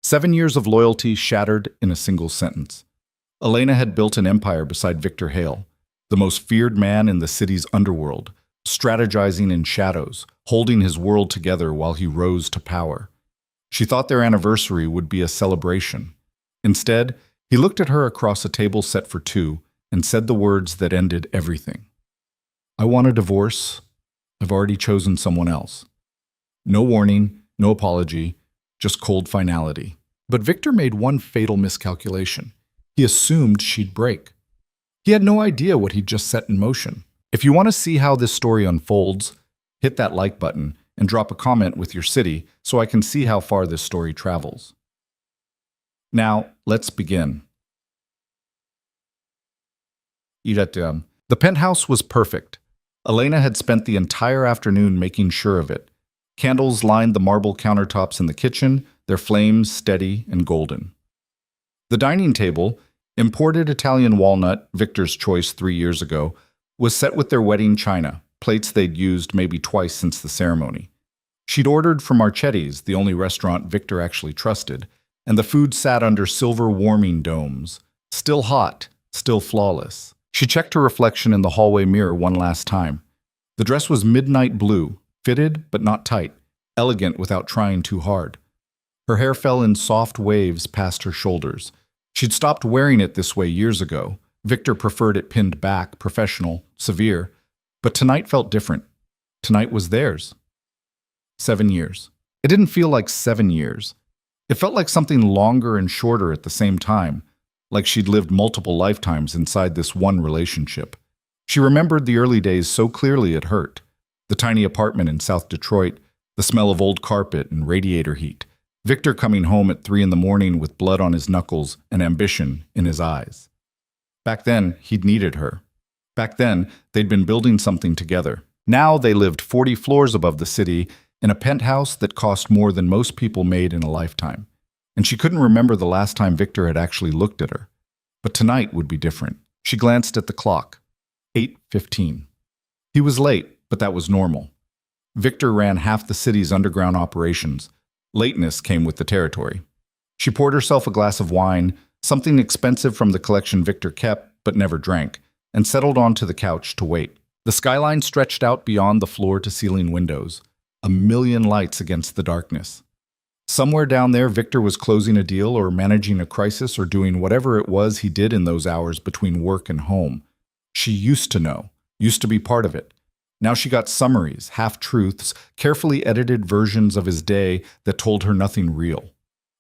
7 years of loyalty shattered in a single sentence. Elena had built an empire beside Victor Hale, the most feared man in the city's underworld, strategizing in shadows, holding his world together while he rose to power. She thought their anniversary would be a celebration. Instead, he looked at her across a table set for two and said the words that ended everything. "I want a divorce. I've already chosen someone else." No warning, no apology, just cold finality. But Victor made one fatal miscalculation. He assumed she'd break. He had no idea what he'd just set in motion. If you want to see how this story unfolds, hit that like button and drop a comment with your city so I can see how far this story travels. Now, let's begin. The penthouse was perfect. Elena had spent the entire afternoon making sure of it. Candles lined the marble countertops in the kitchen, their flames steady and golden. The dining table, imported Italian walnut, Victor's choice 3 years ago, was set with their wedding china, plates they'd used maybe twice since the ceremony. She'd ordered from Marchetti's, the only restaurant Victor actually trusted, and the food sat under silver warming domes. Still hot, still flawless. She checked her reflection in the hallway mirror one last time. The dress was midnight blue, fitted but not tight, elegant without trying too hard. Her hair fell in soft waves past her shoulders. She'd stopped wearing it this way years ago. Victor preferred it pinned back, professional, severe. But tonight felt different. Tonight was theirs. 7 years. It didn't feel like 7 years. It felt like something longer and shorter at the same time, like she'd lived multiple lifetimes inside this one relationship. She remembered the early days so clearly it hurt. The tiny apartment in South Detroit, the smell of old carpet and radiator heat. Victor coming home at 3 a.m. with blood on his knuckles and ambition in his eyes. Back then, he'd needed her. Back then, they'd been building something together. Now they lived 40 floors above the city in a penthouse that cost more than most people made in a lifetime. And she couldn't remember the last time Victor had actually looked at her. But tonight would be different. She glanced at the clock. 8:15. He was late, but that was normal. Victor ran half the city's underground operations. Lateness came with the territory. She poured herself a glass of wine, something expensive from the collection Victor kept but never drank, and settled onto the couch to wait. The skyline stretched out beyond the floor-to-ceiling windows, a million lights against the darkness. Somewhere down there, Victor was closing a deal or managing a crisis or doing whatever it was he did in those hours between work and home. She used to know, used to be part of it. Now she got summaries, half-truths, carefully edited versions of his day that told her nothing real.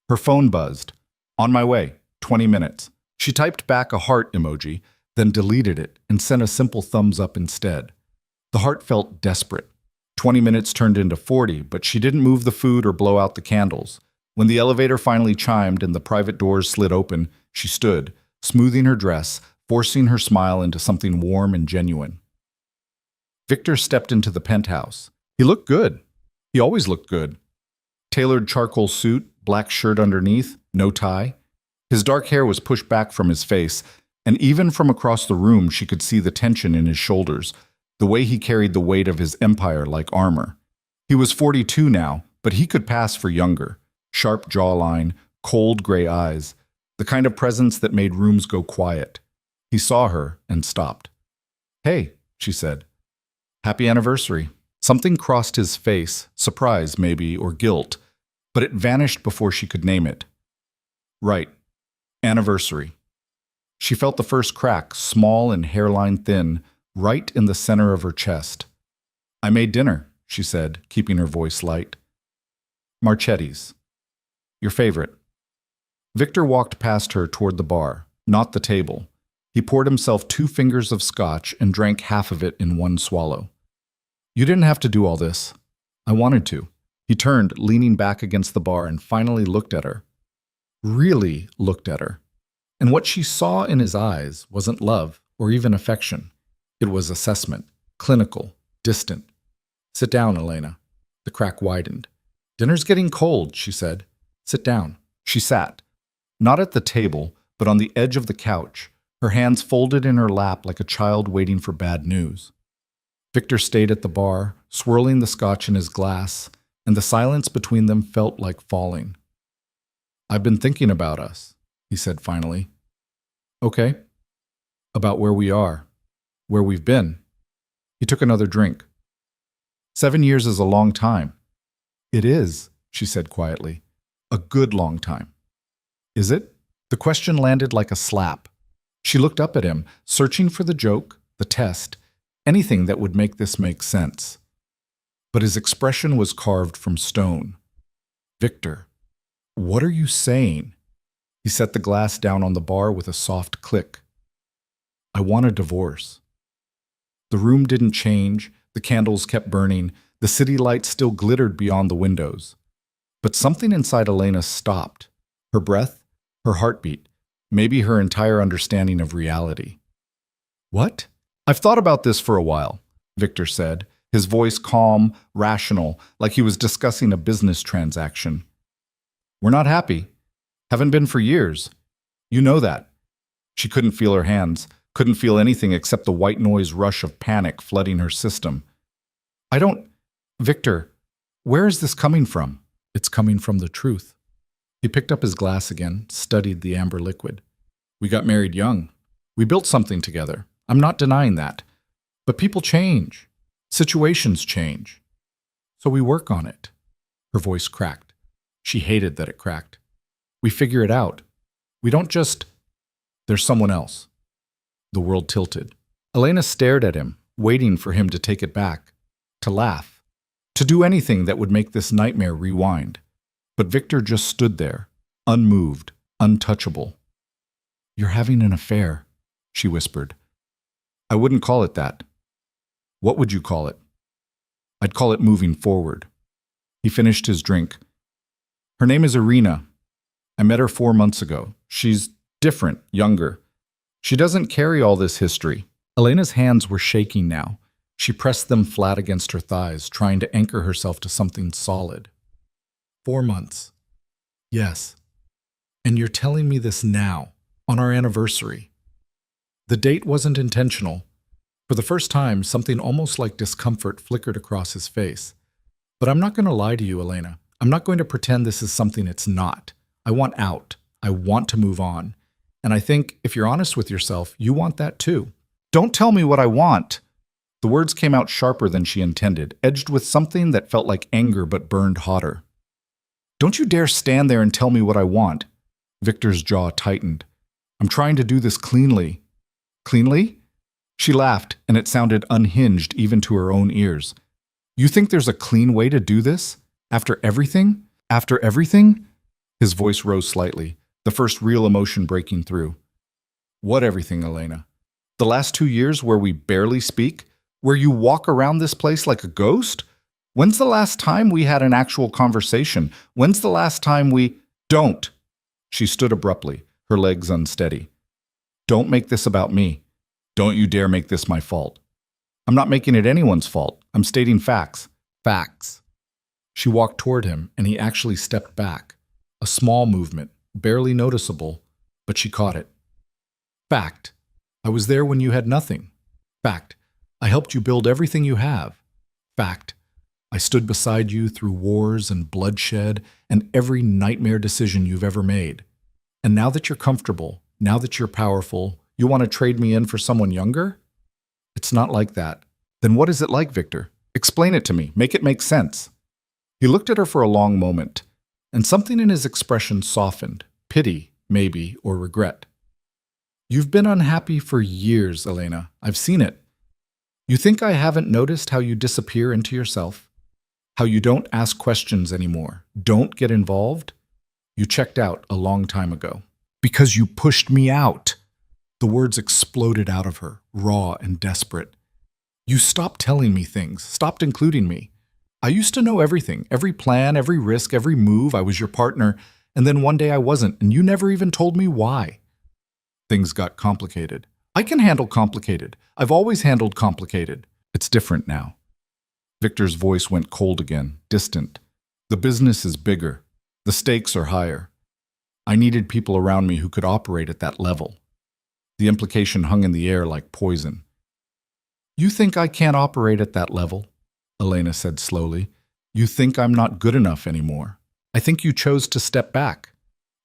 Her phone buzzed. "On my way, 20 minutes. She typed back a heart emoji, then deleted it and sent a simple thumbs up instead. The heart felt desperate. 20 minutes turned into 40, but she didn't move the food or blow out the candles. When the elevator finally chimed and the private doors slid open, she stood, smoothing her dress, forcing her smile into something warm and genuine. Victor stepped into the penthouse. He looked good. He always looked good. Tailored charcoal suit, black shirt underneath, no tie. His dark hair was pushed back from his face, and even from across the room she could see the tension in his shoulders, the way he carried the weight of his empire like armor. He was 42 now, but he could pass for younger. Sharp jawline, cold gray eyes, the kind of presence that made rooms go quiet. He saw her and stopped. "Hey," she said. "Happy anniversary." Something crossed his face, surprise maybe, or guilt, but it vanished before she could name it. Right. Anniversary. She felt the first crack, small and hairline thin, right in the center of her chest. "I made dinner," she said, keeping her voice light. "Marchetti's. Your favorite." Victor walked past her toward the bar, not the table. He poured himself 2 fingers of scotch and drank half of it in one swallow. "You didn't have to do all this. I wanted to." He turned, leaning back against the bar, and finally looked at her. Really looked at her. And what she saw in his eyes wasn't love or even affection. It was assessment, clinical, distant. "Sit down, Elena." The crack widened. "Dinner's getting cold," she said. "Sit down." She sat, not at the table, but on the edge of the couch, her hands folded in her lap like a child waiting for bad news. Victor stayed at the bar, swirling the scotch in his glass, and the silence between them felt like falling. I've been thinking about us, he said finally. Okay. About where we are, where we've been. He took another drink. 7 years is a long time. It is, she said quietly. A good long time. Is it? The question landed like a slap. She looked up at him, searching for the joke, the test, anything that would make this make sense. But his expression was carved from stone. Victor, what are you saying? He set the glass down on the bar with a soft click. I want a divorce. The room didn't change, the candles kept burning, the city lights still glittered beyond the windows. But something inside Elena stopped. Her breath, her heartbeat, maybe her entire understanding of reality. What? I've thought about this for a while, Victor said, his voice calm, rational, like he was discussing a business transaction. We're not happy. Haven't been for years. You know that. She couldn't feel her hands, couldn't feel anything except the white noise rush of panic flooding her system. Victor, where is this coming from? It's coming from the truth. He picked up his glass again, studied the amber liquid. We got married young. We built something together. I'm not denying that. But people change. Situations change. So we work on it. Her voice cracked. She hated that it cracked. We figure it out. We don't just... There's someone else. The world tilted. Elena stared at him, waiting for him to take it back, to laugh, to do anything that would make this nightmare rewind. But Victor just stood there, unmoved, untouchable. You're having an affair, she whispered. I wouldn't call it that. What would you call it? I'd call it moving forward. He finished his drink. Her name is Irina. I met her 4 months ago. She's different, younger. She doesn't carry all this history. Elena's hands were shaking now. She pressed them flat against her thighs, trying to anchor herself to something solid. 4 months. Yes. And you're telling me this now, on our anniversary. The date wasn't intentional. For the first time, something almost like discomfort flickered across his face. But I'm not going to lie to you, Elena. I'm not going to pretend this is something it's not. I want out. I want to move on. And I think, if you're honest with yourself, you want that too. Don't tell me what I want. The words came out sharper than she intended, edged with something that felt like anger but burned hotter. Don't you dare stand there and tell me what I want. Victor's jaw tightened. I'm trying to do this cleanly. Cleanly? She laughed, and it sounded unhinged even to her own ears. You think there's a clean way to do this? After everything? After everything? His voice rose slightly, the first real emotion breaking through. What everything, Elena? The last 2 years where we barely speak? Where you walk around this place like a ghost? When's the last time we had an actual conversation? When's the last time we... Don't! She stood abruptly, her legs unsteady. Don't make this about me. Don't you dare make this my fault. I'm not making it anyone's fault. I'm stating facts. Facts. She walked toward him, and he actually stepped back. A small movement, barely noticeable, but she caught it. Fact. I was there when you had nothing. Fact. I helped you build everything you have. Fact. I stood beside you through wars and bloodshed and every nightmare decision you've ever made. And now that you're comfortable, now that you're powerful, you want to trade me in for someone younger? It's not like that. Then what is it like, Victor? Explain it to me. Make it make sense. He looked at her for a long moment, and something in his expression softened. Pity, maybe, or regret. You've been unhappy for years, Elena. I've seen it. You think I haven't noticed how you disappear into yourself? How you don't ask questions anymore? Don't get involved? You checked out a long time ago. Because you pushed me out. The words exploded out of her, raw and desperate. You stopped telling me things, stopped including me. I used to know everything, every plan, every risk, every move. I was your partner, and then one day I wasn't, and you never even told me why. Things got complicated. I can handle complicated. I've always handled complicated. It's different now. Victor's voice went cold again, distant. The business is bigger. The stakes are higher. I needed people around me who could operate at that level. The implication hung in the air like poison. You think I can't operate at that level? Elena said slowly. You think I'm not good enough anymore. I think you chose to step back.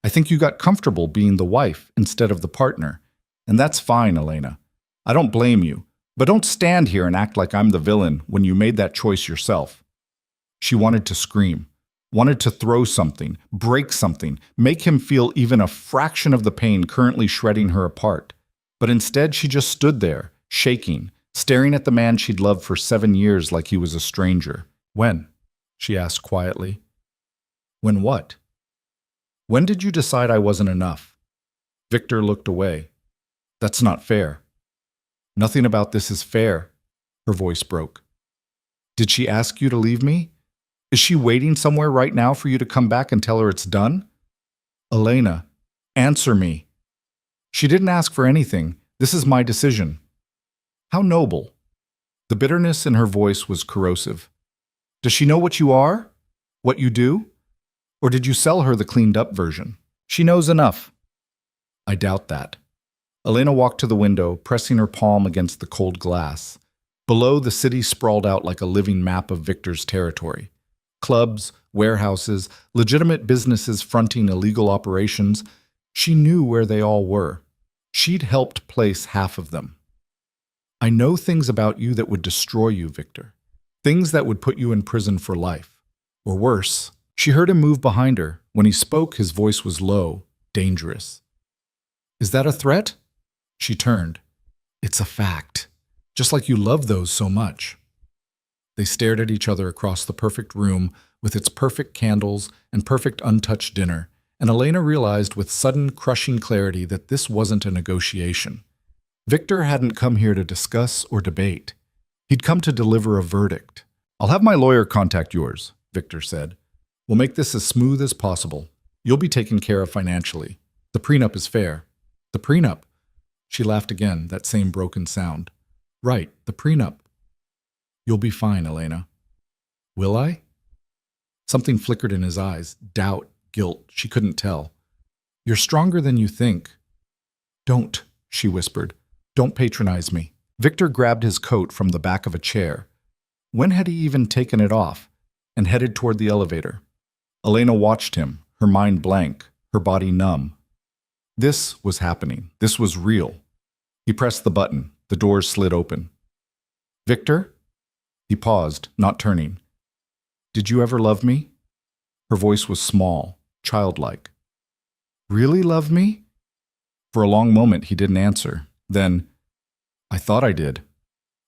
I think you got comfortable being the wife instead of the partner. And that's fine, Elena. I don't blame you, but don't stand here and act like I'm the villain when you made that choice yourself. She wanted to scream, wanted to throw something, break something, make him feel even a fraction of the pain currently shredding her apart. But instead, she just stood there, shaking, staring at the man she'd loved for 7 years like he was a stranger. When? She asked quietly. When what? When did you decide I wasn't enough? Victor looked away. That's not fair. Nothing about this is fair. Her voice broke. Did she ask you to leave me? Is she waiting somewhere right now for you to come back and tell her it's done? Elena, answer me. She didn't ask for anything. This is my decision. How noble. The bitterness in her voice was corrosive. Does she know what you are? What you do? Or did you sell her the cleaned-up version? She knows enough. I doubt that. Elena walked to the window, pressing her palm against the cold glass. Below, the city sprawled out like a living map of Victor's territory. Clubs, warehouses, legitimate businesses fronting illegal operations. She knew where they all were. She'd helped place half of them. I know things about you that would destroy you, Victor. Things that would put you in prison for life. Or worse. She heard him move behind her. When he spoke, his voice was low, dangerous. Is that a threat? She turned. It's a fact. Just like you love those so much. They stared at each other across the perfect room with its perfect candles and perfect untouched dinner, and Elena realized with sudden, crushing clarity that this wasn't a negotiation. Victor hadn't come here to discuss or debate. He'd come to deliver a verdict. I'll have my lawyer contact yours, Victor said. We'll make this as smooth as possible. You'll be taken care of financially. The prenup is fair. The prenup? She laughed again, that same broken sound. Right, the prenup. You'll be fine, Elena. Will I? Something flickered in his eyes. Doubt, guilt, she couldn't tell. You're stronger than you think. Don't, she whispered. Don't patronize me. Victor grabbed his coat from the back of a chair. When had he even taken it off? And headed toward the elevator. Elena watched him, her mind blank, her body numb. This was happening. This was real. He pressed the button. The doors slid open. Victor? He paused, not turning. Did you ever love me? Her voice was small, childlike. Really love me? For a long moment, he didn't answer. Then, I thought I did.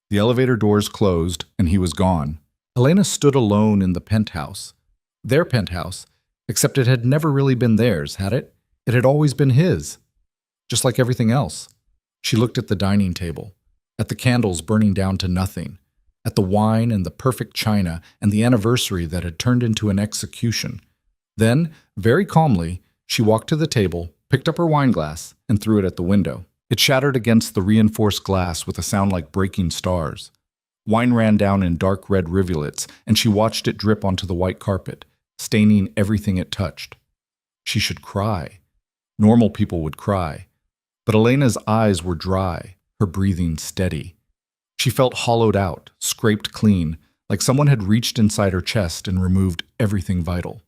The elevator doors closed, and he was gone. Elena stood alone in the penthouse. Their penthouse, except it had never really been theirs, had it? It had always been his. Just like everything else. She looked at the dining table, at the candles burning down to nothing, at the wine and the perfect china and the anniversary that had turned into an execution. Then, very calmly, she walked to the table, picked up her wine glass, and threw it at the window. It shattered against the reinforced glass with a sound like breaking stars. Wine ran down in dark red rivulets, and she watched it drip onto the white carpet, staining everything it touched. She should cry. Normal people would cry. But Elena's eyes were dry, her breathing steady. She felt hollowed out, scraped clean, like someone had reached inside her chest and removed everything vital.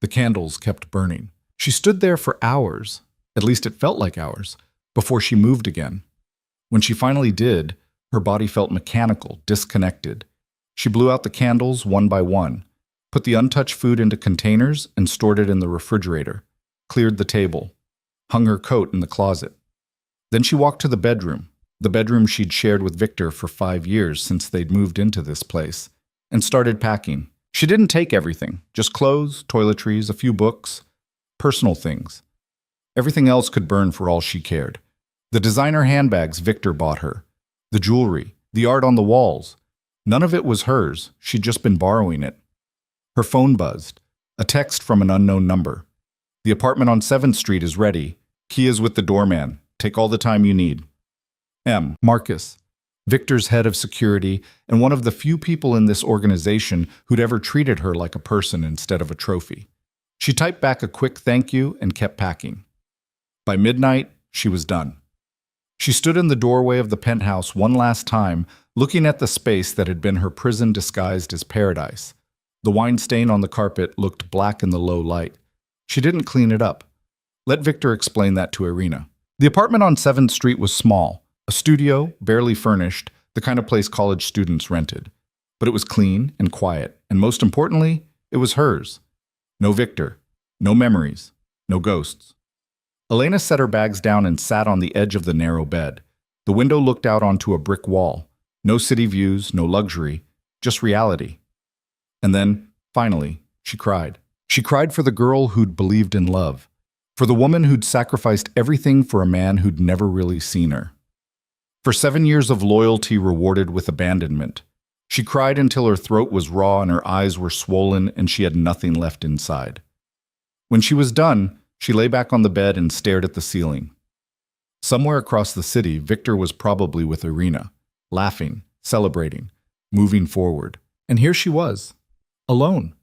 The candles kept burning. She stood there for hours, at least it felt like hours, before she moved again. When she finally did, her body felt mechanical, disconnected. She blew out the candles one by one, put the untouched food into containers and stored it in the refrigerator, cleared the table, hung her coat in the closet. Then she walked to the bedroom she'd shared with Victor for 5 years since they'd moved into this place, and started packing. She didn't take everything, just clothes, toiletries, a few books, personal things. Everything else could burn for all she cared. The designer handbags Victor bought her, the jewelry, the art on the walls. None of it was hers, she'd just been borrowing it. Her phone buzzed, a text from an unknown number. The apartment on 7th Street is ready. Key is with the doorman. Take all the time you need. M. Marcus, Victor's head of security and one of the few people in this organization who'd ever treated her like a person instead of a trophy. She typed back a quick thank you and kept packing. By midnight, she was done. She stood in the doorway of the penthouse one last time, looking at the space that had been her prison disguised as paradise. The wine stain on the carpet looked black in the low light. She didn't clean it up. Let Victor explain that to Irina. The apartment on 7th Street was small, a studio, barely furnished, the kind of place college students rented. But it was clean and quiet, and most importantly, it was hers. No Victor, no memories, no ghosts. Elena set her bags down and sat on the edge of the narrow bed. The window looked out onto a brick wall. No city views, no luxury, just reality. And then, finally, she cried. She cried for the girl who'd believed in love, for the woman who'd sacrificed everything for a man who'd never really seen her. For 7 years of loyalty rewarded with abandonment. She cried until her throat was raw and her eyes were swollen and she had nothing left inside. When she was done, she lay back on the bed and stared at the ceiling. Somewhere across the city, Victor was probably with Irina, laughing, celebrating, moving forward. And here she was, alone.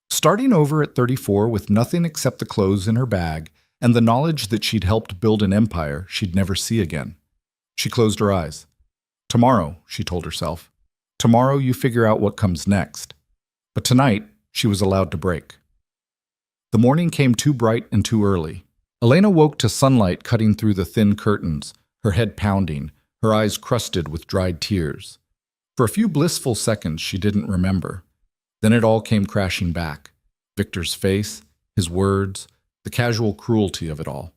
Starting over at 34 with nothing except the clothes in her bag and the knowledge that she'd helped build an empire she'd never see again. She closed her eyes. Tomorrow, she told herself. Tomorrow you figure out what comes next. But tonight, she was allowed to break. The morning came too bright and too early. Elena woke to sunlight cutting through the thin curtains, her head pounding, her eyes crusted with dried tears. For a few blissful seconds, she didn't remember. Then it all came crashing back. Victor's face, his words, the casual cruelty of it all.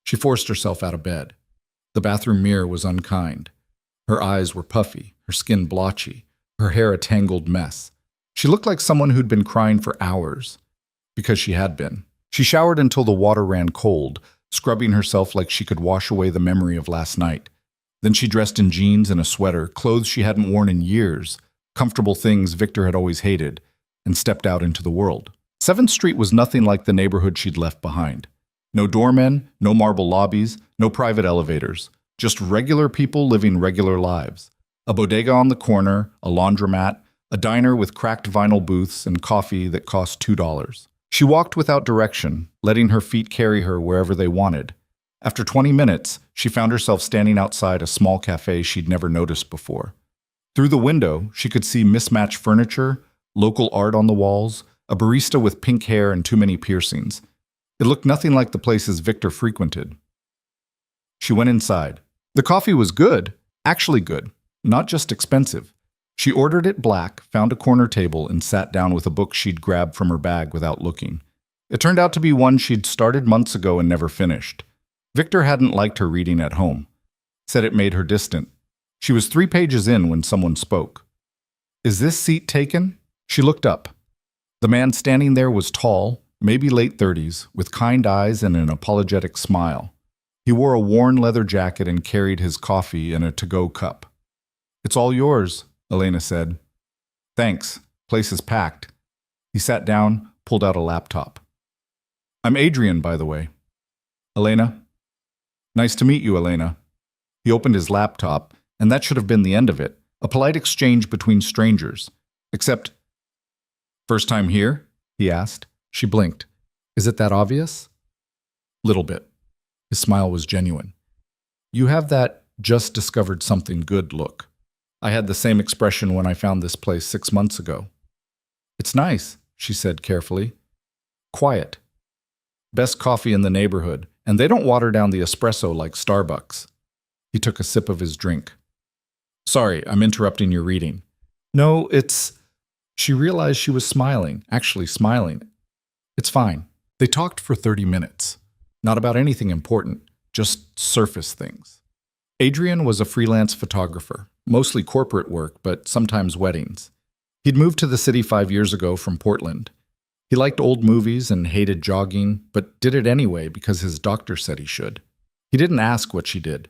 She forced herself out of bed. The bathroom mirror was unkind. Her eyes were puffy, her skin blotchy, her hair a tangled mess. She looked like someone who'd been crying for hours. Because she had been. She showered until the water ran cold, scrubbing herself like she could wash away the memory of last night. Then she dressed in jeans and a sweater, clothes she hadn't worn in years, comfortable things Victor had always hated, and stepped out into the world. 7th Street was nothing like the neighborhood she'd left behind. No doormen, no marble lobbies, no private elevators. Just regular people living regular lives. A bodega on the corner, a laundromat, a diner with cracked vinyl booths and coffee that cost $2. She walked without direction, letting her feet carry her wherever they wanted. After 20 minutes, she found herself standing outside a small cafe she'd never noticed before. Through the window, she could see mismatched furniture, local art on the walls, a barista with pink hair and too many piercings. It looked nothing like the places Victor frequented. She went inside. The coffee was good, actually good, not just expensive. She ordered it black, found a corner table, and sat down with a book she'd grabbed from her bag without looking. It turned out to be one she'd started months ago and never finished. Victor hadn't liked her reading at home. Said it made her distant. She was 3 pages in when someone spoke. "Is this seat taken?" She looked up. The man standing there was tall, maybe late 30s, with kind eyes and an apologetic smile. He wore a worn leather jacket and carried his coffee in a to-go cup. "It's all yours," Elena said. "Thanks. Place is packed." He sat down, pulled out a laptop. "I'm Adrian, by the way." "Elena?" "Nice to meet you, Elena." He opened his laptop, and that should have been the end of it, a polite exchange between strangers. Except, "First time here?" he asked. She blinked. "Is it that obvious?" "Little bit." His smile was genuine. "You have that just discovered something good look. I had the same expression when I found this place 6 months ago." "It's nice," she said carefully. "Quiet. Best coffee in the neighborhood, and they don't water down the espresso like Starbucks." He took a sip of his drink. "Sorry, I'm interrupting your reading." "No, it's..." She realized she was smiling, actually smiling. "It's fine." They talked for 30 minutes. Not about anything important, just surface things. Adrian was a freelance photographer, mostly corporate work, but sometimes weddings. He'd moved to the city 5 years ago from Portland. He liked old movies and hated jogging, but did it anyway because his doctor said he should. He didn't ask what she did.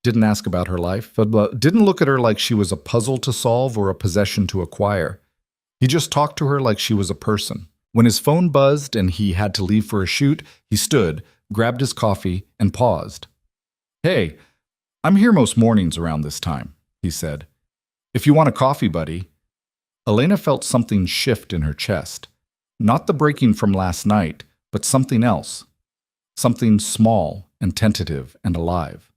Didn't ask about her life, but didn't look at her like she was a puzzle to solve or a possession to acquire. He just talked to her like she was a person. When his phone buzzed and he had to leave for a shoot, he stood, grabbed his coffee, and paused. "Hey, I'm here most mornings around this time," he said. "If you want a coffee, buddy." Elena felt something shift in her chest. Not the breaking from last night, but something else. Something small and tentative and alive.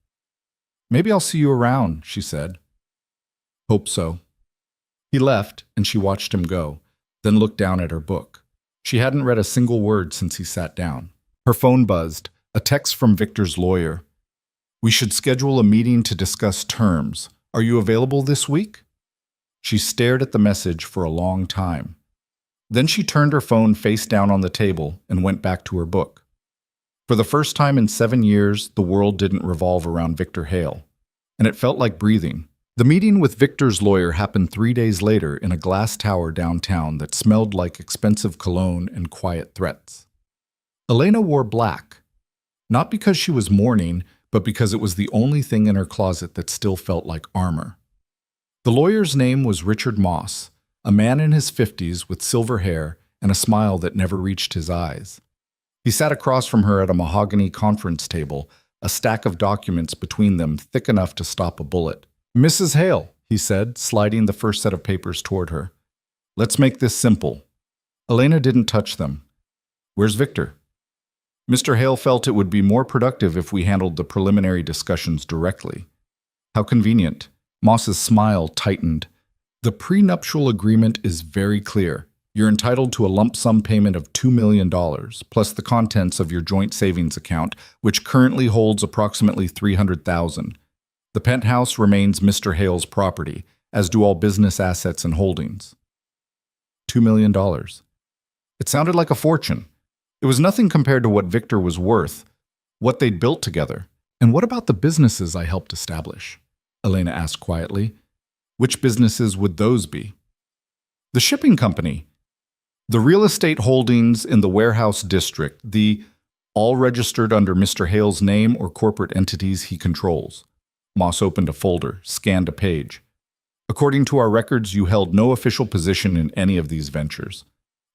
"Maybe I'll see you around," she said. "Hope so." He left, and she watched him go, then looked down at her book. She hadn't read a single word since he sat down. Her phone buzzed, A text from Victor's lawyer. We should schedule a meeting to discuss terms. Are you available this week? She stared at the message for a long time. Then she turned her phone face down on the table and went back to her book. For the first time in 7 years, the world didn't revolve around Victor Hale, and it felt like breathing. The meeting with Victor's lawyer happened 3 days later in a glass tower downtown that smelled like expensive cologne and quiet threats. Elena wore black, not because she was mourning, but because it was the only thing in her closet that still felt like armor. The lawyer's name was Richard Moss, a man in his 50s with silver hair and a smile that never reached his eyes. He sat across from her at a mahogany conference table, a stack of documents between them thick enough to stop a bullet. Mrs. Hale, he said, sliding the first set of papers toward her. Let's make this simple. Elena didn't touch them. Where's Victor? Mr. Hale felt it would be more productive if we handled the preliminary discussions directly. How convenient. Moss's smile tightened. The prenuptial agreement is very clear. You're entitled to a lump sum payment of $2 million, plus the contents of your joint savings account, which currently holds approximately $300,000. The penthouse remains Mr. Hale's property, as do all business assets and holdings. $2 million. It sounded like a fortune. It was nothing compared to what Victor was worth, what they'd built together. And what about the businesses I helped establish? Elena asked quietly. Which businesses would those be? The shipping company, the real estate holdings in the warehouse district, all registered under Mr. Hale's name or corporate entities he controls. Moss opened a folder, scanned a page. According to our records, you held no official position in any of these ventures.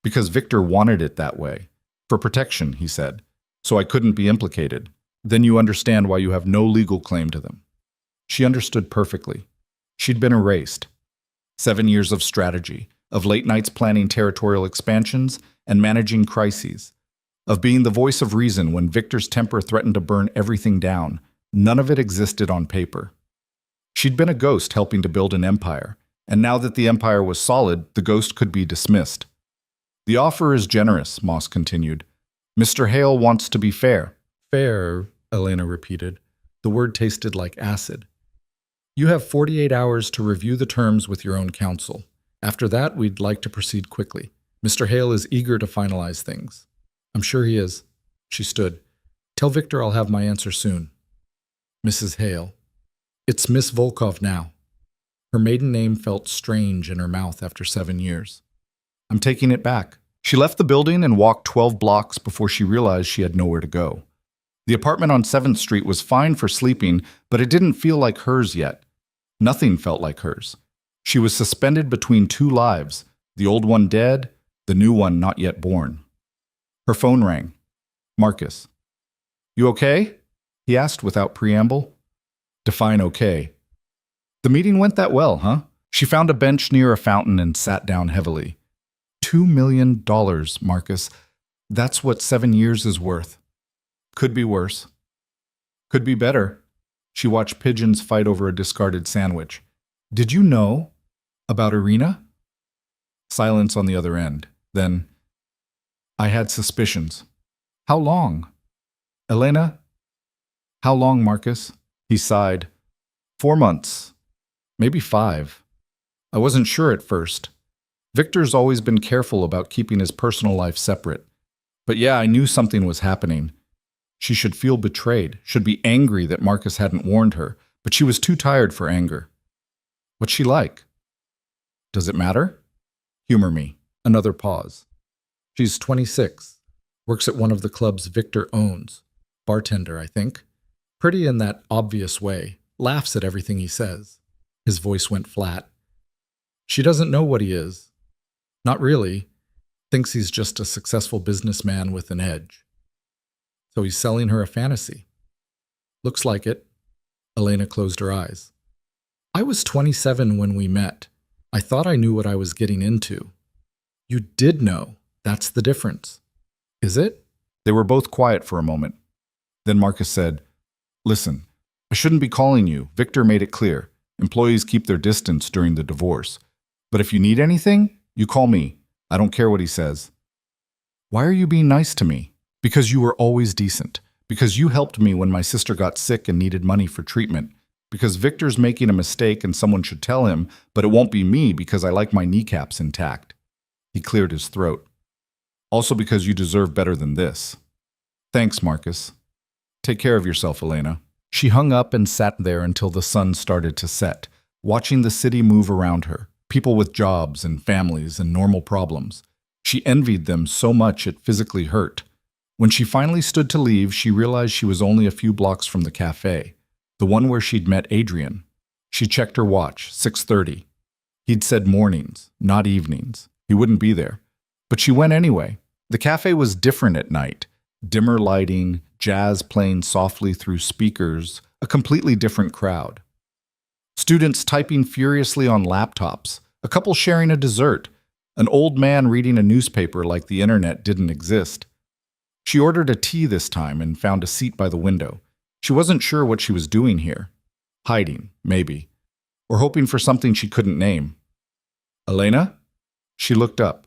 Because Victor wanted it that way. For protection, he said. So I couldn't be implicated. Then you understand why you have no legal claim to them. She understood perfectly. She'd been erased. 7 years of strategy, of late nights planning territorial expansions and managing crises, of being the voice of reason when Victor's temper threatened to burn everything down. None of it existed on paper. She'd been a ghost helping to build an empire, and now that the empire was solid, the ghost could be dismissed. The offer is generous, Moss continued. Mr. Hale wants to be fair. Fair, Elena repeated. The word tasted like acid. You have 48 hours to review the terms with your own counsel. After that, we'd like to proceed quickly. Mr. Hale is eager to finalize things. I'm sure he is. She stood. Tell Victor I'll have my answer soon. Mrs. Hale. It's Miss Volkov now. Her maiden name felt strange in her mouth after 7 years. I'm taking it back. She left the building and walked 12 blocks before she realized she had nowhere to go. The apartment on 7th Street was fine for sleeping, but it didn't feel like hers yet. Nothing felt like hers. She was suspended between 2 lives, the old one dead, the new one not yet born. Her phone rang. Marcus. You okay? He asked without preamble. Define okay. The meeting went that well, huh? She found a bench near a fountain and sat down heavily. $2 million, Marcus. That's what 7 years is worth. Could be worse. Could be better. She watched pigeons fight over a discarded sandwich. Did you know about Irina? Silence on the other end. Then, I had suspicions. How long? Elena? How long, Marcus? He sighed. 4 months. Maybe 5. I wasn't sure at first. Victor's always been careful about keeping his personal life separate. But yeah, I knew something was happening. She should feel betrayed, should be angry that Marcus hadn't warned her, but she was too tired for anger. What's she like? Does it matter? Humor me. Another pause. She's 26. Works at one of the clubs Victor owns. Bartender, I think. Pretty in that obvious way. Laughs at everything he says. His voice went flat. She doesn't know what he is. Not really. Thinks he's just a successful businessman with an edge. So he's selling her a fantasy. Looks like it. Elena closed her eyes. I was 27 when we met. I thought I knew what I was getting into. You did know. That's the difference. Is it? They were both quiet for a moment. Then Marcus said, Listen, I shouldn't be calling you. Victor made it clear. Employees keep their distance during the divorce. But if you need anything, you call me. I don't care what he says. Why are you being nice to me? Because you were always decent. Because you helped me when my sister got sick and needed money for treatment. Because Victor's making a mistake and someone should tell him, but it won't be me because I like my kneecaps intact. He cleared his throat. Also because you deserve better than this. Thanks, Marcus. Take care of yourself, Elena. She hung up and sat there until the sun started to set, watching the city move around her, people with jobs and families and normal problems. She envied them so much it physically hurt. When she finally stood to leave, she realized she was only a few blocks from the cafe, the one where she'd met Adrian. She checked her watch, 6:30. He'd said mornings, not evenings. He wouldn't be there. But she went anyway. The cafe was different at night. Dimmer lighting, jazz playing softly through speakers, a completely different crowd. Students typing furiously on laptops, a couple sharing a dessert, an old man reading a newspaper like the internet didn't exist. She ordered a tea this time and found a seat by the window. She wasn't sure what she was doing here. Hiding, maybe. Or hoping for something she couldn't name. Elena? She looked up.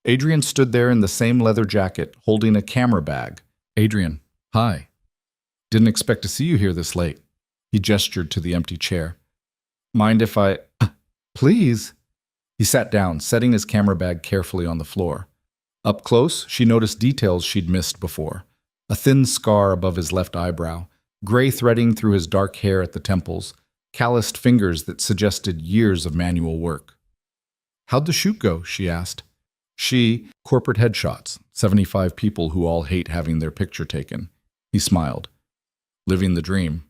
Adrian stood there in the same leather jacket, holding a camera bag. Adrian, hi. Didn't expect to see you here this late. He gestured to the empty chair. Mind if I... Please. He sat down, setting his camera bag carefully on the floor. Up close, she noticed details she'd missed before. A thin scar above his left eyebrow, gray threading through his dark hair at the temples, calloused fingers that suggested years of manual work. How'd the shoot go? She asked. Corporate headshots, 75 people who all hate having their picture taken. He smiled. Living the dream.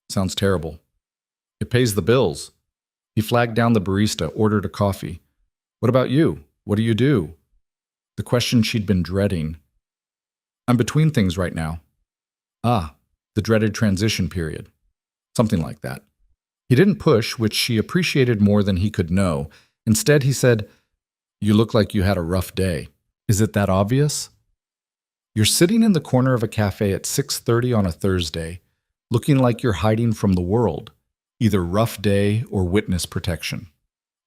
Sounds terrible. It pays the bills. He flagged down the barista, ordered a coffee. What about you? What do you do? The question she'd been dreading. I'm between things right now. Ah, the dreaded transition period. Something like that. He didn't push, which she appreciated more than he could know. Instead, he said, You look like you had a rough day. Is it that obvious? You're sitting in the corner of a cafe at 6:30 on a Thursday, looking like you're hiding from the world, either rough day or witness protection.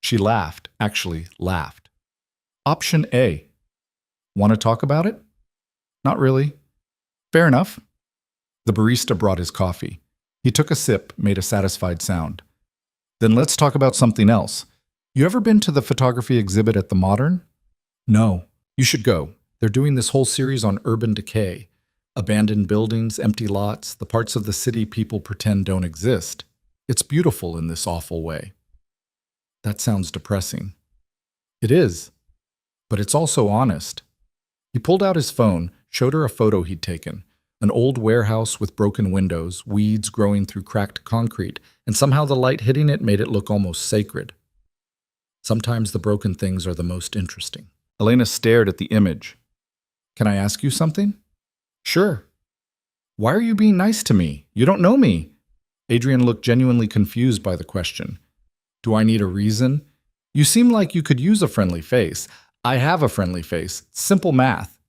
She laughed, actually laughed. Option A. Want to talk about it? Not really. Fair enough. The barista brought his coffee. He took a sip, made a satisfied sound. Then let's talk about something else. You ever been to the photography exhibit at the Modern? No. You should go. They're doing this whole series on urban decay. Abandoned buildings, empty lots, the parts of the city people pretend don't exist. It's beautiful in this awful way. That sounds depressing. It is. But it's also honest. He pulled out his phone, showed her a photo he'd taken. An old warehouse with broken windows, weeds growing through cracked concrete, and somehow the light hitting it made it look almost sacred. Sometimes the broken things are the most interesting. Elena stared at the image. Can I ask you something? Sure. Why are you being nice to me? You don't know me. Adrian looked genuinely confused by the question. Do I need a reason? You seem like you could use a friendly face. I have a friendly face. Simple math.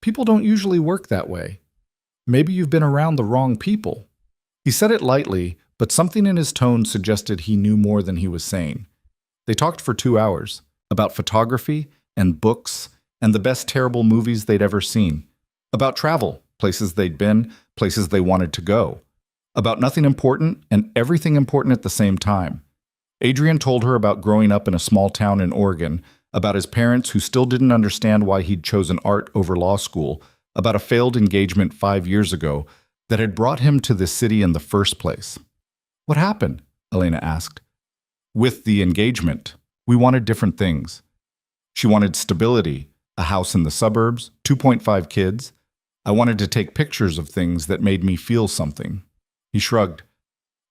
People don't usually work that way. Maybe you've been around the wrong people. He said it lightly, but something in his tone suggested he knew more than he was saying. They talked for 2 hours, about photography and books and the best terrible movies they'd ever seen, about travel, places they'd been, places they wanted to go, about nothing important and everything important at the same time. Adrian told her about growing up in a small town in Oregon, about his parents who still didn't understand why he'd chosen art over law school, about a failed engagement 5 years ago that had brought him to this city in the first place. What happened? Elena asked. With the engagement, we wanted different things. She wanted stability, a house in the suburbs, 2.5 kids. I wanted to take pictures of things that made me feel something. He shrugged.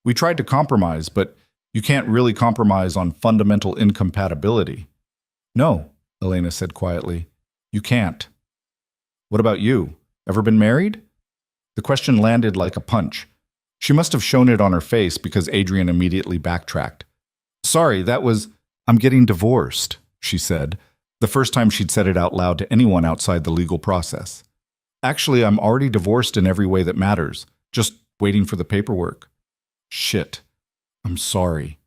We tried to compromise, but you can't really compromise on fundamental incompatibility. No, Elena said quietly. You can't. What about you? Ever been married? The question landed like a punch. She must have shown it on her face because Adrian immediately backtracked. Sorry, I'm getting divorced, she said, the first time she'd said it out loud to anyone outside the legal process. Actually, I'm already divorced in every way that matters, just waiting for the paperwork. Shit. I'm sorry.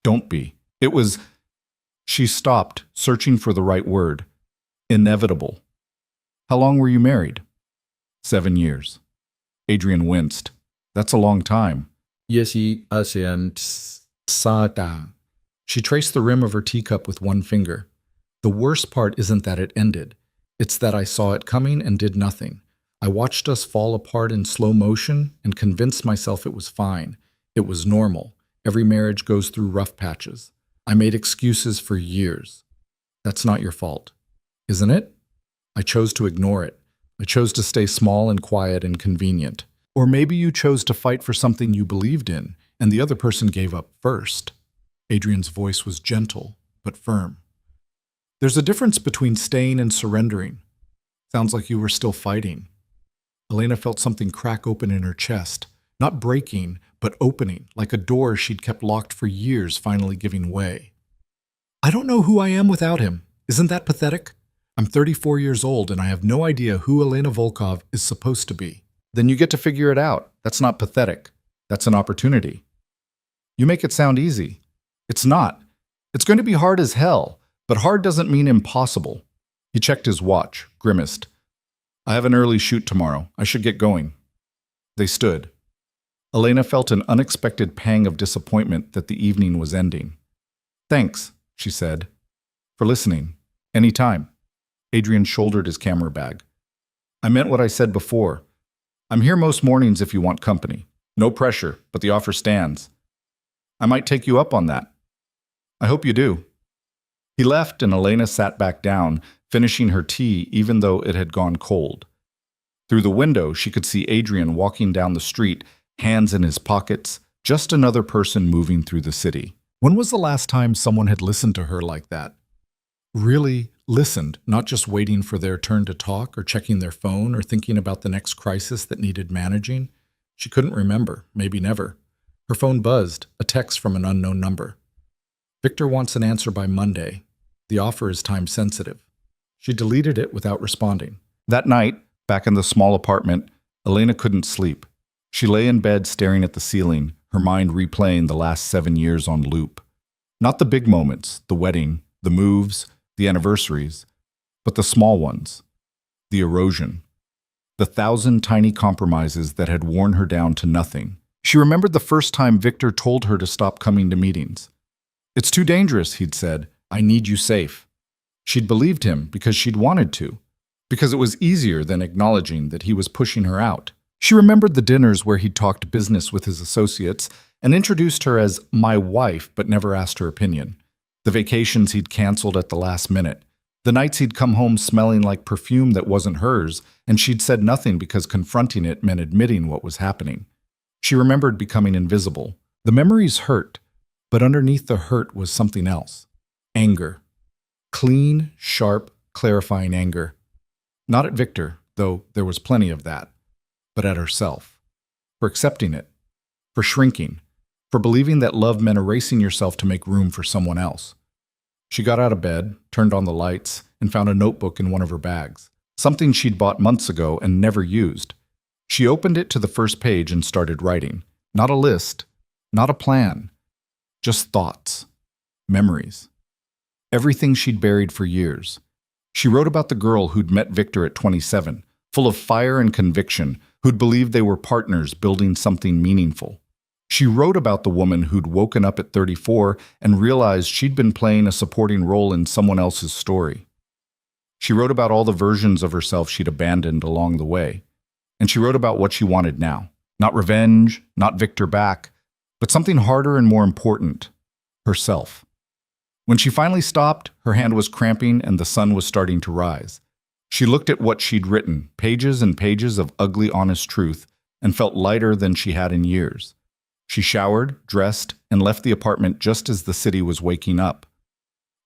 Don't be. It was... She stopped, searching for the right word. Inevitable. How long were you married? 7 years. Adrian winced. That's a long time. Yesi ASEAN Sada. She traced the rim of her teacup with one finger. The worst part isn't that it ended. It's that I saw it coming and did nothing. I watched us fall apart in slow motion and convinced myself it was fine. It was normal. Every marriage goes through rough patches. I made excuses for years. That's not your fault, isn't it? I chose to ignore it. I chose to stay small and quiet and convenient. Or maybe you chose to fight for something you believed in, and the other person gave up first. Adrian's voice was gentle, but firm. There's a difference between staying and surrendering. Sounds like you were still fighting. Elena felt something crack open in her chest, not breaking, but opening, like a door she'd kept locked for years finally giving way. I don't know who I am without him. Isn't that pathetic? I'm 34 years old and I have no idea who Elena Volkov is supposed to be. Then you get to figure it out. That's not pathetic. That's an opportunity. You make it sound easy. It's not. It's going to be hard as hell, but hard doesn't mean impossible. He checked his watch, grimaced. I have an early shoot tomorrow. I should get going. They stood. Elena felt an unexpected pang of disappointment that the evening was ending. Thanks, she said, for listening. Anytime. Adrian shouldered his camera bag. I meant what I said before. I'm here most mornings if you want company. No pressure, but the offer stands. I might take you up on that. I hope you do. He left and Elena sat back down, finishing her tea even though it had gone cold. Through the window, she could see Adrian walking down the street, hands in his pockets, just another person moving through the city. When was the last time someone had listened to her like that? Really listened, not just waiting for their turn to talk or checking their phone or thinking about the next crisis that needed managing? She couldn't remember, maybe never. Her phone buzzed, a text from an unknown number. Victor wants an answer by Monday. The offer is time-sensitive. She deleted it without responding. That night, back in the small apartment, Elena couldn't sleep. She lay in bed staring at the ceiling, her mind replaying the last 7 years on loop. Not the big moments, the wedding, the moves, the anniversaries, but the small ones, the erosion, the 1,000 tiny compromises that had worn her down to nothing. She remembered the first time Victor told her to stop coming to meetings. It's too dangerous, he'd said. I need you safe. She'd believed him because she'd wanted to, because it was easier than acknowledging that he was pushing her out. She remembered the dinners where he'd talked business with his associates and introduced her as my wife but never asked her opinion. The vacations he'd canceled at the last minute. The nights he'd come home smelling like perfume that wasn't hers, and she'd said nothing because confronting it meant admitting what was happening. She remembered becoming invisible. The memories hurt, but underneath the hurt was something else. Anger. Clean, sharp, clarifying anger. Not at Victor, though there was plenty of that, but at herself. For accepting it. For shrinking. For believing that love meant erasing yourself to make room for someone else. She got out of bed, turned on the lights, and found a notebook in one of her bags. Something she'd bought months ago and never used. She opened it to the first page and started writing. Not a list, not a plan. Just thoughts. Memories. Everything she'd buried for years. She wrote about the girl who'd met Victor at 27, full of fire and conviction, who'd believed they were partners building something meaningful. She wrote about the woman who'd woken up at 34 and realized she'd been playing a supporting role in someone else's story. She wrote about all the versions of herself she'd abandoned along the way. And she wrote about what she wanted now. Not revenge, not Victor back, but something harder and more important. Herself. When she finally stopped, her hand was cramping and the sun was starting to rise. She looked at what she'd written, pages and pages of ugly, honest truth, and felt lighter than she had in years. She showered, dressed, and left the apartment just as the city was waking up.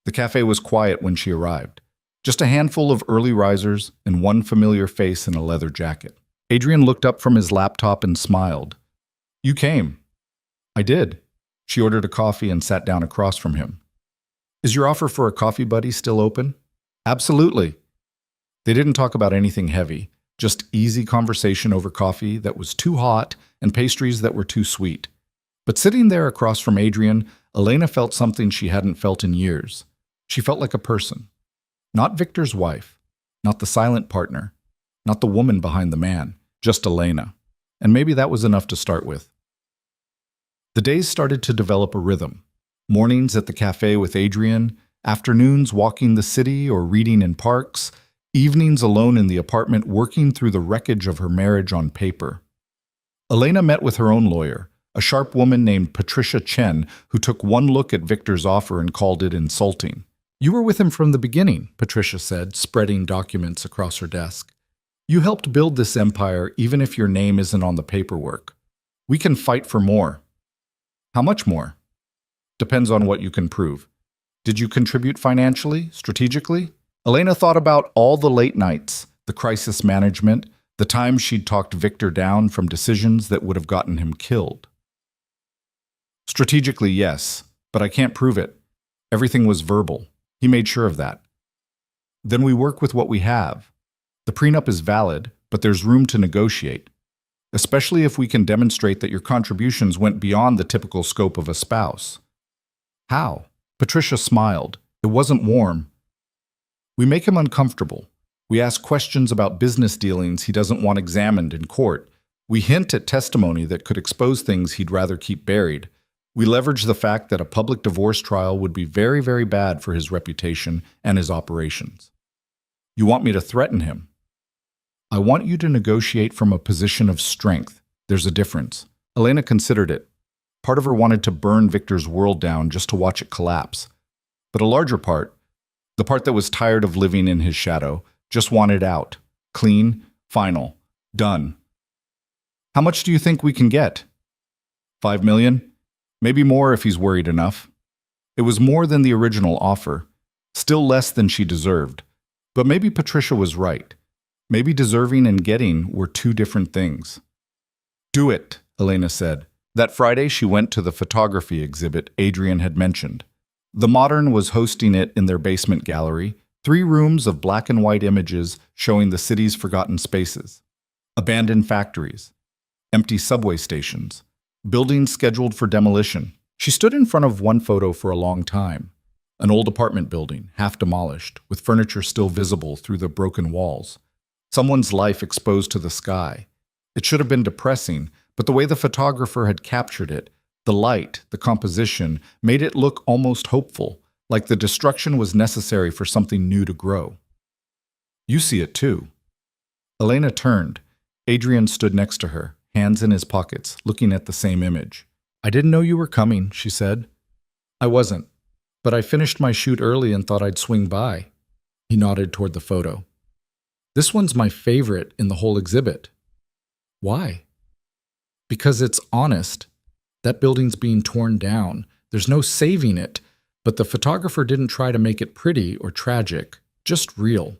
The cafe was quiet when she arrived. Just a handful of early risers and one familiar face in a leather jacket. Adrian looked up from his laptop and smiled. You came. I did. She ordered a coffee and sat down across from him. Is your offer for a coffee buddy still open? Absolutely. They didn't talk about anything heavy, just easy conversation over coffee that was too hot and pastries that were too sweet. But sitting there across from Adrian, Elena felt something she hadn't felt in years. She felt like a person. Not Victor's wife, not the silent partner, not the woman behind the man, just Elena. And maybe that was enough to start with. The days started to develop a rhythm. Mornings at the cafe with Adrian, afternoons walking the city or reading in parks, evenings alone in the apartment working through the wreckage of her marriage on paper. Elena met with her own lawyer, a sharp woman named Patricia Chen, who took one look at Victor's offer and called it insulting. "You were with him from the beginning," Patricia said, spreading documents across her desk. "You helped build this empire even if your name isn't on the paperwork. We can fight for more." "How much more?" "Depends on what you can prove." "Did you contribute financially, strategically?" Elena thought about all the late nights, the crisis management, the times she'd talked Victor down from decisions that would have gotten him killed. "Strategically, yes, but I can't prove it. Everything was verbal. He made sure of that." "Then we work with what we have. The prenup is valid, but there's room to negotiate, especially if we can demonstrate that your contributions went beyond the typical scope of a spouse." "How?" Patricia smiled. It wasn't warm. "We make him uncomfortable. We ask questions about business dealings he doesn't want examined in court. We hint at testimony that could expose things he'd rather keep buried. We leverage the fact that a public divorce trial would be very, very bad for his reputation and his operations." "You want me to threaten him?" "I want you to negotiate from a position of strength. There's a difference." Elena considered it. Part of her wanted to burn Victor's world down just to watch it collapse. But a larger part, the part that was tired of living in his shadow, just wanted out. Clean, final, done. "How much do you think we can get?" $5 million? Maybe more if he's worried enough. It was more than the original offer, still less than she deserved. But maybe Patricia was right. Maybe deserving and getting were two different things. "Do it," Elena said. That Friday, she went to the photography exhibit Adrian had mentioned. The Modern was hosting it in their basement gallery, 3 rooms of black and white images showing the city's forgotten spaces. Abandoned factories, empty subway stations, buildings scheduled for demolition. She stood in front of one photo for a long time. An old apartment building, half demolished, with furniture still visible through the broken walls. Someone's life exposed to the sky. It should have been depressing, but the way the photographer had captured it, the light, the composition, made it look almost hopeful, like the destruction was necessary for something new to grow. "You see it too." Elena turned. Adrian stood next to her, hands in his pockets, looking at the same image. "I didn't know you were coming," she said. "I wasn't, but I finished my shoot early and thought I'd swing by." He nodded toward the photo. "This one's my favorite in the whole exhibit." "Why?" "Because it's honest. That building's being torn down. There's no saving it, but the photographer didn't try to make it pretty or tragic, just real.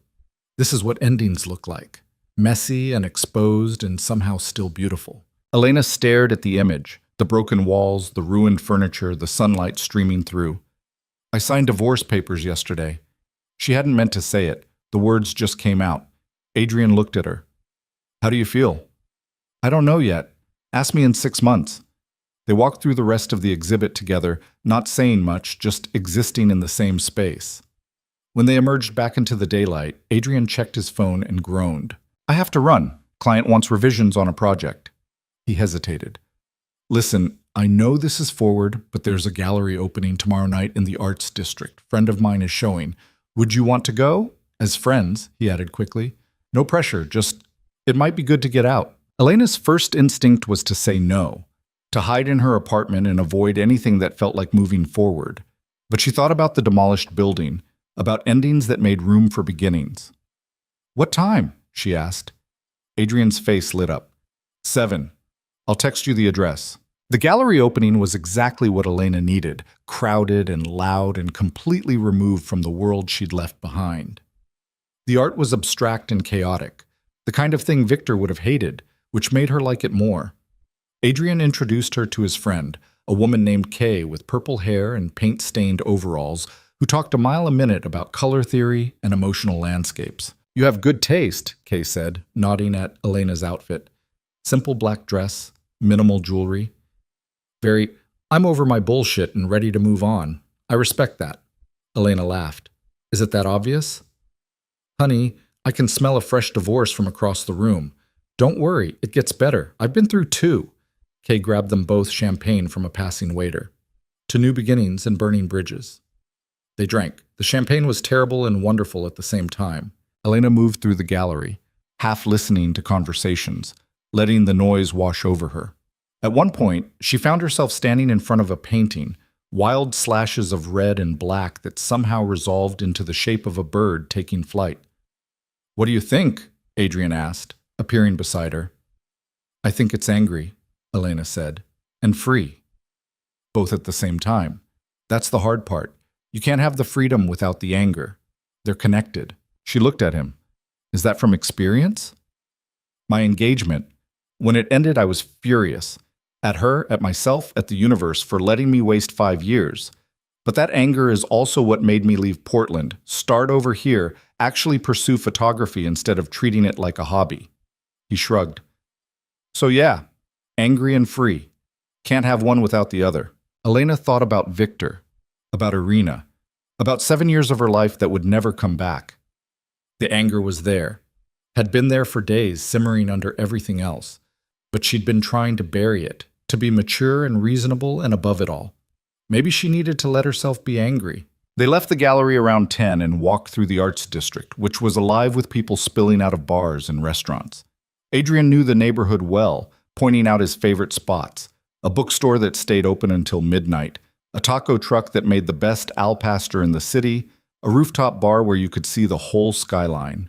This is what endings look like. Messy and exposed and somehow still beautiful." Elena stared at the image, the broken walls, the ruined furniture, the sunlight streaming through. "I signed divorce papers yesterday." She hadn't meant to say it. The words just came out. Adrian looked at her. "How do you feel?" "I don't know yet. Ask me in 6 months." They walked through the rest of the exhibit together, not saying much, just existing in the same space. When they emerged back into the daylight, Adrian checked his phone and groaned. "I have to run. Client wants revisions on a project." He hesitated. "Listen, I know this is forward, but there's a gallery opening tomorrow night in the Arts District. Friend of mine is showing. Would you want to go?" "As friends," he added quickly. "No pressure, just, it might be good to get out." Elena's first instinct was to say no, to hide in her apartment and avoid anything that felt like moving forward. But she thought about the demolished building, about endings that made room for beginnings. "What time?" she asked. Adrian's face lit up. 7. I'll text you the address." The gallery opening was exactly what Elena needed, crowded and loud and completely removed from the world she'd left behind. The art was abstract and chaotic, the kind of thing Victor would have hated, which made her like it more. Adrian introduced her to his friend, a woman named Kay with purple hair and paint-stained overalls, who talked a mile a minute about color theory and emotional landscapes. "You have good taste," Kay said, nodding at Elena's outfit. Simple black dress, minimal jewelry. I'm over my bullshit and ready to move on. I respect that." Elena laughed. "Is it that obvious?" "Honey, I can smell a fresh divorce from across the room. Don't worry, it gets better. I've been through two. Kay grabbed them both champagne from a passing waiter. To new beginnings and burning bridges. They drank. The champagne was terrible and wonderful at the same time. Elena moved through the gallery, half listening to conversations, letting the noise wash over her. At one point, she found herself standing in front of a painting, wild slashes of red and black that somehow resolved into the shape of a bird taking flight. "What do you think?" Adrian asked, appearing beside her. "I think it's angry," Elena said, "and free. Both at the same time. That's the hard part. You can't have the freedom without the anger. They're connected." She looked at him. "Is that from experience?" "My engagement. When it ended, I was furious. At her, at myself, at the universe for letting me waste 5 years. But that anger is also what made me leave Portland, start over here, actually pursue photography instead of treating it like a hobby." He shrugged. "So yeah, angry and free. Can't have one without the other." Elena thought about Victor, about Irina, about 7 years of her life that would never come back. The anger was there, had been there for days, simmering under everything else. But she'd been trying to bury it, to be mature and reasonable and above it all. Maybe she needed to let herself be angry. They left the gallery around 10 and walked through the arts district, which was alive with people spilling out of bars and restaurants. Adrian knew the neighborhood well, pointing out his favorite spots. A bookstore that stayed open until midnight, a taco truck that made the best al pastor in the city, a rooftop bar where you could see the whole skyline.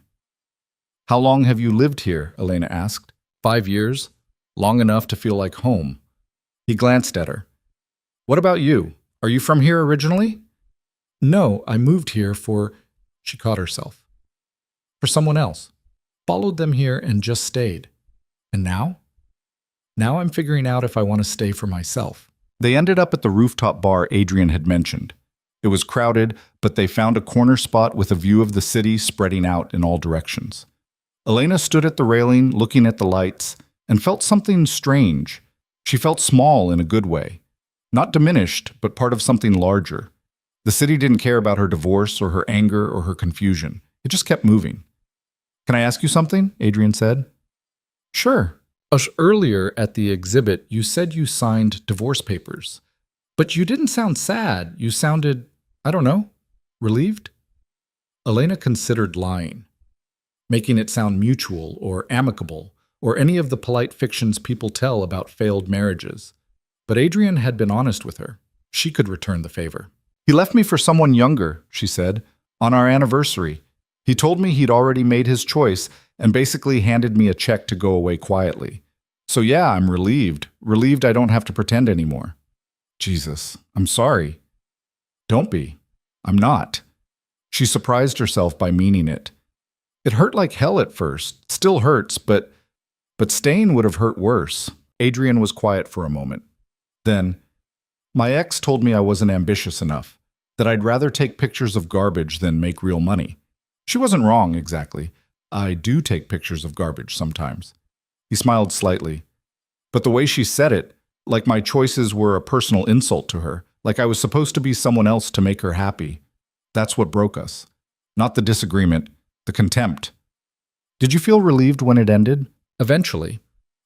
"How long have you lived here?" Elena asked. 5 years. Long enough to feel like home. He glanced at her. "What about you? Are you from here originally?" "No, I moved here for—" She caught herself. "For someone else. Followed them here and just stayed. And now? Now I'm figuring out if I want to stay for myself." They ended up at the rooftop bar Adrian had mentioned. It was crowded, but they found a corner spot with a view of the city spreading out in all directions. Elena stood at the railing, looking at the lights, and felt something strange. She felt small in a good way. Not diminished, but part of something larger. The city didn't care about her divorce or her anger or her confusion. It just kept moving. "Can I ask you something?" Adrian said. "Sure." "Earlier at the exhibit, you said you signed divorce papers. But you didn't sound sad. You sounded, I don't know, relieved?" Elena considered lying, making it sound mutual or amicable, or any of the polite fictions people tell about failed marriages. But Adrian had been honest with her. She could return the favor. "He left me for someone younger," she said, "on our anniversary. He told me he'd already made his choice and basically handed me a check to go away quietly. So yeah, I'm relieved. Relieved I don't have to pretend anymore." "Jesus, I'm sorry." "Don't be. I'm not." She surprised herself by meaning it. It hurt like hell at first. Still hurts, but staying would have hurt worse. Adrian was quiet for a moment. Then, "My ex told me I wasn't ambitious enough, that I'd rather take pictures of garbage than make real money. She wasn't wrong, exactly. I do take pictures of garbage sometimes." He smiled slightly. But the way she said it, like my choices were a personal insult to her, like I was supposed to be someone else to make her happy. That's what broke us. Not the disagreement, the contempt. "Did you feel relieved when it ended?" "Eventually.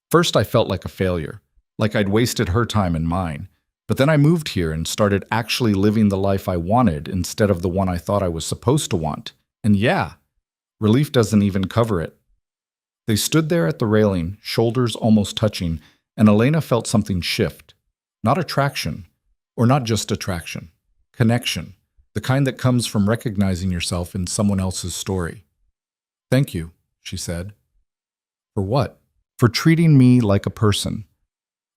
First I felt like a failure, like I'd wasted her time and mine. But then I moved here and started actually living the life I wanted instead of the one I thought I was supposed to want. And yeah, relief doesn't even cover it." They stood there at the railing, shoulders almost touching, and Elena felt something shift. Not attraction, or not just attraction. Connection, the kind that comes from recognizing yourself in someone else's story. "Thank you," she said. "For what?" "For treating me like a person.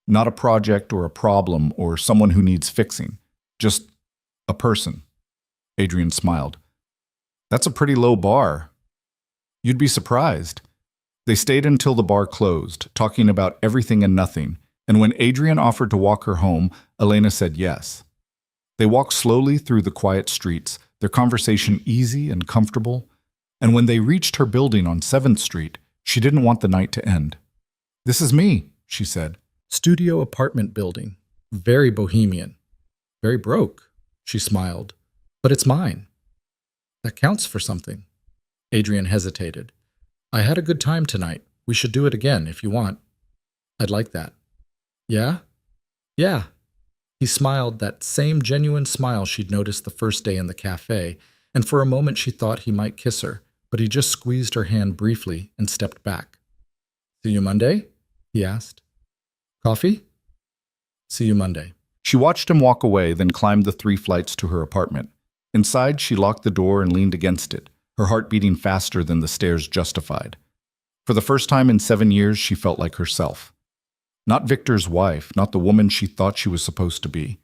Not a project or a problem or someone who needs fixing. Just a person." Adrian smiled. "That's a pretty low bar." "You'd be surprised." They stayed until the bar closed, talking about everything and nothing, and when Adrian offered to walk her home, Elena said yes. They walked slowly through the quiet streets, their conversation easy and comfortable, and when they reached her building on 7th Street, she didn't want the night to end. "This is me," she said. "Studio apartment building. Very bohemian. Very broke," she smiled. "But it's mine. That counts for something." Adrian hesitated. I had a good time tonight. We should do it again if you want. I'd like that. Yeah? Yeah. He smiled, that same genuine smile she'd noticed the first day in the cafe, and for a moment she thought he might kiss her, but he just squeezed her hand briefly and stepped back. See you Monday? He asked. Coffee? See you Monday. She watched him walk away, then climbed the 3 flights to her apartment. Inside, she locked the door and leaned against it, her heart beating faster than the stairs justified. For the first time in 7 years, she felt like herself. Not Victor's wife, not the woman she thought she was supposed to be.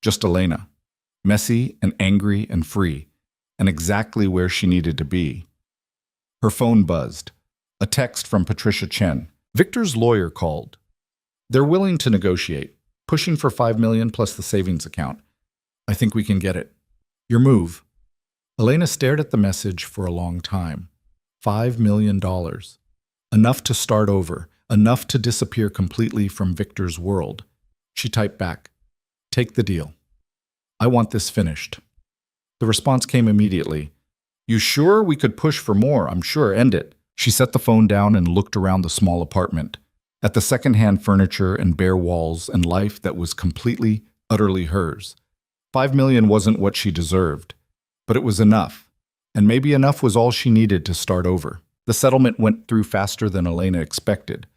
Just Elena. Messy and angry and free, and exactly where she needed to be. Her phone buzzed. A text from Patricia Chen. Victor's lawyer called. They're willing to negotiate, pushing for $5 million plus the savings account. I think we can get it. Your move. Elena stared at the message for a long time. $5 million. Enough to start over, enough to disappear completely from Victor's world. She typed back, take the deal. I want this finished. The response came immediately. You sure? We could push for more, I'm sure. End it. She set the phone down and looked around the small apartment, at the second-hand furniture and bare walls and life that was completely, utterly hers. $5 million wasn't what she deserved, but it was enough, and maybe enough was all she needed to start over. The settlement went through faster than Elena expected.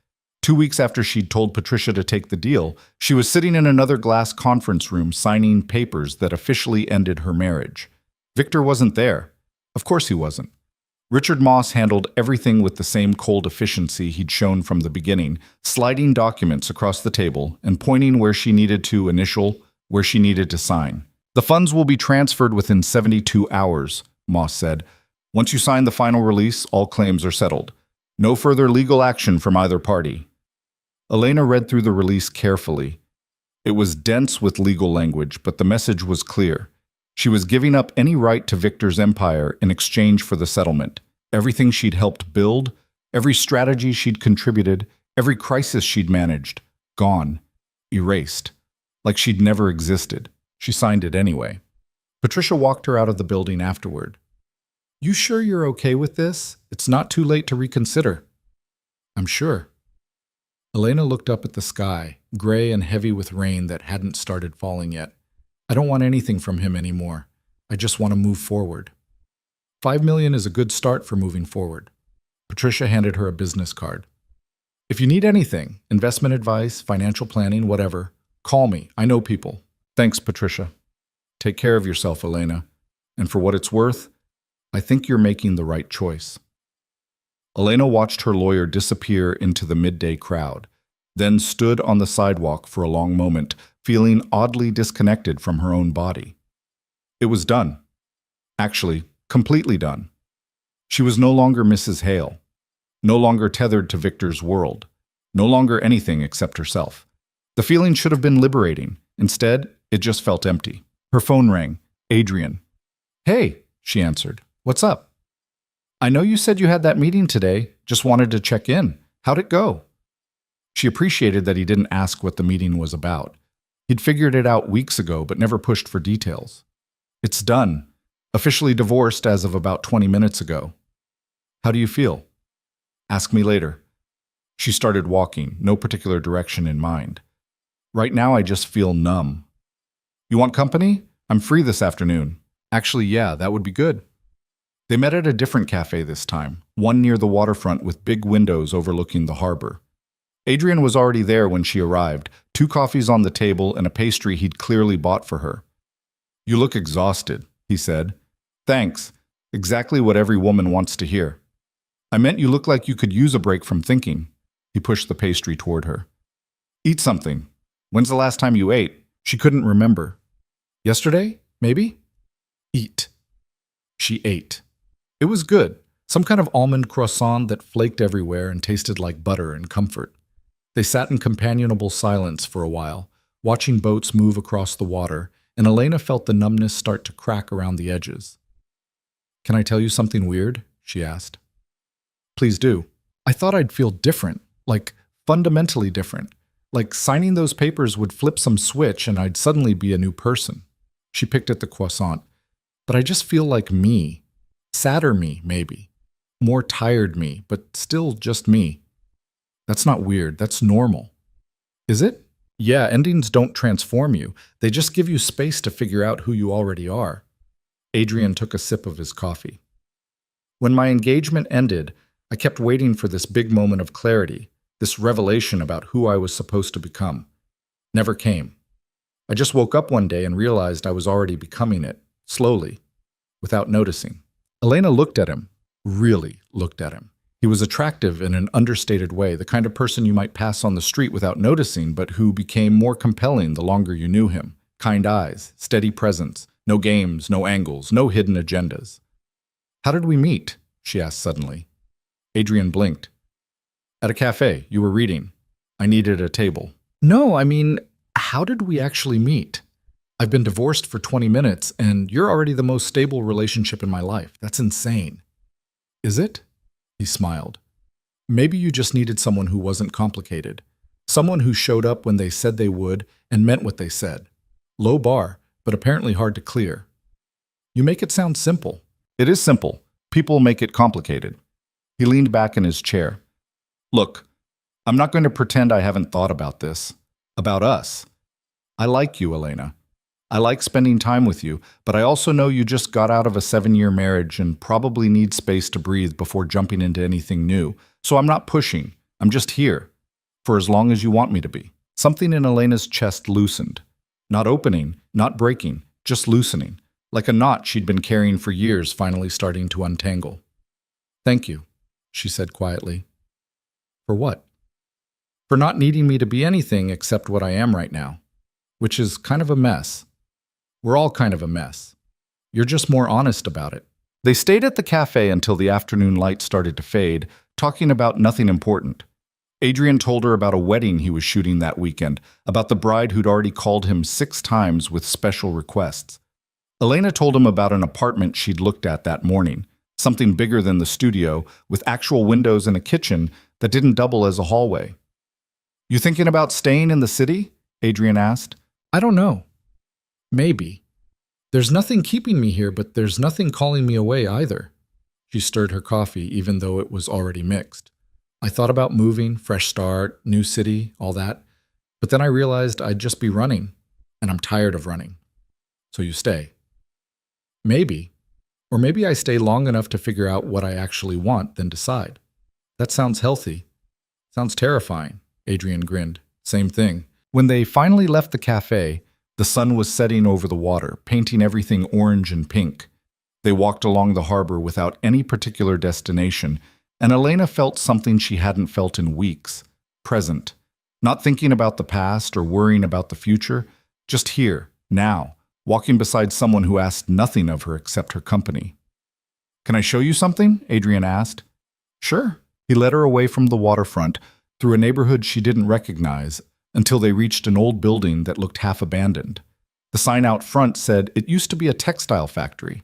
2 weeks after she'd told Patricia to take the deal, she was sitting in another glass conference room signing papers that officially ended her marriage. Victor wasn't there. Of course he wasn't. Richard Moss handled everything with the same cold efficiency he'd shown from the beginning, sliding documents across the table and pointing where she needed to initial, where she needed to sign. The funds will be transferred within 72 hours, Moss said. Once you sign the final release, all claims are settled. No further legal action from either party. Elena read through the release carefully. It was dense with legal language, but the message was clear. She was giving up any right to Victor's empire in exchange for the settlement. Everything she'd helped build, every strategy she'd contributed, every crisis she'd managed, gone, erased, like she'd never existed. She signed it anyway. Patricia walked her out of the building afterward. You sure you're okay with this? It's not too late to reconsider. I'm sure. Elena looked up at the sky, gray and heavy with rain that hadn't started falling yet. I don't want anything from him anymore. I just want to move forward. $5 million is a good start for moving forward. Patricia handed her a business card. If you need anything, investment advice, financial planning, whatever, call me. I know people. Thanks, Patricia. Take care of yourself, Elena. And for what it's worth, I think you're making the right choice. Elena watched her lawyer disappear into the midday crowd, then stood on the sidewalk for a long moment, feeling oddly disconnected from her own body. It was done. Actually, completely done. She was no longer Mrs. Hale, no longer tethered to Victor's world, no longer anything except herself. The feeling should have been liberating. Instead, it just felt empty. Her phone rang. Adrian. Hey, she answered. What's up? I know you said you had that meeting today. Just wanted to check in. How'd it go? She appreciated that he didn't ask what the meeting was about. He'd figured it out weeks ago, but never pushed for details. It's done. Officially divorced as of about 20 minutes ago. How do you feel? Ask me later. She started walking, no particular direction in mind. Right now, I just feel numb. You want company? I'm free this afternoon. Actually, yeah, that would be good. They met at a different cafe this time, one near the waterfront with big windows overlooking the harbor. Adrian was already there when she arrived, 2 coffees on the table and a pastry he'd clearly bought for her. You look exhausted, he said. Thanks. Exactly what every woman wants to hear. I meant you look like you could use a break from thinking. He pushed the pastry toward her. Eat something. When's the last time you ate? She couldn't remember. Yesterday, maybe? Eat. She ate. It was good. Some kind of almond croissant that flaked everywhere and tasted like butter and comfort. They sat in companionable silence for a while, watching boats move across the water, and Elena felt the numbness start to crack around the edges. Can I tell you something weird? She asked. Please do. I thought I'd feel different, like fundamentally different. Like signing those papers would flip some switch and I'd suddenly be a new person. She picked at the croissant. But I just feel like me. Sadder me, maybe. More tired me, but still just me. That's not weird, that's normal. Is it? Yeah, endings don't transform you. They just give you space to figure out who you already are. Adrian took a sip of his coffee. When my engagement ended, I kept waiting for this big moment of clarity, this revelation about who I was supposed to become. Never came. I just woke up one day and realized I was already becoming it, slowly, without noticing. Elena looked at him, really looked at him. He was attractive in an understated way, the kind of person you might pass on the street without noticing, but who became more compelling the longer you knew him. Kind eyes, steady presence, no games, no angles, no hidden agendas. How did we meet? She asked suddenly. Adrian blinked. At a cafe, you were reading. I needed a table. No, I mean, how did we actually meet? I've been divorced for 20 minutes, and you're already the most stable relationship in my life. That's insane. Is it? He smiled. Maybe you just needed someone who wasn't complicated. Someone who showed up when they said they would and meant what they said. Low bar, but apparently hard to clear. You make it sound simple. It is simple. People make it complicated. He leaned back in his chair. Look, I'm not going to pretend I haven't thought about this. About us. I like you, Elena. I like spending time with you, but I also know you just got out of a 7-year marriage and probably need space to breathe before jumping into anything new. So I'm not pushing. I'm just here. For as long as you want me to be. Something in Elena's chest loosened. Not opening, not breaking, just loosening. Like a knot she'd been carrying for years finally starting to untangle. Thank you, she said quietly. For what? For not needing me to be anything except what I am right now. Which is kind of a mess. We're all kind of a mess. You're just more honest about it. They stayed at the cafe until the afternoon light started to fade, talking about nothing important. Adrian told her about a wedding he was shooting that weekend, about the bride who'd already called him 6 times with special requests. Elena told him about an apartment she'd looked at that morning, something bigger than the studio, with actual windows and a kitchen that didn't double as a hallway. You thinking about staying in the city? Adrian asked. I don't know. Maybe. There's nothing keeping me here, but there's nothing calling me away either. She stirred her coffee, even though it was already mixed. I thought about moving, fresh start, new city, all that. But then I realized I'd just be running, and I'm tired of running. So you stay. Maybe. Or maybe I stay long enough to figure out what I actually want, then decide. That sounds healthy. Sounds terrifying, Adrian grinned. Same thing. When they finally left the cafe, the sun was setting over the water, painting everything orange and pink. They walked along the harbor without any particular destination, and Elena felt something she hadn't felt in weeks. Present. Not thinking about the past or worrying about the future, just here, now, walking beside someone who asked nothing of her except her company. Can I show you something? Adrian asked. Sure. He led her away from the waterfront, through a neighborhood she didn't recognize, until they reached an old building that looked half abandoned. The sign out front said it used to be a textile factory.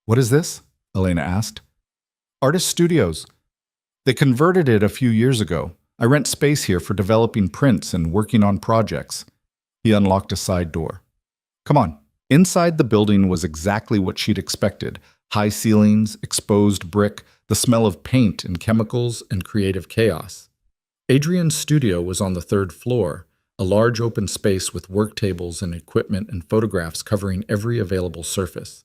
What is this? Elena asked. Artist Studios. They converted it a few years ago. I rent space here for developing prints and working on projects. He unlocked a side door. Come on. Inside the building was exactly what she'd expected. High ceilings, exposed brick, the smell of paint and chemicals and creative chaos. Adrian's studio was on the 3rd floor, a large open space with work tables and equipment and photographs covering every available surface.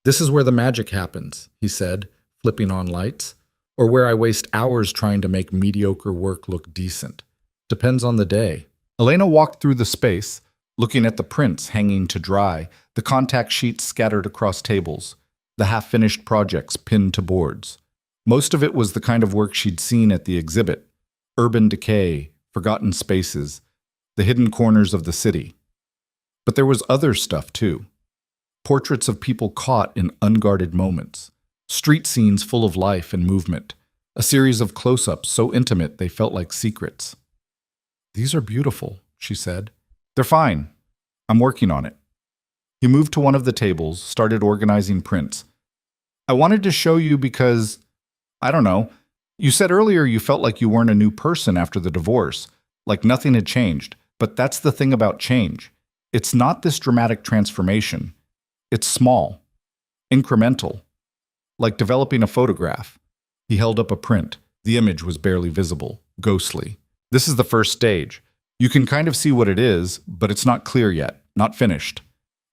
This is where the magic happens, he said, flipping on lights, or where I waste hours trying to make mediocre work look decent. Depends on the day. Elena walked through the space, looking at the prints hanging to dry, the contact sheets scattered across tables, the half-finished projects pinned to boards. Most of it was the kind of work she'd seen at the exhibit. Urban decay, forgotten spaces, the hidden corners of the city. But there was other stuff too. Portraits of people caught in unguarded moments. Street scenes full of life and movement. A series of close-ups so intimate they felt like secrets. These are beautiful, she said. They're fine. I'm working on it. He moved to one of the tables, started organizing prints. I wanted to show you because, I don't know, you said earlier you felt like you weren't a new person after the divorce, like nothing had changed. But that's the thing about change. It's not this dramatic transformation. It's small, incremental, like developing a photograph. He held up a print. The image was barely visible, ghostly. This is the first stage. You can kind of see what it is, but it's not clear yet, not finished.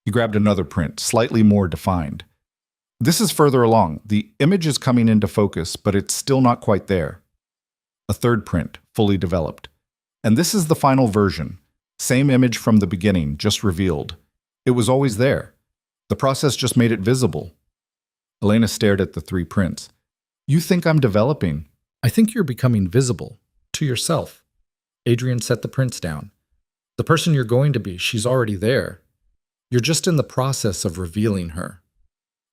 He grabbed another print, slightly more defined. This is further along. The image is coming into focus, but it's still not quite there. A third print, fully developed. And this is the final version. Same image from the beginning, just revealed. It was always there. The process just made it visible. Elena stared at the three prints. You think I'm developing? I think you're becoming visible. To yourself. Adrian set the prints down. The person you're going to be, she's already there. You're just in the process of revealing her.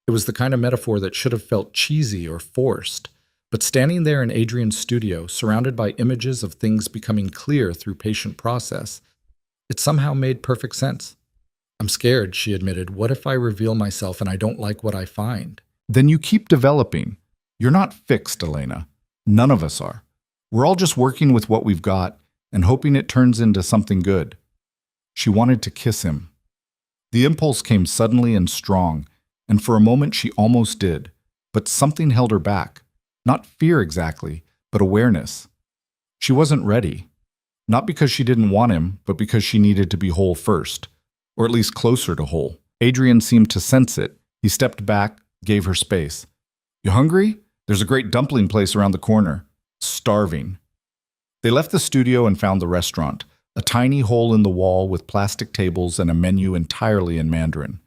It was the kind of metaphor that should have felt cheesy or forced, but standing there in Adrian's studio, surrounded by images of things becoming clear through patient process, it somehow made perfect sense. I'm scared, she admitted. What if I reveal myself and I don't like what I find? Then you keep developing. You're not fixed, Elena. None of us are. We're all just working with what we've got and hoping it turns into something good. She wanted to kiss him. The impulse came suddenly and strong, and for a moment she almost did, but something held her back. Not fear exactly, but awareness. She wasn't ready. Not because she didn't want him, but because she needed to be whole first, or at least closer to whole. Adrian seemed to sense it. He stepped back, gave her space. You hungry? There's a great dumpling place around the corner. Starving. They left the studio and found the restaurant, a tiny hole in the wall with plastic tables and a menu entirely in Mandarin.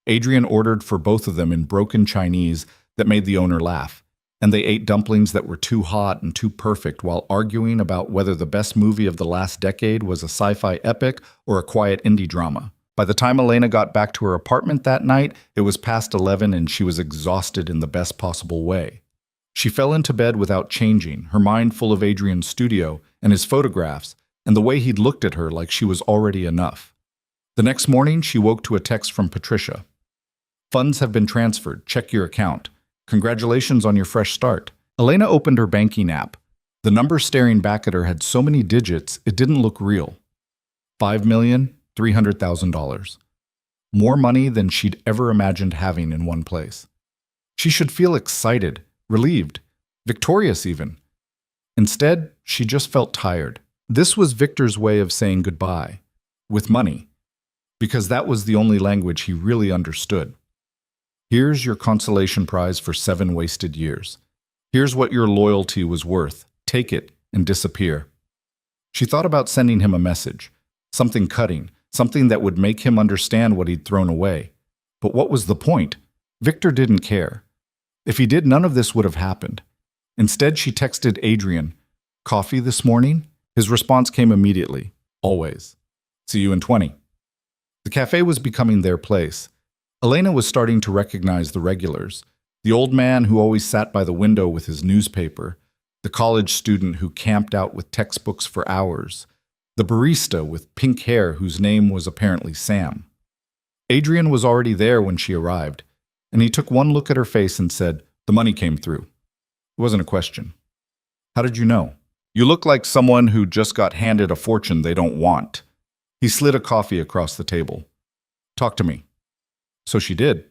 Adrian ordered for both of them in broken Chinese that made the owner laugh, and they ate dumplings that were too hot and too perfect while arguing about whether the best movie of the last decade was a sci-fi epic or a quiet indie drama. By the time Elena got back to her apartment that night, it was past 11 and she was exhausted in the best possible way. She fell into bed without changing, her mind full of Adrian's studio and his photographs and the way he'd looked at her like she was already enough. The next morning, she woke to a text from Patricia. Funds have been transferred. Check your account. Congratulations on your fresh start. Elena opened her banking app. The number staring back at her had so many digits, it didn't look real. $5,300,000. More money than she'd ever imagined having in one place. She should feel excited, relieved, victorious even. Instead, she just felt tired. This was Victor's way of saying goodbye, with money, because that was the only language he really understood. Here's your consolation prize for 7 wasted years. Here's what your loyalty was worth. Take it and disappear. She thought about sending him a message, something cutting, something that would make him understand what he'd thrown away. But what was the point? Victor didn't care. If he did, none of this would have happened. Instead, she texted Adrian, "Coffee this morning?" His response came immediately, always. "See you in 20. The cafe was becoming their place. Elena was starting to recognize the regulars. The old man who always sat by the window with his newspaper, the college student who camped out with textbooks for hours, the barista with pink hair whose name was apparently Sam. Adrian was already there when she arrived, and he took one look at her face and said, "The money came through." It wasn't a question. "How did you know?" "You look like someone who just got handed a fortune they don't want." He slid a coffee across the table. "Talk to me." So she did.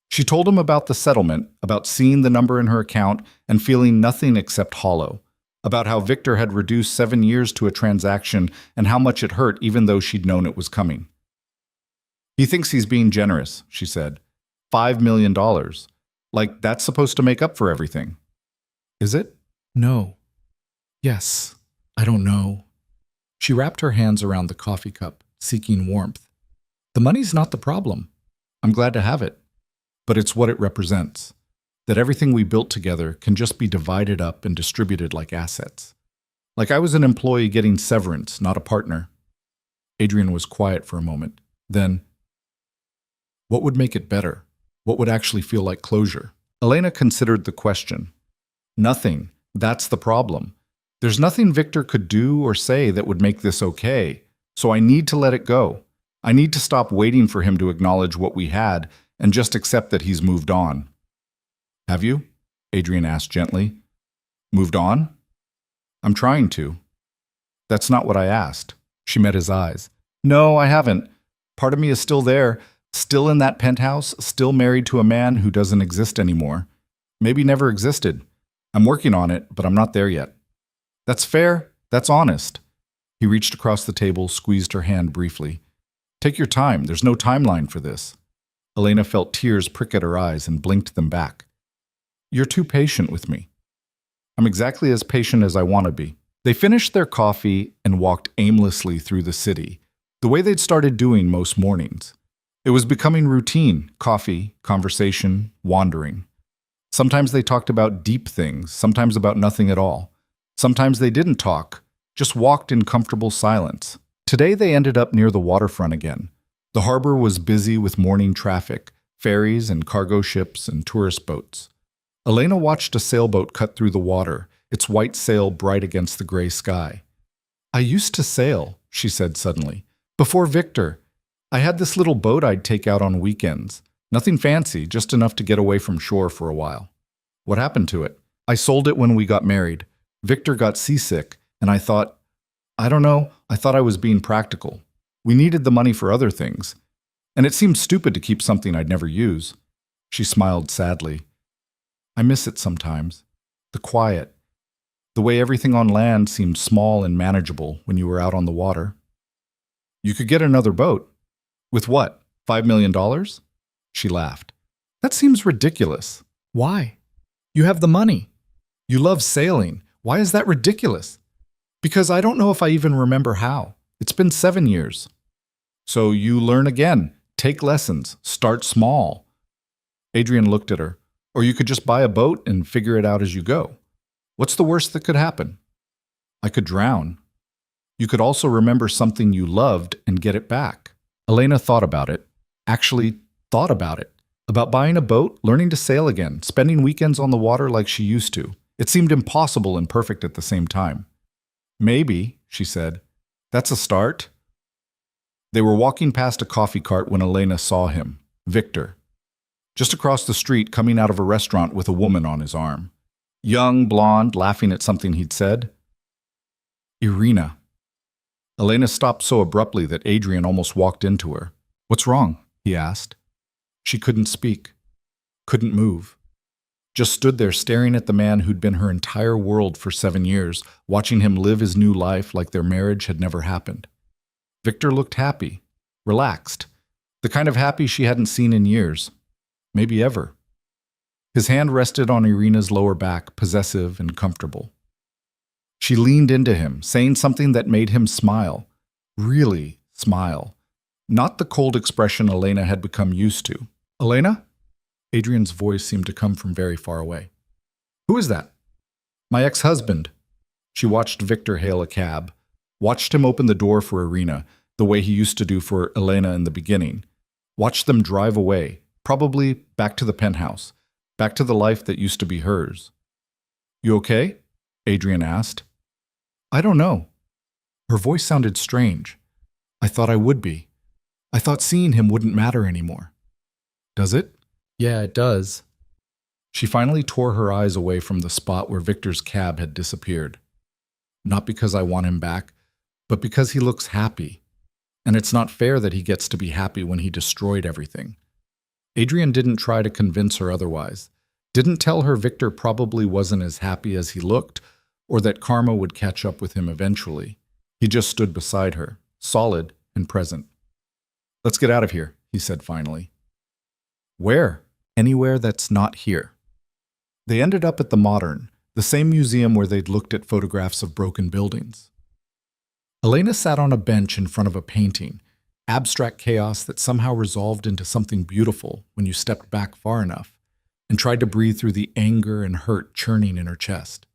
She told him about the settlement, about seeing the number in her account and feeling nothing except hollow, about how Victor had reduced 7 years to a transaction and how much it hurt even though she'd known it was coming. "He thinks he's being generous," she said. $5 million. Like that's supposed to make up for everything. Is it? No. Yes. I don't know. She wrapped her hands around the coffee cup, seeking warmth. The money's not the problem. I'm glad to have it. But it's what it represents. That everything we built together can just be divided up and distributed like assets. Like I was an employee getting severance, not a partner. Adrian was quiet for a moment. Then, what would make it better? What would actually feel like closure? Elena considered the question. Nothing. That's the problem. There's nothing Victor could do or say that would make this okay, so I need to let it go. I need to stop waiting for him to acknowledge what we had and just accept that he's moved on. Have you? Adrian asked gently. Moved on? I'm trying to. That's not what I asked. She met his eyes. No, I haven't. Part of me is still there, still in that penthouse, still married to a man who doesn't exist anymore. Maybe never existed. I'm working on it, but I'm not there yet. That's fair. That's honest. He reached across the table, squeezed her hand briefly. Take your time. There's no timeline for this. Elena felt tears prick at her eyes and blinked them back. You're too patient with me. I'm exactly as patient as I want to be. They finished their coffee and walked aimlessly through the city, the way they'd started doing most mornings. It was becoming routine: coffee, conversation, wandering. Sometimes they talked about deep things, sometimes about nothing at all. Sometimes they didn't talk, just walked in comfortable silence. Today they ended up near the waterfront again. The harbor was busy with morning traffic, ferries and cargo ships and tourist boats. Elena watched a sailboat cut through the water, its white sail bright against the gray sky. I used to sail, she said suddenly. Before Victor, I had this little boat I'd take out on weekends. Nothing fancy, just enough to get away from shore for a while. What happened to it? I sold it when we got married. Victor got seasick, and I thought I was being practical. We needed the money for other things, and it seemed stupid to keep something I'd never use. She smiled sadly. I miss it sometimes. The quiet. The way everything on land seemed small and manageable when you were out on the water. You could get another boat. With what? $5 million? She laughed. That seems ridiculous. Why? You have the money. You love sailing. Why is that ridiculous? Because I don't know if I even remember how. It's been 7 years. So you learn again. Take lessons. Start small. Adrian looked at her. Or you could just buy a boat and figure it out as you go. What's the worst that could happen? I could drown. You could also remember something you loved and get it back. Elena thought about it. Actually thought about it. About buying a boat, learning to sail again, spending weekends on the water like she used to. It seemed impossible and perfect at the same time. Maybe, she said. That's a start. They were walking past a coffee cart when Elena saw him, Victor, just across the street, coming out of a restaurant with a woman on his arm. Young, blonde, laughing at something he'd said. Irina. Elena stopped so abruptly that Adrian almost walked into her. What's wrong? He asked. She couldn't speak, couldn't move. Just stood there staring at the man who'd been her entire world for 7 years, watching him live his new life like their marriage had never happened. Victor looked happy, relaxed, the kind of happy she hadn't seen in years, maybe ever. His hand rested on Irina's lower back, possessive and comfortable. She leaned into him, saying something that made him smile, really smile, not the cold expression Elena had become used to. Elena? Adrian's voice seemed to come from very far away. Who is that? My ex-husband. She watched Victor hail a cab, watched him open the door for Irina, the way he used to do for Elena in the beginning, watched them drive away, probably back to the penthouse, back to the life that used to be hers. You okay? Adrian asked. I don't know. Her voice sounded strange. I thought I would be. I thought seeing him wouldn't matter anymore. Does it? Yeah, it does. She finally tore her eyes away from the spot where Victor's cab had disappeared. Not because I want him back, but because he looks happy. And it's not fair that he gets to be happy when he destroyed everything. Adrian didn't try to convince her otherwise. Didn't tell her Victor probably wasn't as happy as he looked, or that karma would catch up with him eventually. He just stood beside her, solid and present. Let's get out of here, he said finally. Where? Anywhere that's not here. They ended up at the Modern, the same museum where they'd looked at photographs of broken buildings. Elena sat on a bench in front of a painting, abstract chaos that somehow resolved into something beautiful when you stepped back far enough and tried to breathe through the anger and hurt churning in her chest.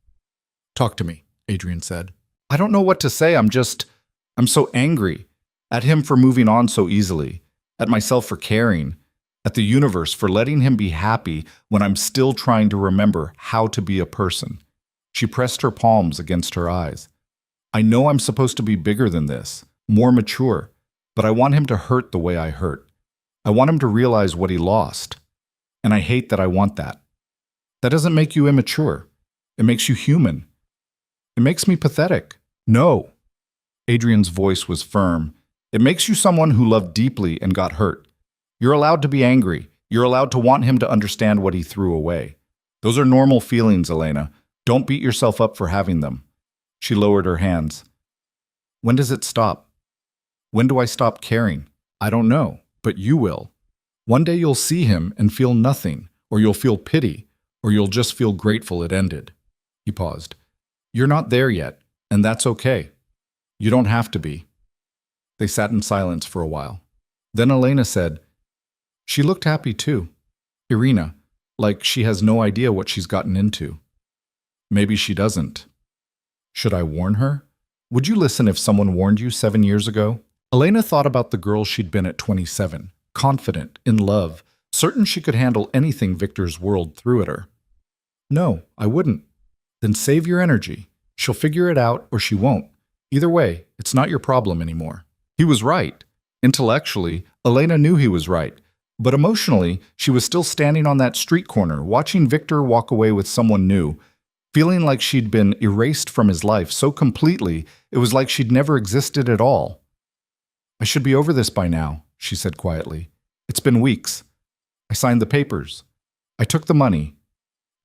Talk to me, Adrian said. I don't know what to say. I'm so angry at him for moving on so easily, at myself for caring, at the universe for letting him be happy when I'm still trying to remember how to be a person. She pressed her palms against her eyes. I know I'm supposed to be bigger than this, more mature, but I want him to hurt the way I hurt. I want him to realize what he lost. And I hate that I want that. That doesn't make you immature. It makes you human. It makes me pathetic. No. Adrian's voice was firm. It makes you someone who loved deeply and got hurt. You're allowed to be angry. You're allowed to want him to understand what he threw away. Those are normal feelings, Elena. Don't beat yourself up for having them. She lowered her hands. When does it stop? When do I stop caring? I don't know, but you will. One day you'll see him and feel nothing, or you'll feel pity, or you'll just feel grateful it ended. He paused. You're not there yet, and that's okay. You don't have to be. They sat in silence for a while. Then Elena said, she looked happy too. Irina, like she has no idea what she's gotten into. Maybe she doesn't. Should I warn her? Would you listen if someone warned you 7 years ago? Elena thought about the girl she'd been at 27, confident, in love, certain she could handle anything Victor's world threw at her. No, I wouldn't. Then save your energy. She'll figure it out or she won't. Either way, it's not your problem anymore. He was right. Intellectually, Elena knew he was right. But emotionally, she was still standing on that street corner, watching Victor walk away with someone new, feeling like she'd been erased from his life so completely it was like she'd never existed at all. I should be over this by now, she said quietly. It's been weeks. I signed the papers. I took the money.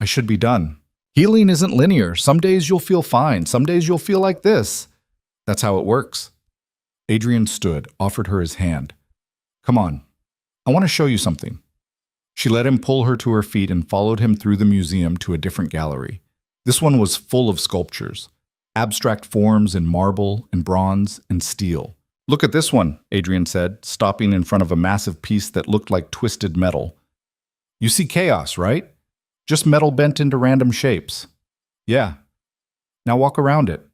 I should be done. Healing isn't linear. Some days you'll feel fine. Some days you'll feel like this. That's how it works. Adrian stood, offered her his hand. Come on. I want to show you something. She let him pull her to her feet and followed him through the museum to a different gallery. This one was full of sculptures, abstract forms in marble and bronze and steel. Look at this one, Adrian said, stopping in front of a massive piece that looked like twisted metal. You see chaos, right? Just metal bent into random shapes. Yeah. Now walk around it.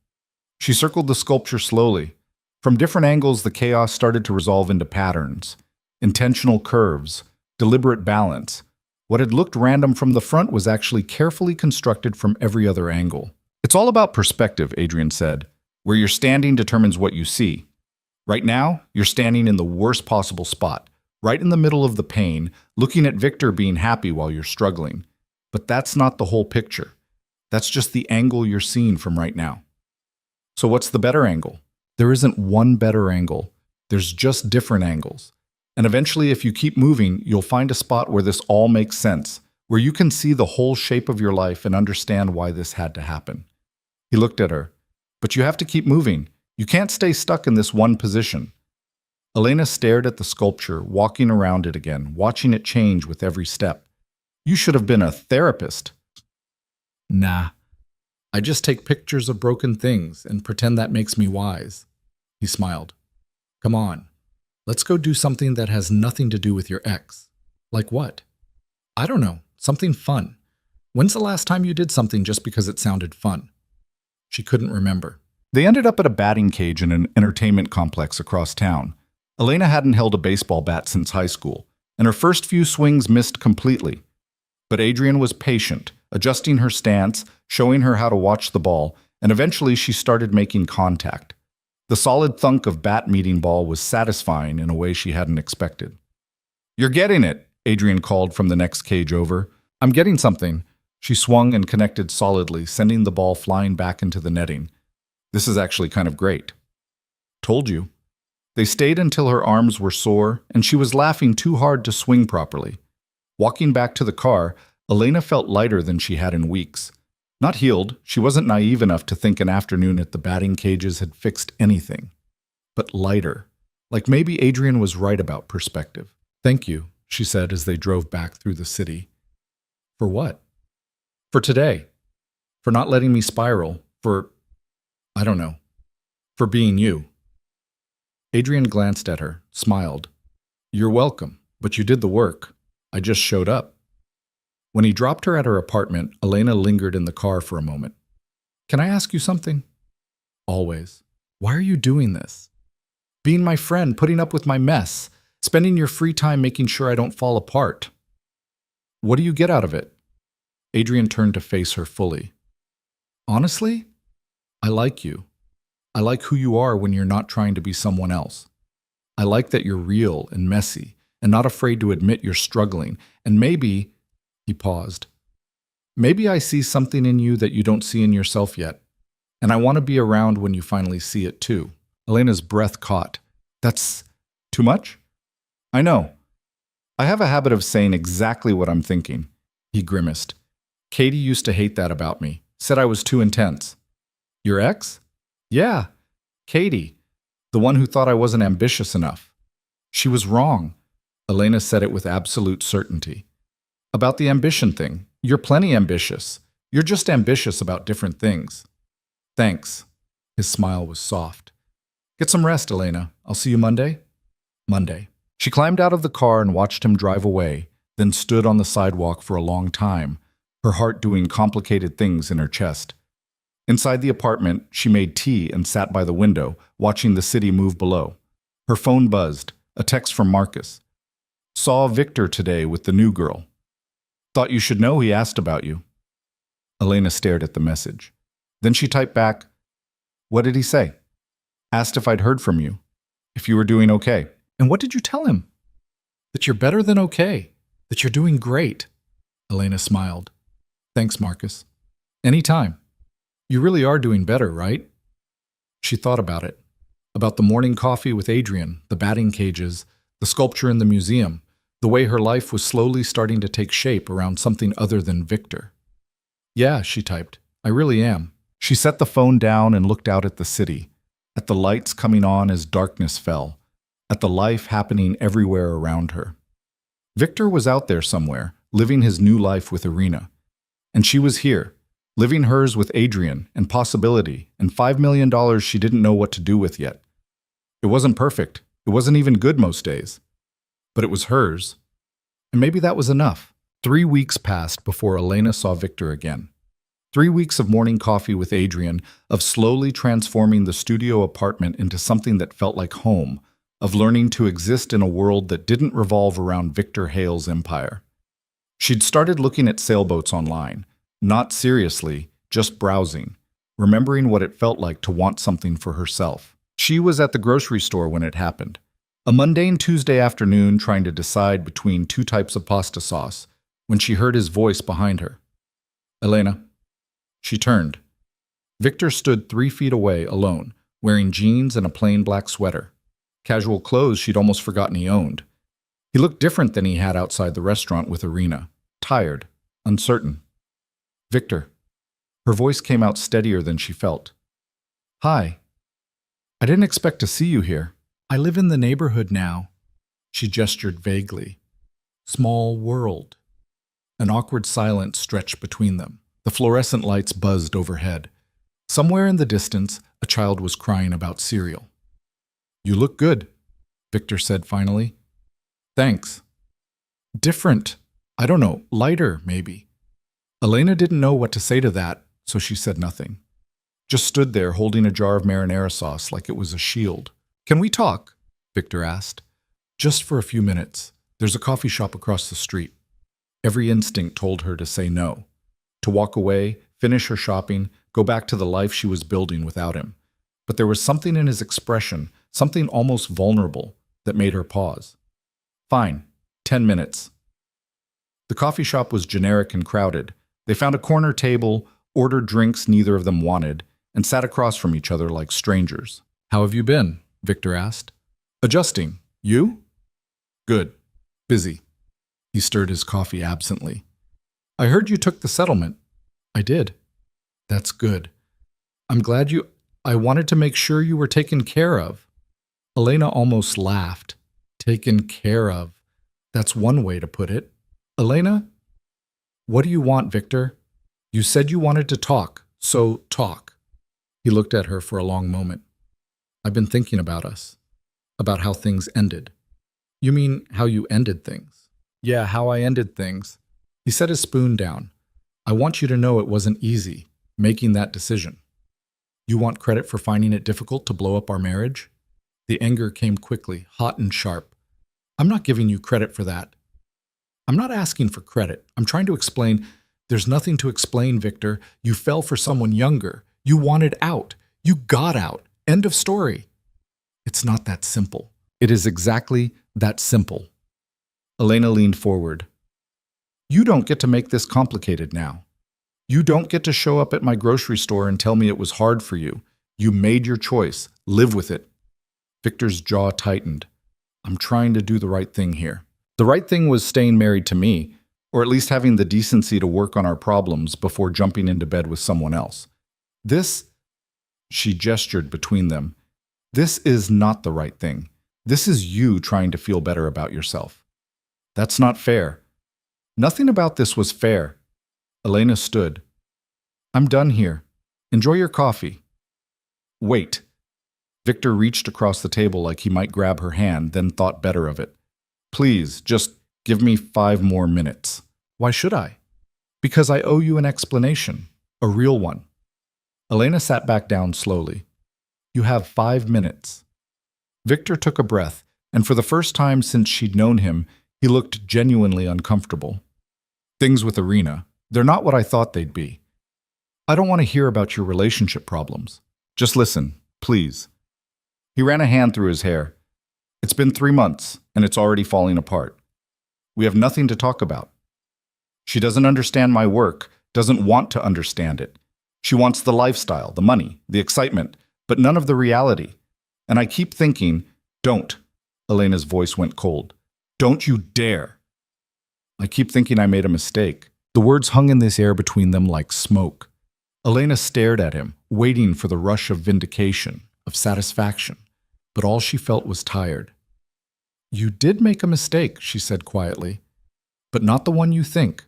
She circled the sculpture slowly. From different angles, the chaos started to resolve into patterns, intentional curves, deliberate balance. What had looked random from the front was actually carefully constructed from every other angle. It's all about perspective, Adrian said. Where you're standing determines what you see. Right now, you're standing in the worst possible spot, right in the middle of the pain, looking at Victor being happy while you're struggling. But that's not the whole picture. That's just the angle you're seeing from right now. So what's the better angle? There isn't one better angle. There's just different angles. And eventually, if you keep moving, you'll find a spot where this all makes sense, where you can see the whole shape of your life and understand why this had to happen. He looked at her. But you have to keep moving. You can't stay stuck in this one position. Elena stared at the sculpture, walking around it again, watching it change with every step. You should have been a therapist. Nah. I just take pictures of broken things and pretend that makes me wise. He smiled. Come on. Let's go do something that has nothing to do with your ex. Like what? I don't know. Something fun. When's the last time you did something just because it sounded fun? She couldn't remember. They ended up at a batting cage in an entertainment complex across town. Elena hadn't held a baseball bat since high school, and her first few swings missed completely. But Adrian was patient, adjusting her stance, showing her how to watch the ball, and eventually she started making contact. The solid thunk of bat meeting ball was satisfying in a way she hadn't expected. You're getting it, Adrian called from the next cage over. I'm getting something. She swung and connected solidly, sending the ball flying back into the netting. This is actually kind of great. Told you. They stayed until her arms were sore, and she was laughing too hard to swing properly. Walking back to the car, Elena felt lighter than she had in weeks. Not healed, she wasn't naive enough to think an afternoon at the batting cages had fixed anything. But lighter. Like maybe Adrian was right about perspective. Thank you, she said as they drove back through the city. For what? For today. For not letting me spiral. For, I don't know. For being you. Adrian glanced at her, smiled. You're welcome, but you did the work. I just showed up. When he dropped her at her apartment, Elena lingered in the car for a moment. Can I ask you something? Always. Why are you doing this? Being my friend, putting up with my mess, spending your free time making sure I don't fall apart. What do you get out of it? Adrian turned to face her fully. Honestly, I like you. I like who you are when you're not trying to be someone else. I like that you're real and messy and not afraid to admit you're struggling. And maybe, he paused, maybe I see something in you that you don't see in yourself yet. And I want to be around when you finally see it too. Elena's breath caught. That's too much? I know. I have a habit of saying exactly what I'm thinking. He grimaced. Katie used to hate that about me. Said I was too intense. Your ex? Yeah, Katie, the one who thought I wasn't ambitious enough. She was wrong. Elena said it with absolute certainty. About the ambition thing, you're plenty ambitious. You're just ambitious about different things. Thanks. His smile was soft. Get some rest, Elena. I'll see you Monday? Monday. She climbed out of the car and watched him drive away, then stood on the sidewalk for a long time, her heart doing complicated things in her chest. Inside the apartment, she made tea and sat by the window, watching the city move below. Her phone buzzed, a text from Marcus. Saw Victor today with the new girl. Thought you should know he asked about you. Elena stared at the message. Then she typed back, What did he say? Asked if I'd heard from you, if you were doing okay. And what did you tell him? That you're better than okay, that you're doing great. Elena smiled. Thanks, Marcus. Anytime. You really are doing better, right? She thought about it. About the morning coffee with Adrian, the batting cages, the sculpture in the museum, the way her life was slowly starting to take shape around something other than Victor. Yeah, she typed. I really am. She set the phone down and looked out at the city, at the lights coming on as darkness fell, at the life happening everywhere around her. Victor was out there somewhere, living his new life with Irina. And she was here, living hers with Adrian and possibility and $5 million she didn't know what to do with yet. It wasn't perfect. It wasn't even good most days. But it was hers. And maybe that was enough. 3 weeks passed before Elena saw Victor again. 3 weeks of morning coffee with Adrian, of slowly transforming the studio apartment into something that felt like home, of learning to exist in a world that didn't revolve around Victor Hale's empire. She'd started looking at sailboats online, not seriously, just browsing, remembering what it felt like to want something for herself. She was at the grocery store when it happened. A mundane Tuesday afternoon trying to decide between 2 types of pasta sauce, when she heard his voice behind her. Elena. She turned. Victor stood 3 feet away, alone, wearing jeans and a plain black sweater. Casual clothes she'd almost forgotten he owned. He looked different than he had outside the restaurant with Irina. Tired, uncertain. Victor. Her voice came out steadier than she felt. Hi. I didn't expect to see you here. I live in the neighborhood now. She gestured vaguely. Small world. An awkward silence stretched between them. The fluorescent lights buzzed overhead. Somewhere in the distance, a child was crying about cereal. You look good, Victor said finally. Thanks. Different. I don't know, lighter, maybe. Elena didn't know what to say to that, so she said nothing. Just stood there holding a jar of marinara sauce like it was a shield. Can we talk? Victor asked. Just for a few minutes. There's a coffee shop across the street. Every instinct told her to say no. To walk away, finish her shopping, go back to the life she was building without him. But there was something in his expression, something almost vulnerable, that made her pause. Fine, 10 minutes. The coffee shop was generic and crowded. They found a corner table, ordered drinks neither of them wanted, and sat across from each other like strangers. How have you been? Victor asked. Adjusting. You? Good. Busy. He stirred his coffee absently. I heard you took the settlement. I did. That's good. I'm glad you... I wanted to make sure you were taken care of. Elena almost laughed. Taken care of. That's one way to put it. Elena? What do you want, Victor? You said you wanted to talk, so talk. He looked at her for a long moment. I've been thinking about us. About how things ended. You mean how you ended things? Yeah, how I ended things. He set his spoon down. I want you to know it wasn't easy, making that decision. You want credit for finding it difficult to blow up our marriage? The anger came quickly, hot and sharp. I'm not giving you credit for that. I'm not asking for credit. I'm trying to explain. There's nothing to explain, Victor. You fell for someone younger. You wanted out. You got out. End of story. It's not that simple. It is exactly that simple. Elena leaned forward. You don't get to make this complicated now. You don't get to show up at my grocery store and tell me it was hard for you. You made your choice. Live with it. Victor's jaw tightened. I'm trying to do the right thing here. The right thing was staying married to me, or at least having the decency to work on our problems before jumping into bed with someone else. This, she gestured between them, this is not the right thing. This is you trying to feel better about yourself. That's not fair. Nothing about this was fair. Elena stood. I'm done here. Enjoy your coffee. Wait. Victor reached across the table like he might grab her hand, then thought better of it. Please, just give me 5 more minutes. Why should I? Because I owe you an explanation, a real one. Elena sat back down slowly. You have 5 minutes. Victor took a breath, and for the first time since she'd known him, he looked genuinely uncomfortable. Things with Irina, they're not what I thought they'd be. I don't want to hear about your relationship problems. Just listen, please. He ran a hand through his hair. It's been 3 months, and it's already falling apart. We have nothing to talk about. She doesn't understand my work, doesn't want to understand it. She wants the lifestyle, the money, the excitement, but none of the reality. And I keep thinking, don't. Elena's voice went cold. Don't you dare. I keep thinking I made a mistake. The words hung in this air between them like smoke. Elena stared at him, waiting for the rush of vindication, of satisfaction, but all she felt was tired. You did make a mistake, she said quietly, but not the one you think.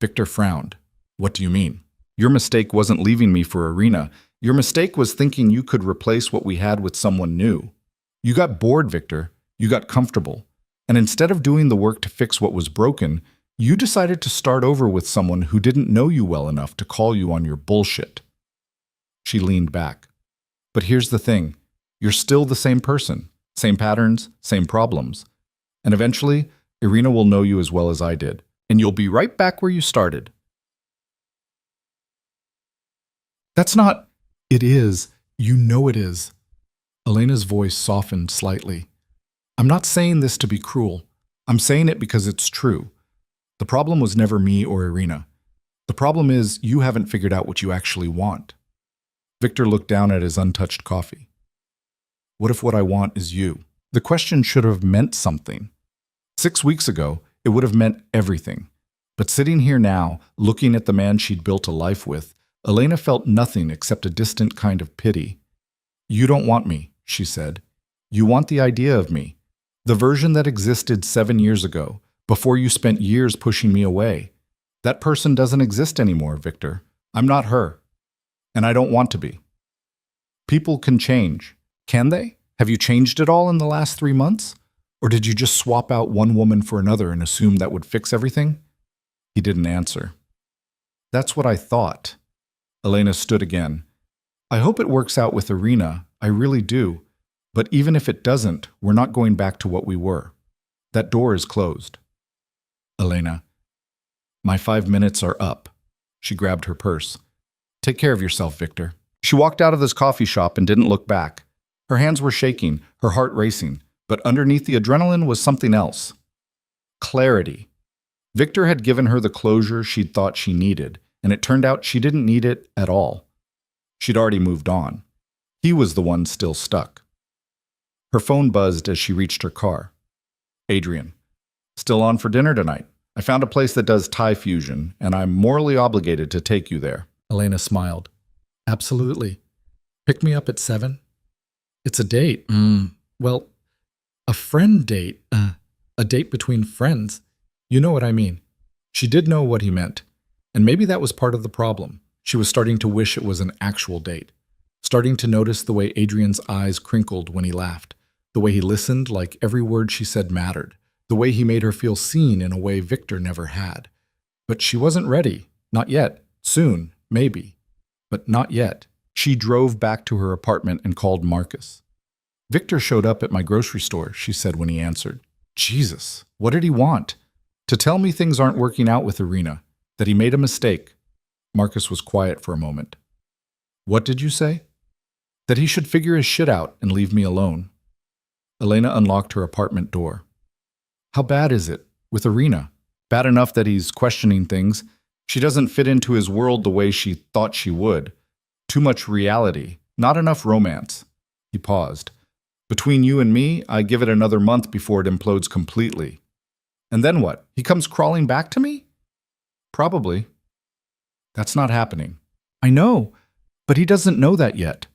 Victor frowned. What do you mean? Your mistake wasn't leaving me for Irina. Your mistake was thinking you could replace what we had with someone new. You got bored, Victor. You got comfortable. And instead of doing the work to fix what was broken, you decided to start over with someone who didn't know you well enough to call you on your bullshit. She leaned back. But here's the thing. You're still the same person. Same patterns, same problems. And eventually, Irina will know you as well as I did. And you'll be right back where you started. That's not... It is. You know it is. Elena's voice softened slightly. I'm not saying this to be cruel. I'm saying it because it's true. The problem was never me or Irina. The problem is you haven't figured out what you actually want. Victor looked down at his untouched coffee. What if what I want is you? The question should have meant something. 6 weeks ago, it would have meant everything. But sitting here now, looking at the man she'd built a life with, Elena felt nothing except a distant kind of pity. You don't want me, she said. You want the idea of me. The version that existed 7 years ago, before you spent years pushing me away. That person doesn't exist anymore, Victor. I'm not her. And I don't want to be. People can change. Can they? Have you changed at all in the last 3 months? Or did you just swap out one woman for another and assume that would fix everything? He didn't answer. That's what I thought. Elena stood again. I hope it works out with Irina. I really do. But even if it doesn't, we're not going back to what we were. That door is closed. Elena. My 5 minutes are up. She grabbed her purse. Take care of yourself, Victor. She walked out of this coffee shop and didn't look back. Her hands were shaking, her heart racing, but underneath the adrenaline was something else. Clarity. Victor had given her the closure she'd thought she needed, and it turned out she didn't need it at all. She'd already moved on. He was the one still stuck. Her phone buzzed as she reached her car. Adrian. Still on for dinner tonight. I found a place that does Thai fusion, and I'm morally obligated to take you there. Elena smiled. Absolutely. Pick me up at 7? It's a date. Well, a friend date. A date between friends. You know what I mean. She did know what he meant. And maybe that was part of the problem. She was starting to wish it was an actual date. Starting to notice the way Adrian's eyes crinkled when he laughed. The way he listened like every word she said mattered. The way he made her feel seen in a way Victor never had. But she wasn't ready. Not yet. Soon, maybe. But not yet. She drove back to her apartment and called Marcus. Victor showed up at my grocery store, she said when he answered. Jesus, what did he want? To tell me things aren't working out with Irina. That he made a mistake. Marcus was quiet for a moment. What did you say? That he should figure his shit out and leave me alone. Elena unlocked her apartment door. How bad is it with Irina? Bad enough that he's questioning things. She doesn't fit into his world the way she thought she would. Too much reality, not enough romance. He paused. Between you and me, I give it another month before it implodes completely. And then what? He comes crawling back to me? Probably. That's not happening. I know, but he doesn't know that yet.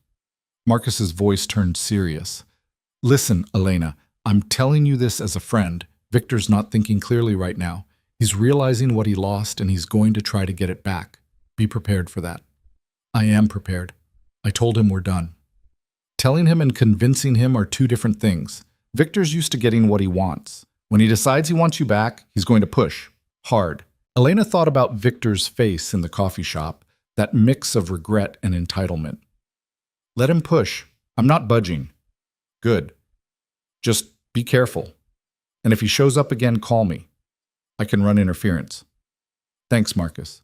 Marcus's voice turned serious. Listen, Elena, I'm telling you this as a friend. Victor's not thinking clearly right now. He's realizing what he lost and he's going to try to get it back. Be prepared for that. I am prepared. I told him we're done. Telling him and convincing him are two different things. Victor's used to getting what he wants. When he decides he wants you back, he's going to push. Hard. Elena thought about Victor's face in the coffee shop, that mix of regret and entitlement. Let him push. I'm not budging. Good. Just be careful. And if he shows up again, call me. I can run interference. Thanks, Marcus.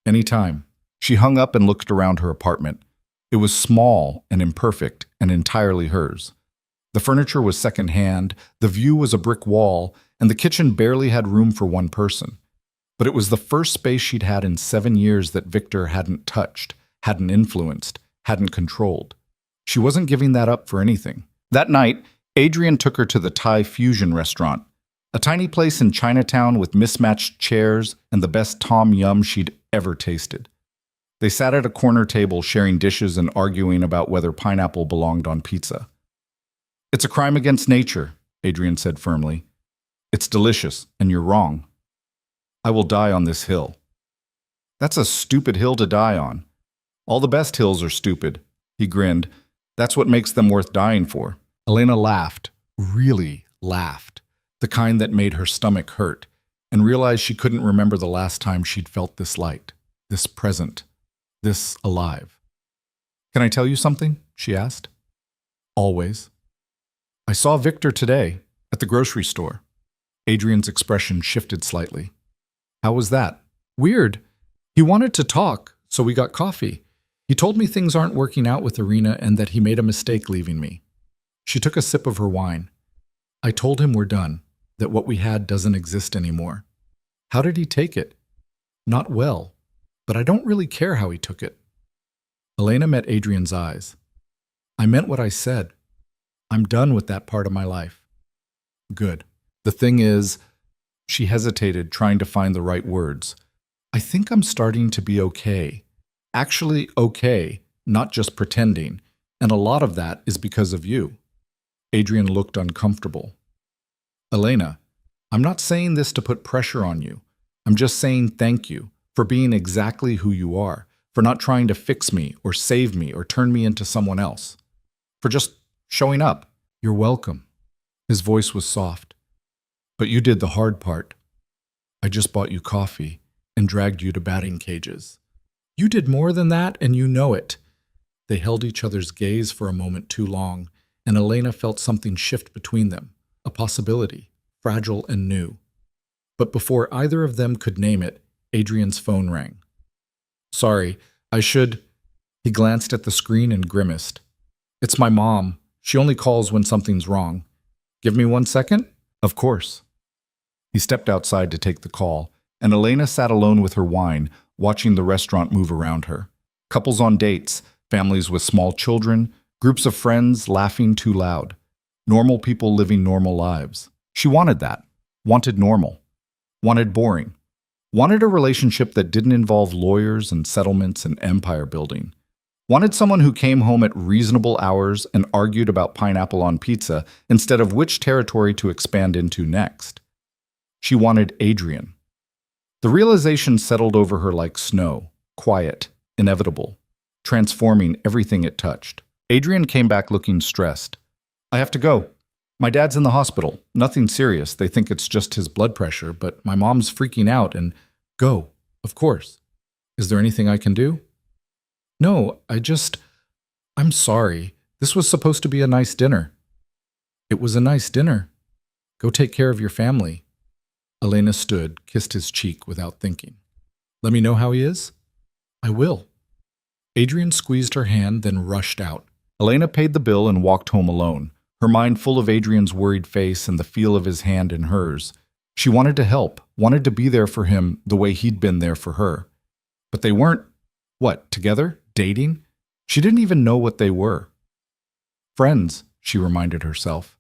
Anytime. She hung up and looked around her apartment. It was small and imperfect and entirely hers. The furniture was secondhand, the view was a brick wall, and the kitchen barely had room for one person. But it was the first space she'd had in 7 years that Victor hadn't touched, hadn't influenced, hadn't controlled. She wasn't giving that up for anything. That night, Adrian took her to the Thai fusion restaurant, a tiny place in Chinatown with mismatched chairs and the best tom yum she'd ever tasted. They sat at a corner table sharing dishes and arguing about whether pineapple belonged on pizza. It's a crime against nature, Adrian said firmly. It's delicious, and you're wrong. I will die on this hill. That's a stupid hill to die on. All the best hills are stupid. He grinned. That's what makes them worth dying for. Elena laughed, really laughed, the kind that made her stomach hurt, and realized she couldn't remember the last time she'd felt this light, this present, this alive. Can I tell you something? She asked. Always. I saw Victor today at the grocery store. Adrian's expression shifted slightly. How was that? Weird. He wanted to talk, so we got coffee. He told me things aren't working out with Irina and that he made a mistake leaving me. She took a sip of her wine. I told him we're done, that what we had doesn't exist anymore. How did he take it? Not well, but I don't really care how he took it. Elena met Adrian's eyes. I meant what I said. I'm done with that part of my life. Good. The thing is, she hesitated, trying to find the right words. I think I'm starting to be okay. Actually okay, not just pretending, and a lot of that is because of you. Adrian looked uncomfortable. Elena, I'm not saying this to put pressure on you. I'm just saying thank you for being exactly who you are, for not trying to fix me or save me or turn me into someone else, for just showing up. You're welcome. His voice was soft. But you did the hard part. I just bought you coffee and dragged you to batting cages. You did more than that, and you know it. They held each other's gaze for a moment too long, and Elena felt something shift between them, a possibility, fragile and new. But before either of them could name it, Adrian's phone rang. Sorry, I should... He glanced at the screen and grimaced. It's my mom. She only calls when something's wrong. Give me 1 second? Of course. He stepped outside to take the call, and Elena sat alone with her wine, watching the restaurant move around her. Couples on dates, families with small children, groups of friends laughing too loud. Normal people living normal lives. She wanted that. Wanted normal. Wanted boring. Wanted a relationship that didn't involve lawyers and settlements and empire building. Wanted someone who came home at reasonable hours and argued about pineapple on pizza instead of which territory to expand into next. She wanted Adrian. The realization settled over her like snow, quiet, inevitable, transforming everything it touched. Adrian came back looking stressed. I have to go. My dad's in the hospital. Nothing serious. They think it's just his blood pressure, but my mom's freaking out and... Go, of course. Is there anything I can do? No, I'm sorry. This was supposed to be a nice dinner. It was a nice dinner. Go take care of your family. Elena stood, kissed his cheek without thinking. Let me know how he is? I will. Adrian squeezed her hand, then rushed out. Elena paid the bill and walked home alone, her mind full of Adrian's worried face and the feel of his hand in hers. She wanted to help, wanted to be there for him the way he'd been there for her. But they weren't, together? Dating? She didn't even know what they were. Friends, she reminded herself.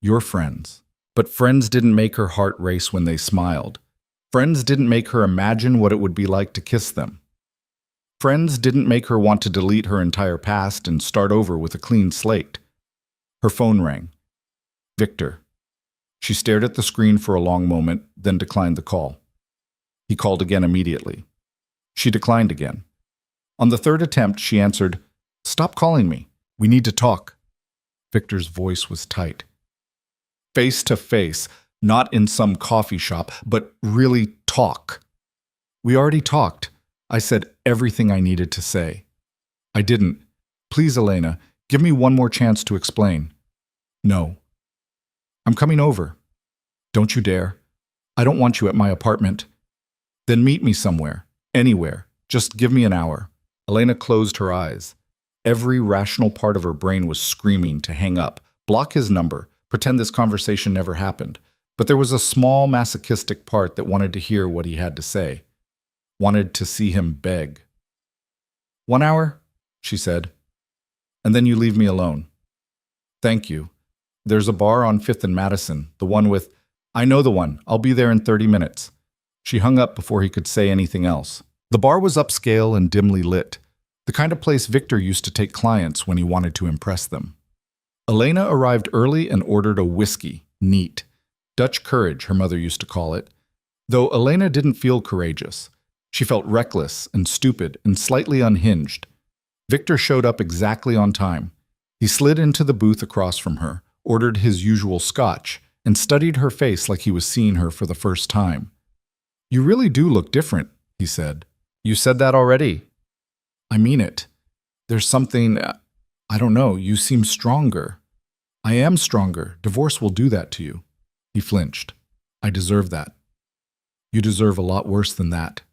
Your friends. But friends didn't make her heart race when they smiled. Friends didn't make her imagine what it would be like to kiss them. Friends didn't make her want to delete her entire past and start over with a clean slate. Her phone rang. Victor. She stared at the screen for a long moment, then declined the call. He called again immediately. She declined again. On the third attempt, she answered, "Stop calling me. We need to talk." Victor's voice was tight. Face to face, not in some coffee shop, but really talk. "We already talked. I said everything I needed to say." "I didn't. Please, Elena, give me one more chance to explain." "No." "I'm coming over." "Don't you dare. I don't want you at my apartment." "Then meet me somewhere, anywhere. Just give me an hour." Elena closed her eyes. Every rational part of her brain was screaming to hang up, block his number, pretend this conversation never happened. But there was a small masochistic part that wanted to hear what he had to say, wanted to see him beg. "1 hour?" she said. "And then you leave me alone." "Thank you. There's a bar on 5th and Madison, the one with—" "I know the one. I'll be there in 30 minutes. She hung up before he could say anything else. The bar was upscale and dimly lit, the kind of place Victor used to take clients when he wanted to impress them. Elena arrived early and ordered a whiskey, neat. Dutch courage, her mother used to call it. Though Elena didn't feel courageous. She felt reckless and stupid and slightly unhinged. Victor showed up exactly on time. He slid into the booth across from her, ordered his usual scotch, and studied her face like he was seeing her for the first time. "You really do look different," he said. "You said that already." "I mean it. There's something, I don't know, you seem stronger." "I am stronger. Divorce will do that to you." He flinched. "I deserve that." "You deserve a lot worse than that."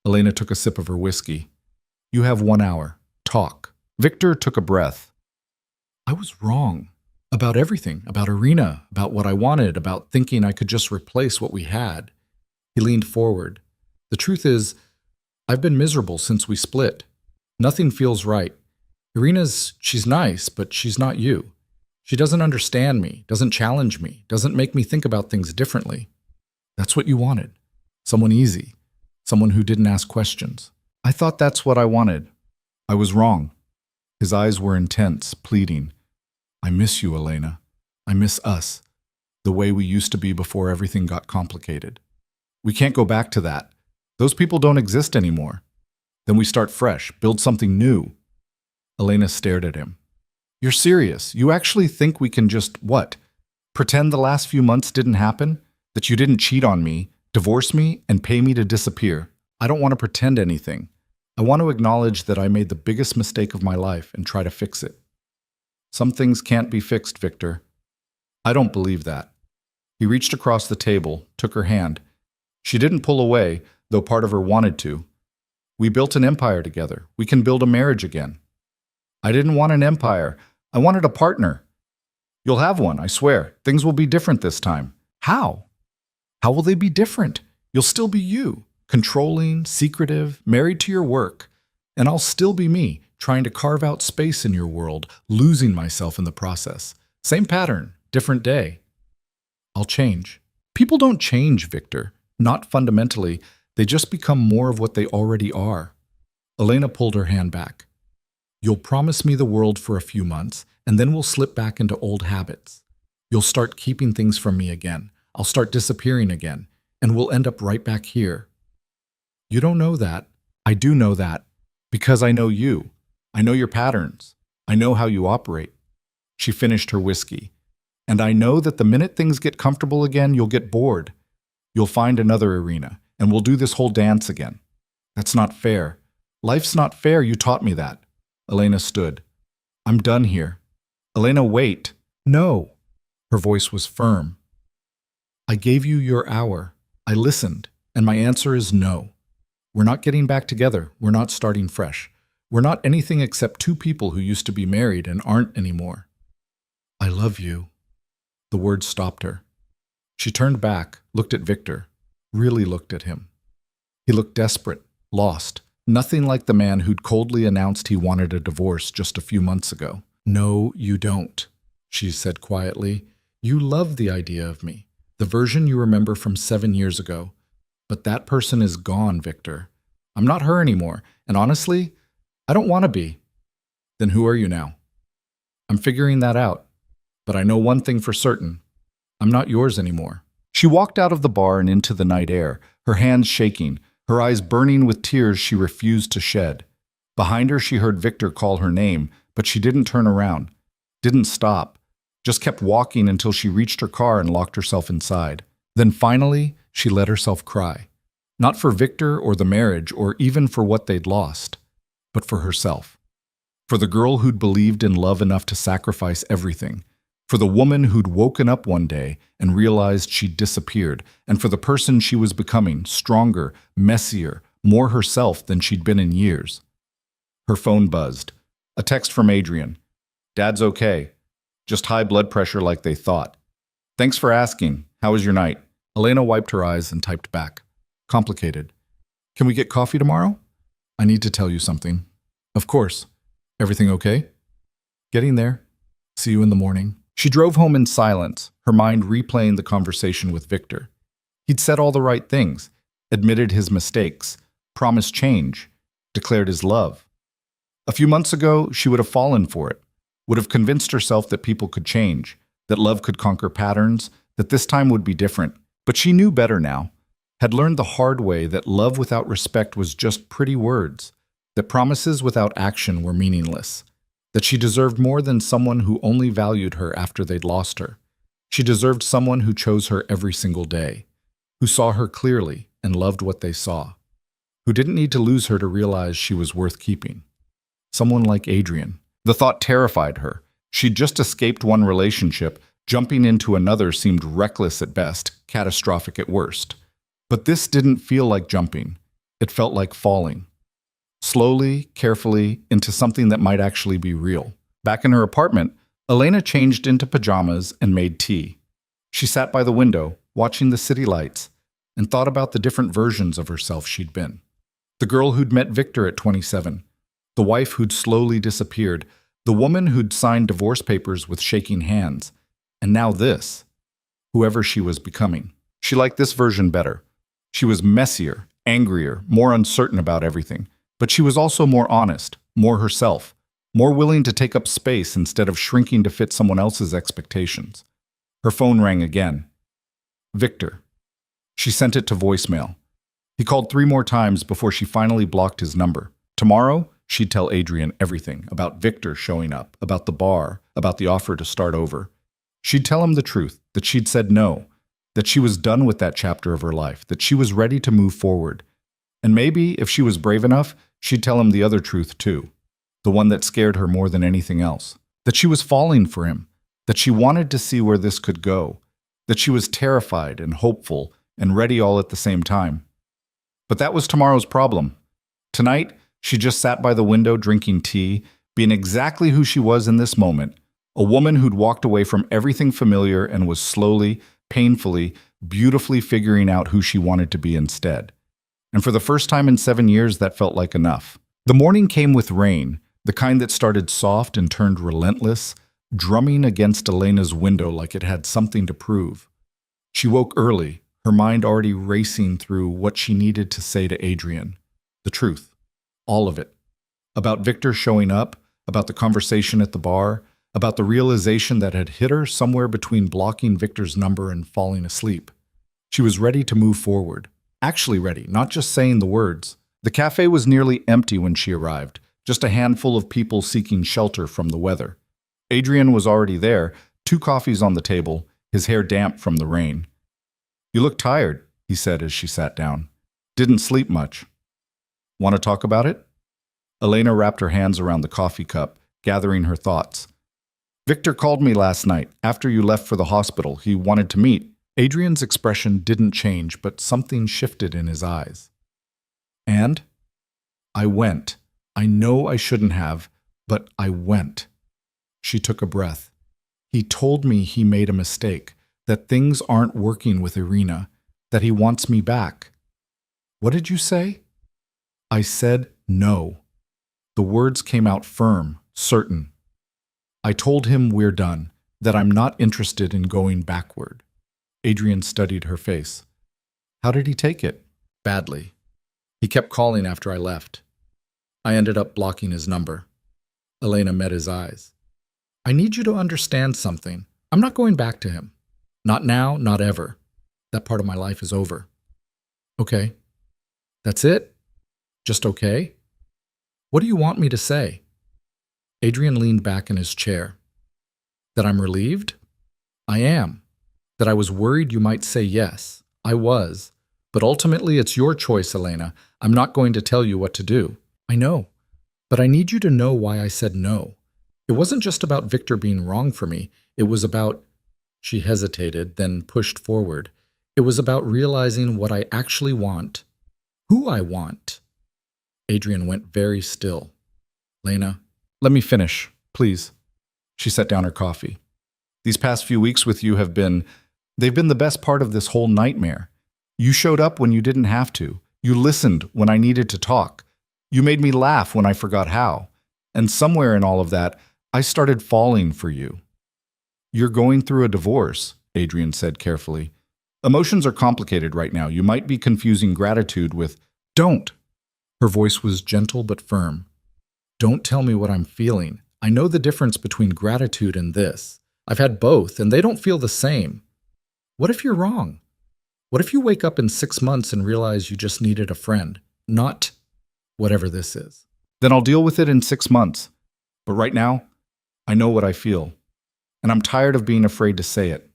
Elena took a sip of her whiskey. "You have 1 hour. Talk." Victor took a breath. "I was wrong. About everything. About Irina. About what I wanted. About thinking I could just replace what we had." He leaned forward. "The truth is, I've been miserable since we split. Nothing feels right. She's nice, but she's not you. She doesn't understand me, doesn't challenge me, doesn't make me think about things differently. That's what you wanted. Someone easy. Someone who didn't ask questions. I thought that's what I wanted. I was wrong." His eyes were intense, pleading. "I miss you, Elena. I miss us. The way we used to be before everything got complicated. We can't go back to that. Those people don't exist anymore. Then we start fresh, build something new." Elena stared at him. "You're serious? You actually think we can just, what? Pretend the last few months didn't happen? That you didn't cheat on me, divorce me, and pay me to disappear? I don't want to pretend anything. I want to acknowledge that I made the biggest mistake of my life and try to fix it." "Some things can't be fixed, Victor." "I don't believe that." He reached across the table, took her hand. She didn't pull away, though part of her wanted to. "We built an empire together. We can build a marriage again." "I didn't want an empire. I wanted a partner." "You'll have one, I swear. Things will be different this time." "How? How will they be different? You'll still be you, controlling, secretive, married to your work. And I'll still be me, trying to carve out space in your world, losing myself in the process. Same pattern, different day." "I'll change." "People don't change, Victor. Not fundamentally. They just become more of what they already are." Elena pulled her hand back. "You'll promise me the world for a few months, and then we'll slip back into old habits. You'll start keeping things from me again. I'll start disappearing again, and we'll end up right back here." "You don't know that." "I do know that, because I know you. I know your patterns. I know how you operate." She finished her whiskey. "And I know that the minute things get comfortable again, you'll get bored. You'll find another Irina, and we'll do this whole dance again. That's not fair. Life's not fair, you taught me that." Elena stood. "I'm done here." "Elena, wait." "No." Her voice was firm. "I gave you your hour. I listened, and my answer is no. We're not getting back together. We're not starting fresh. We're not anything except two people who used to be married and aren't anymore." "I love you." The words stopped her. She turned back, looked at Victor, really looked at him. He looked desperate, lost, nothing like the man who'd coldly announced he wanted a divorce just a few months ago. "No, you don't," she said quietly. "You love the idea of me, the version you remember from 7 years ago. But that person is gone, Victor. I'm not her anymore, and honestly, I don't want to be. Then who are you now? I'm figuring that out, but I know one thing for certain. I'm not yours anymore. She walked out of the bar and into the night air, her hands shaking, her eyes burning with tears she refused to shed. Behind her, she heard Victor call her name, but she didn't turn around, didn't stop, just kept walking until she reached her car and locked herself inside. Then finally, she let herself cry. Not for Victor or the marriage or even for what they'd lost, but for herself. For the girl who'd believed in love enough to sacrifice everything. For the woman who'd woken up one day and realized she'd disappeared. And for the person she was becoming, stronger, messier, more herself than she'd been in years. Her phone buzzed. A text from Adrian. "Dad's okay. Just high blood pressure like they thought. Thanks for asking. How was your night?" Elena wiped her eyes and typed back. Complicated. "Can we get coffee tomorrow? I need to tell you something." "Of course. Everything okay?" "Getting there. See you in the morning." She drove home in silence, her mind replaying the conversation with Victor. He'd said all the right things, admitted his mistakes, promised change, declared his love. A few months ago, she would have fallen for it, would have convinced herself that people could change, that love could conquer patterns, that this time would be different. But she knew better now, had learned the hard way that love without respect was just pretty words, that promises without action were meaningless, that she deserved more than someone who only valued her after they'd lost her. She deserved someone who chose her every single day, who saw her clearly and loved what they saw, who didn't need to lose her to realize she was worth keeping. Someone like Adrian. The thought terrified her. She'd just escaped one relationship. Jumping into another seemed reckless at best, catastrophic at worst. But this didn't feel like jumping. It felt like falling. Slowly, carefully, into something that might actually be real. Back in her apartment, Elena changed into pajamas and made tea. She sat by the window, watching the city lights, and thought about the different versions of herself she'd been. The girl who'd met Victor at 27, the wife who'd slowly disappeared, the woman who'd signed divorce papers with shaking hands, and now this, whoever she was becoming. She liked this version better. She was messier, angrier, more uncertain about everything. But she was also more honest, more herself, more willing to take up space instead of shrinking to fit someone else's expectations. Her phone rang again. Victor. She sent it to voicemail. He called 3 more times before she finally blocked his number. Tomorrow, she'd tell Adrian everything about Victor showing up, about the bar, about the offer to start over. She'd tell him the truth, that she'd said no, that she was done with that chapter of her life, that she was ready to move forward. And maybe, if she was brave enough, she'd tell him the other truth too, the one that scared her more than anything else, that she was falling for him, that she wanted to see where this could go, that she was terrified and hopeful and ready all at the same time. But that was tomorrow's problem. Tonight, she just sat by the window drinking tea, being exactly who she was in this moment, a woman who'd walked away from everything familiar and was slowly, painfully, beautifully figuring out who she wanted to be instead. And for the first time in 7 years, that felt like enough. The morning came with rain, the kind that started soft and turned relentless, drumming against Elena's window like it had something to prove. She woke early, her mind already racing through what she needed to say to Adrian. The truth. All of it. About Victor showing up, about the conversation at the bar, about the realization that had hit her somewhere between blocking Victor's number and falling asleep. She was ready to move forward. Actually ready, not just saying the words. The cafe was nearly empty when she arrived, just a handful of people seeking shelter from the weather. Adrian was already there, 2 coffees on the table, his hair damp from the rain. "You look tired," he said as she sat down. "Didn't sleep much. Want to talk about it?" Elena wrapped her hands around the coffee cup, gathering her thoughts. "Victor called me last night, after you left for the hospital. He wanted to meet." Adrian's expression didn't change, but something shifted in his eyes. "And?" "I went. I know I shouldn't have, but I went." She took a breath. "He told me he made a mistake, that things aren't working with Irina, that he wants me back." "What did you say?" "I said no." The words came out firm, certain. "I told him we're done, that I'm not interested in going backward." Adrian studied her face. "How did he take it?" Badly. He kept calling after I left. I ended up blocking his number. Elena met his eyes. I need you to understand something. I'm not going back to him. Not now, not ever. That part of my life is over. Okay. That's it? Just okay? What do you want me to say? Adrian leaned back in his chair. That I'm relieved? I am. That I was worried you might say yes. I was. But ultimately it's your choice, Elena. I'm not going to tell you what to do. I know. But I need you to know why I said no. It wasn't just about Victor being wrong for me. It was about... She hesitated, then pushed forward. It was about realizing what I actually want. Who I want. Adrian went very still. Lena, Let me finish, please. She set down her coffee. These past few weeks with you they've been the best part of this whole nightmare. You showed up when you didn't have to. You listened when I needed to talk. You made me laugh when I forgot how. And somewhere in all of that, I started falling for you. You're going through a divorce, Adrian said carefully. Emotions are complicated right now. You might be confusing gratitude with, don't. Her voice was gentle but firm. Don't tell me what I'm feeling. I know the difference between gratitude and this. I've had both, and they don't feel the same. What if you're wrong? What if you wake up in 6 months and realize you just needed a friend, not whatever this is? Then I'll deal with it in 6 months. But right now, I know what I feel. And I'm tired of being afraid to say it.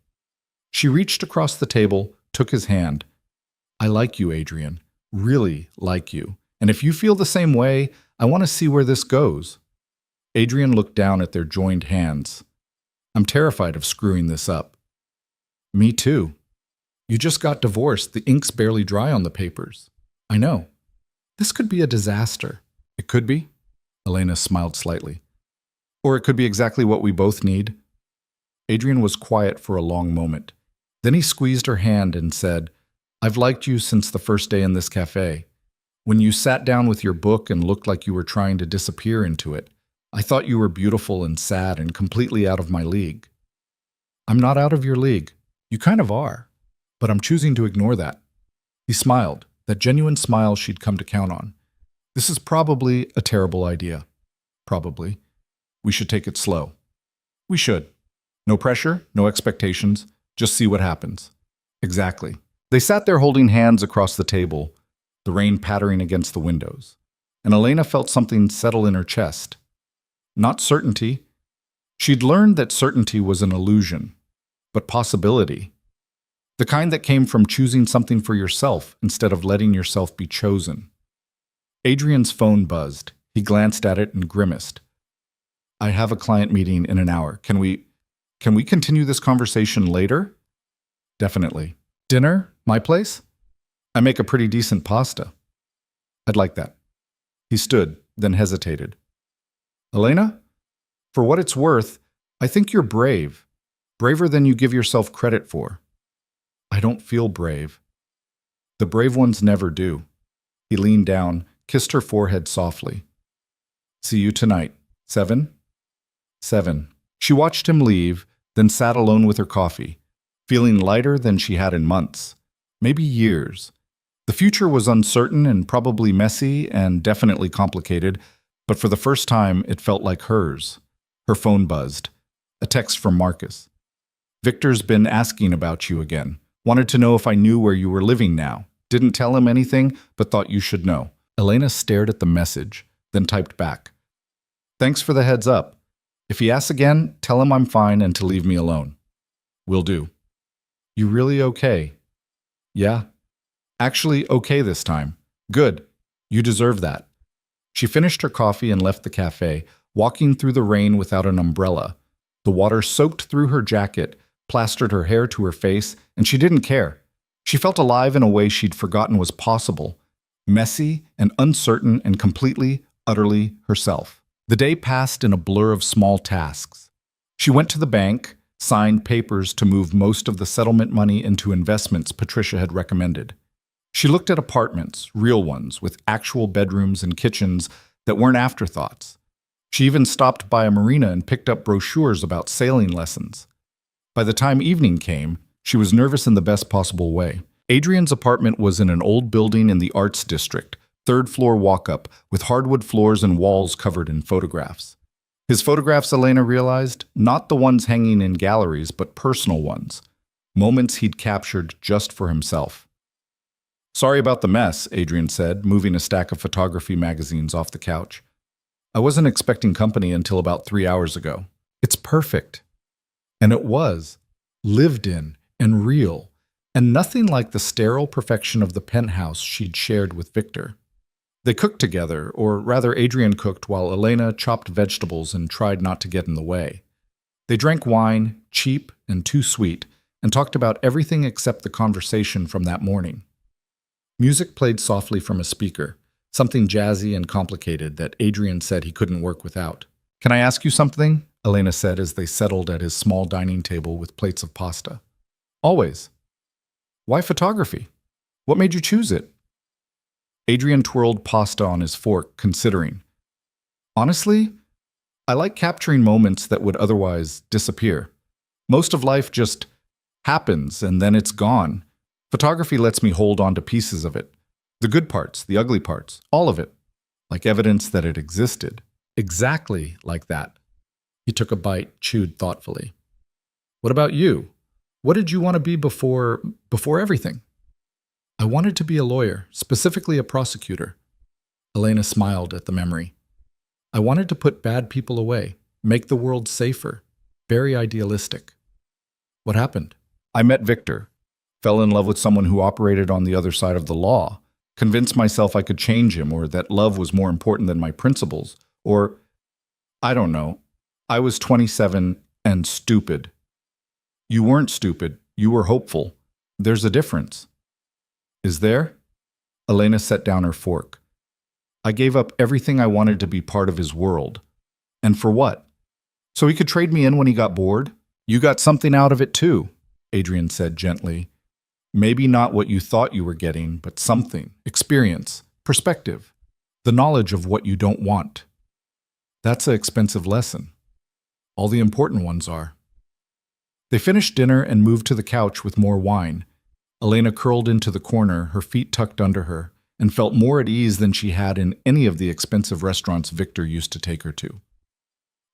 She reached across the table, took his hand. I like you, Adrian. Really like you. And if you feel the same way, I want to see where this goes. Adrian looked down at their joined hands. I'm terrified of screwing this up. Me too. You just got divorced. The ink's barely dry on the papers. I know. This could be a disaster. It could be. Elena smiled slightly. Or it could be exactly what we both need. Adrian was quiet for a long moment. Then he squeezed her hand and said, I've liked you since the first day in this cafe. When you sat down with your book and looked like you were trying to disappear into it, I thought you were beautiful and sad and completely out of my league. I'm not out of your league. You kind of are. But I'm choosing to ignore that. He smiled, that genuine smile she'd come to count on. This is probably a terrible idea. Probably. We should take it slow. We should. No pressure, no expectations, just see what happens. Exactly. They sat there holding hands across the table, the rain pattering against the windows, and Elena felt something settle in her chest. Not certainty. She'd learned that certainty was an illusion, but possibility. The kind that came from choosing something for yourself instead of letting yourself be chosen. Adrian's phone buzzed. He glanced at it and grimaced. I have a client meeting in an hour. Can we continue this conversation later? Definitely. Dinner? My place? I make a pretty decent pasta. I'd like that. He stood, then hesitated. Elena? For what it's worth, I think you're brave. Braver than you give yourself credit for. I don't feel brave. The brave ones never do. He leaned down, kissed her forehead softly. See you tonight. 7? 7. She watched him leave, then sat alone with her coffee, feeling lighter than she had in months, maybe years. The future was uncertain and probably messy and definitely complicated, but for the first time it felt like hers. Her phone buzzed. A text from Marcus. Victor's been asking about you again. Wanted to know if I knew where you were living now. Didn't tell him anything, but thought you should know. Elena stared at the message, then typed back. Thanks for the heads up. If he asks again, tell him I'm fine and to leave me alone. Will do. You really okay? Yeah. Actually, okay this time. Good. You deserve that. She finished her coffee and left the cafe, walking through the rain without an umbrella. The water soaked through her jacket, plastered her hair to her face, and she didn't care. She felt alive in a way she'd forgotten was possible. Messy and uncertain and completely, utterly herself. The day passed in a blur of small tasks. She went to the bank, signed papers to move most of the settlement money into investments Patricia had recommended. She looked at apartments, real ones, with actual bedrooms and kitchens that weren't afterthoughts. She even stopped by a marina and picked up brochures about sailing lessons. By the time evening came, she was nervous in the best possible way. Adrian's apartment was in an old building in the Arts District, third-floor walk-up, with hardwood floors and walls covered in photographs. His photographs, Elena realized, not the ones hanging in galleries, but personal ones, moments he'd captured just for himself. "Sorry about the mess," Adrian said, moving a stack of photography magazines off the couch. "I wasn't expecting company until about 3 hours ago." "It's perfect." And it was, lived in and real, and nothing like the sterile perfection of the penthouse she'd shared with Victor. They cooked together, or rather Adrian cooked while Elena chopped vegetables and tried not to get in the way. They drank wine, cheap and too sweet, and talked about everything except the conversation from that morning. Music played softly from a speaker, something jazzy and complicated that Adrian said he couldn't work without. "Can I ask you something?" Elena said as they settled at his small dining table with plates of pasta. "Always." "Why photography? What made you choose it?" Adrian twirled pasta on his fork, considering. "Honestly, I like capturing moments that would otherwise disappear. Most of life just happens and then it's gone. Photography lets me hold on to pieces of it. The good parts, the ugly parts, all of it. Like evidence that it existed." "Exactly like that." He took a bite, chewed thoughtfully. "What about you? What did you want to be before everything?" "I wanted to be a lawyer, specifically a prosecutor." Elena smiled at the memory. "I wanted to put bad people away, make the world safer. Very idealistic." "What happened?" "I met Victor. Fell in love with someone who operated on the other side of the law. Convinced myself I could change him, or that love was more important than my principles. Or, I don't know. I was 27 and stupid." "You weren't stupid. You were hopeful. There's a difference." "Is there?" Elena set down her fork. "I gave up everything I wanted to be part of his world. And for what? So he could trade me in when he got bored? You got something out of it too," Adrian said gently. "Maybe not what you thought you were getting, but something. Experience. Perspective. The knowledge of what you don't want. That's an expensive lesson. All the important ones are." They finished dinner and moved to the couch with more wine. Elena curled into the corner, her feet tucked under her, and felt more at ease than she had in any of the expensive restaurants Victor used to take her to.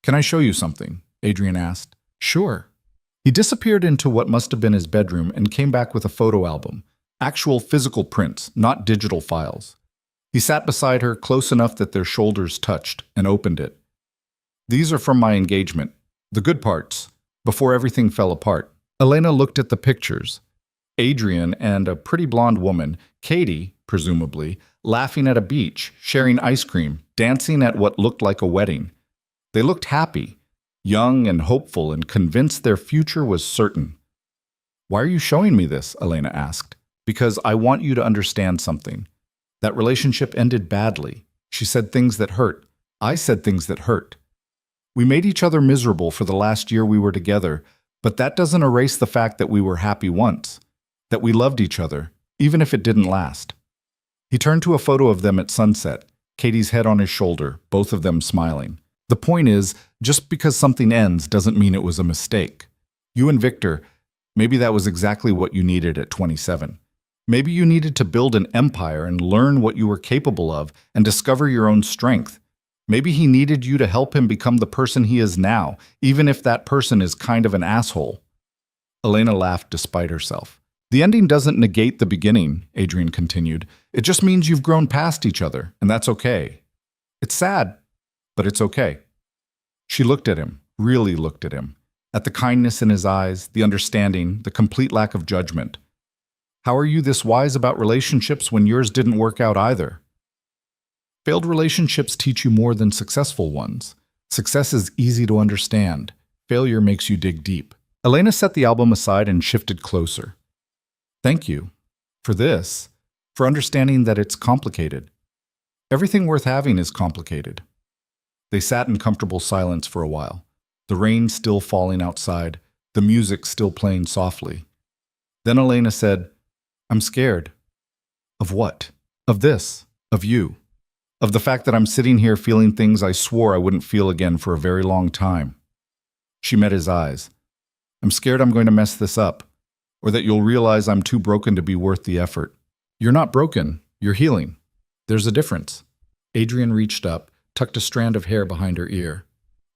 "Can I show you something?" Adrian asked. "Sure." He disappeared into what must have been his bedroom and came back with a photo album, actual physical prints, not digital files. He sat beside her close enough that their shoulders touched and opened it. "These are from my engagement, the good parts, before everything fell apart." Elena looked at the pictures. Adrian and a pretty blonde woman, Katie, presumably, laughing at a beach, sharing ice cream, dancing at what looked like a wedding. They looked happy, young and hopeful, and convinced their future was certain. "Why are you showing me this?" Elena asked. "Because I want you to understand something. That relationship ended badly. She said things that hurt. I said things that hurt. We made each other miserable for the last year we were together, but that doesn't erase the fact that we were happy once, that we loved each other, even if it didn't last." He turned to a photo of them at sunset, Katie's head on his shoulder, both of them smiling. "The point is, just because something ends doesn't mean it was a mistake. You and Victor, maybe that was exactly what you needed at 27. Maybe you needed to build an empire and learn what you were capable of and discover your own strength. Maybe he needed you to help him become the person he is now, even if that person is kind of an asshole." Elena laughed despite herself. "The ending doesn't negate the beginning," Adrian continued. "It just means you've grown past each other, and that's okay. It's sad, but it's okay." She looked at him, really looked at him, at the kindness in his eyes, the understanding, the complete lack of judgment. "How are you this wise about relationships when yours didn't work out either?" "Failed relationships teach you more than successful ones. Success is easy to understand. Failure makes you dig deep." Elena set the album aside and shifted closer. "Thank you. For this. For understanding that it's complicated. Everything worth having is complicated." They sat in comfortable silence for a while, the rain still falling outside, the music still playing softly. Then Elena said, "I'm scared." "Of what?" "Of this. Of you. Of the fact that I'm sitting here feeling things I swore I wouldn't feel again for a very long time." She met his eyes. "I'm scared I'm going to mess this up, or that you'll realize I'm too broken to be worth the effort. You're not broken. You're healing. There's a difference. Adrian reached up, tucked a strand of hair behind her ear.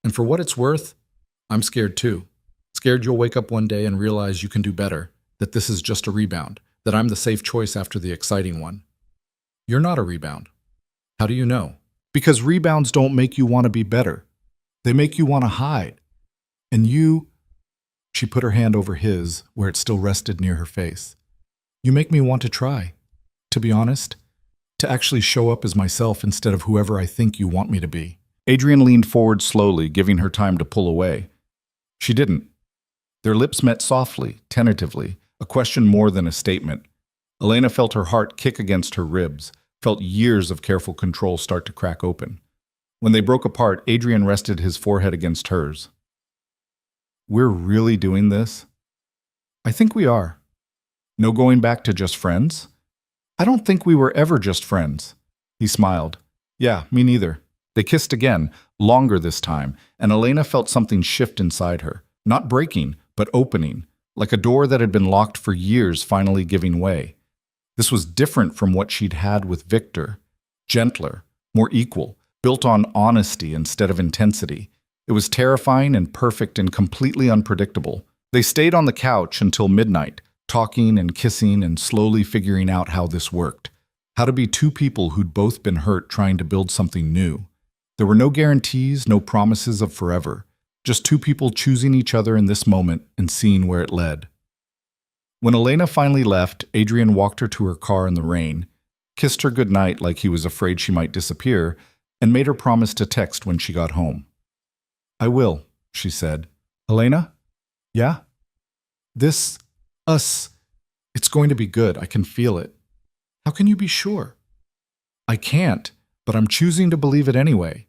And for what it's worth, I'm scared too. Scared you'll wake up one day and realize you can do better, that this is just a rebound, that I'm the safe choice after the exciting one. You're not a rebound. How do you know? Because rebounds don't make you want to be better. They make you want to hide. And you... She put her hand over his, where it still rested near her face. You make me want to try. To be honest, to actually show up as myself instead of whoever I think you want me to be. Adrian leaned forward slowly, giving her time to pull away. She didn't. Their lips met softly, tentatively, a question more than a statement. Elena felt her heart kick against her ribs, felt years of careful control start to crack open. When they broke apart, Adrian rested his forehead against hers. We're really doing this? I think we are. No going back to just friends? I don't think we were ever just friends. He smiled. Yeah, me neither. They kissed again, longer this time, and Elena felt something shift inside her. Not breaking, but opening, like a door that had been locked for years finally giving way. This was different from what she'd had with Victor. Gentler, more equal, built on honesty instead of intensity. It was terrifying and perfect and completely unpredictable. They stayed on the couch until midnight, talking and kissing and slowly figuring out how this worked. How to be two people who'd both been hurt trying to build something new. There were no guarantees, no promises of forever. Just two people choosing each other in this moment and seeing where it led. When Elena finally left, Adrian walked her to her car in the rain, kissed her goodnight like he was afraid she might disappear, and made her promise to text when she got home. I will, she said. Elena? Yeah? Us, it's going to be good. I can feel it. How can you be sure? I can't, but I'm choosing to believe it anyway.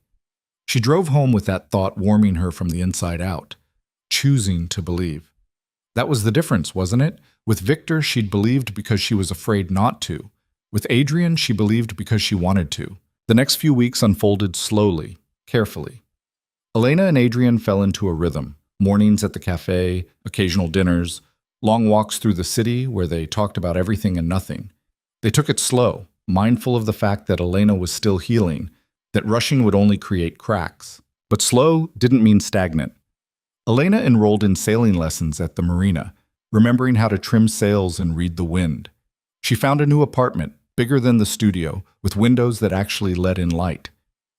She drove home with that thought warming her from the inside out. Choosing to believe. That was the difference, wasn't it? With Victor, she'd believed because she was afraid not to. With Adrian, she believed because she wanted to. The next few weeks unfolded slowly, carefully. Elena and Adrian fell into a rhythm. Mornings at the cafe, occasional dinners, long walks through the city where they talked about everything and nothing. They took it slow, mindful of the fact that Elena was still healing, that rushing would only create cracks. But slow didn't mean stagnant. Elena enrolled in sailing lessons at the marina, remembering how to trim sails and read the wind. She found a new apartment, bigger than the studio, with windows that actually let in light.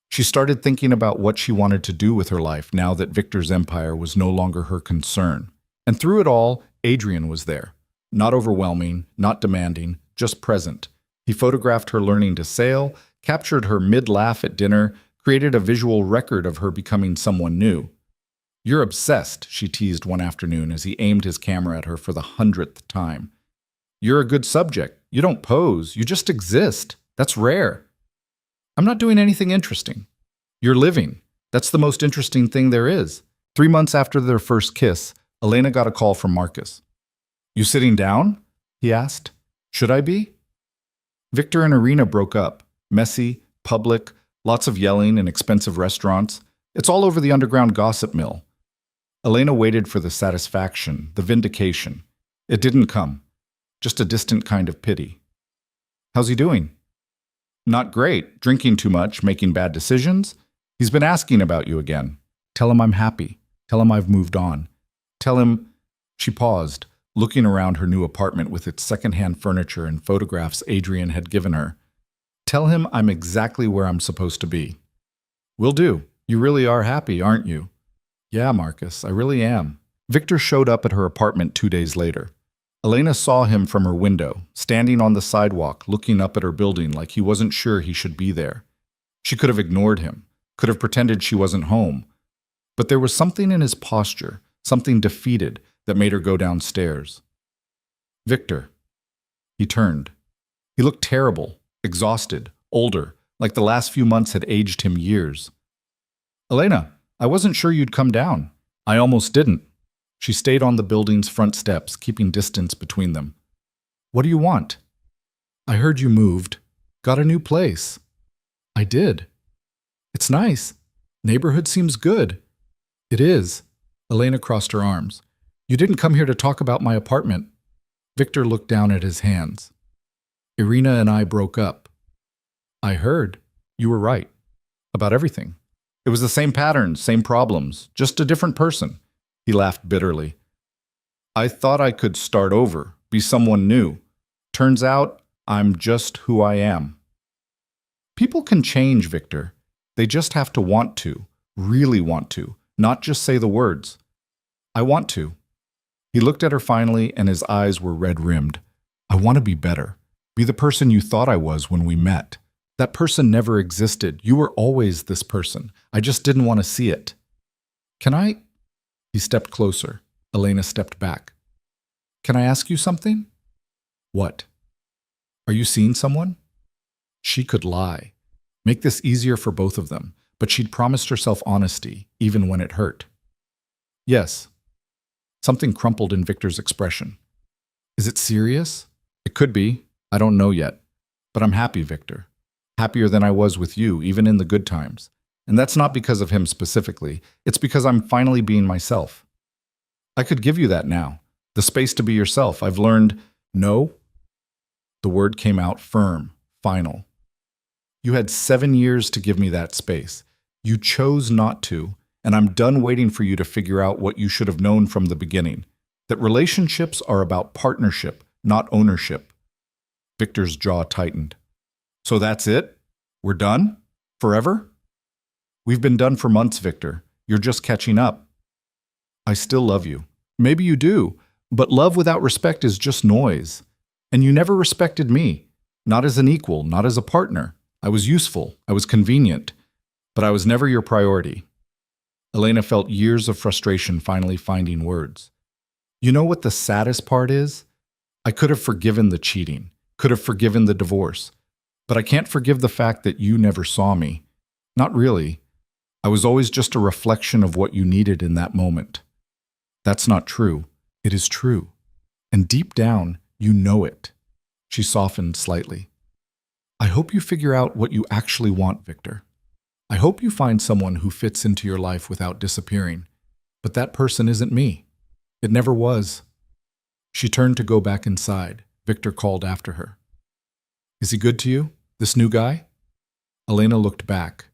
She started thinking about what she wanted to do with her life now that Victor's empire was no longer her concern. And through it all, Adrian was there. Not overwhelming, not demanding, just present. He photographed her learning to sail, captured her mid-laugh at dinner, created a visual record of her becoming someone new. You're obsessed, she teased one afternoon as he aimed his camera at her for the 100th time. You're a good subject. You don't pose. You just exist. That's rare. I'm not doing anything interesting. You're living. That's the most interesting thing there is. 3 months after their first kiss, Elena got a call from Marcus. You sitting down? He asked. Should I be? Victor and Irina broke up. Messy, public, lots of yelling in expensive restaurants. It's all over the underground gossip mill. Elena waited for the satisfaction, the vindication. It didn't come. Just a distant kind of pity. How's he doing? Not great. Drinking too much, making bad decisions. He's been asking about you again. Tell him I'm happy. Tell him I've moved on. Tell him... She paused, looking around her new apartment with its secondhand furniture and photographs Adrian had given her. Tell him I'm exactly where I'm supposed to be. Will do. You really are happy, aren't you? Yeah, Marcus, I really am. Victor showed up at her apartment 2 days later. Elena saw him from her window, standing on the sidewalk, looking up at her building like he wasn't sure he should be there. She could have ignored him, could have pretended she wasn't home. But there was something in his posture, something defeated, that made her go downstairs. Victor. He turned. He looked terrible, exhausted, older, like the last few months had aged him years. Elena, I wasn't sure you'd come down. I almost didn't. She stayed on the building's front steps, keeping distance between them. What do you want? I heard you moved. Got a new place. I did. It's nice. Neighborhood seems good. It is. Elena crossed her arms. You didn't come here to talk about my apartment. Victor looked down at his hands. Irina and I broke up. I heard. You were right. About everything. It was the same patterns, same problems, just a different person. He laughed bitterly. I thought I could start over, be someone new. Turns out, I'm just who I am. People can change, Victor. They just have to want to, really want to, not just say the words. I want to. He looked at her finally, and his eyes were red-rimmed. I want to be better. Be the person you thought I was when we met. That person never existed. You were always this person. I just didn't want to see it. Can I? He stepped closer. Elena stepped back. Can I ask you something? What? Are you seeing someone? She could lie. Make this easier for both of them, but she'd promised herself honesty, even when it hurt. Yes. Something crumpled in Victor's expression. Is it serious? It could be. I don't know yet. But I'm happy, Victor. Happier than I was with you, even in the good times. And that's not because of him specifically. It's because I'm finally being myself. I could give you that now. The space to be yourself. I've learned, no. The word came out firm, final. You had 7 years to give me that space. You chose not to, and I'm done waiting for you to figure out what you should have known from the beginning. That relationships are about partnership, not ownership. Victor's jaw tightened. So that's it? We're done? Forever? We've been done for months, Victor. You're just catching up. I still love you. Maybe you do, but love without respect is just noise. And you never respected me. Not as an equal, not as a partner. I was useful. I was convenient. But I was never your priority. Elena felt years of frustration finally finding words. You know what the saddest part is? I could have forgiven the cheating, could have forgiven the divorce, but I can't forgive the fact that you never saw me. Not really. I was always just a reflection of what you needed in that moment. That's not true. It is true. And deep down, you know it. She softened slightly. I hope you figure out what you actually want, Victor. I hope you find someone who fits into your life without disappearing. But that person isn't me. It never was. She turned to go back inside. Victor called after her. Is he good to you, this new guy? Elena looked back.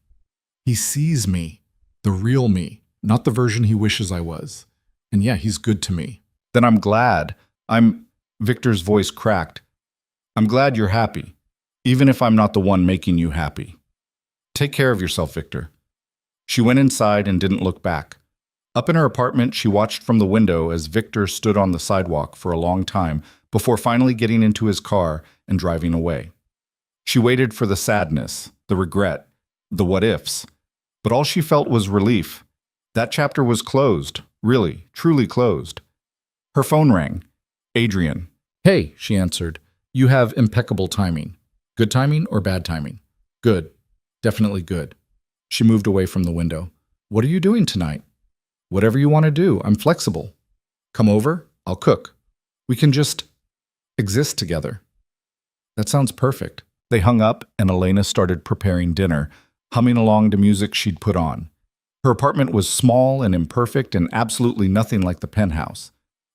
He sees me, the real me, not the version he wishes I was. And yeah, he's good to me. Then I'm glad. Victor's voice cracked. I'm glad you're happy, even if I'm not the one making you happy. Take care of yourself, Victor. She went inside and didn't look back. Up in her apartment, she watched from the window as Victor stood on the sidewalk for a long time before finally getting into his car and driving away. She waited for the sadness, the regret, the what-ifs, but all she felt was relief. That chapter was closed, really, truly closed. Her phone rang. Adrian. Hey, she answered. You have impeccable timing. Good timing or bad timing? Good. Definitely good. She moved away from the window. What are you doing tonight? Whatever you want to do. I'm flexible. Come over. I'll cook. We can just exist together. That sounds perfect. They hung up and Elena started preparing dinner, humming along to music she'd put on. Her apartment was small and imperfect and absolutely nothing like the penthouse.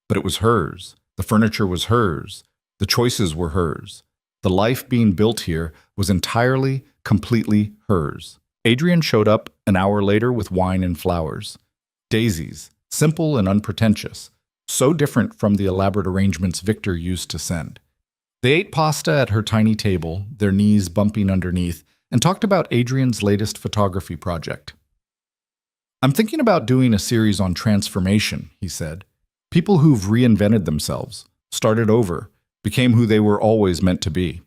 But it was hers. The furniture was hers. The choices were hers. The life being built here was entirely, completely hers. Adrian showed up an hour later with wine and flowers. Daisies, simple and unpretentious, so different from the elaborate arrangements Victor used to send. They ate pasta at her tiny table, their knees bumping underneath, and talked about Adrian's latest photography project. I'm thinking about doing a series on transformation, he said. People who've reinvented themselves, started over, became who they were always meant to be.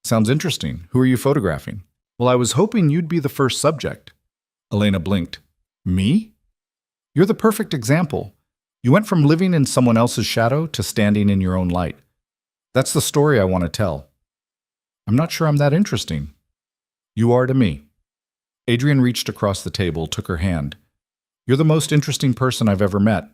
Sounds interesting. Who are you photographing? Well, I was hoping you'd be the first subject. Elena blinked. Me? You're the perfect example. You went from living in someone else's shadow to standing in your own light. That's the story I want to tell. I'm not sure I'm that interesting. You are to me. Adrian reached across the table, took her hand. You're the most interesting person I've ever met.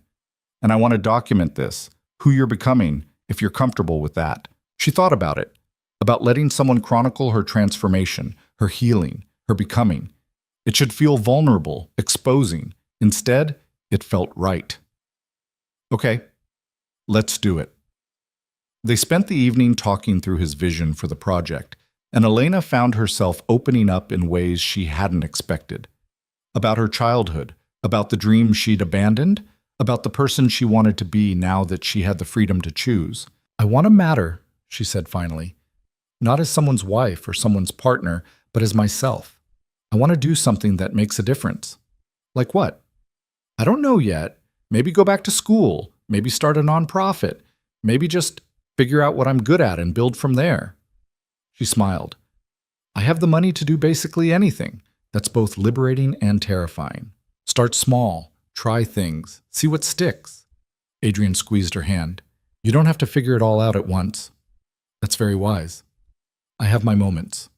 And I want to document this, who you're becoming, if you're comfortable with that. She thought about it, about letting someone chronicle her transformation, her healing, her becoming. It should feel vulnerable, exposing. Instead, it felt right. Okay, let's do it. They spent the evening talking through his vision for the project, and Elena found herself opening up in ways she hadn't expected. About her childhood, about the dreams she'd abandoned, about the person she wanted to be now that she had the freedom to choose. "I want to matter," she said finally. "Not as someone's wife or someone's partner, but as myself. I want to do something that makes a difference." "Like what?" "I don't know yet. Maybe go back to school. Maybe start a nonprofit. Maybe just figure out what I'm good at and build from there." She smiled. "I have the money to do basically anything. That's both liberating and terrifying. Start small, try things, see what sticks." Adrian squeezed her hand. "You don't have to figure it all out at once." "That's very wise. I have my moments."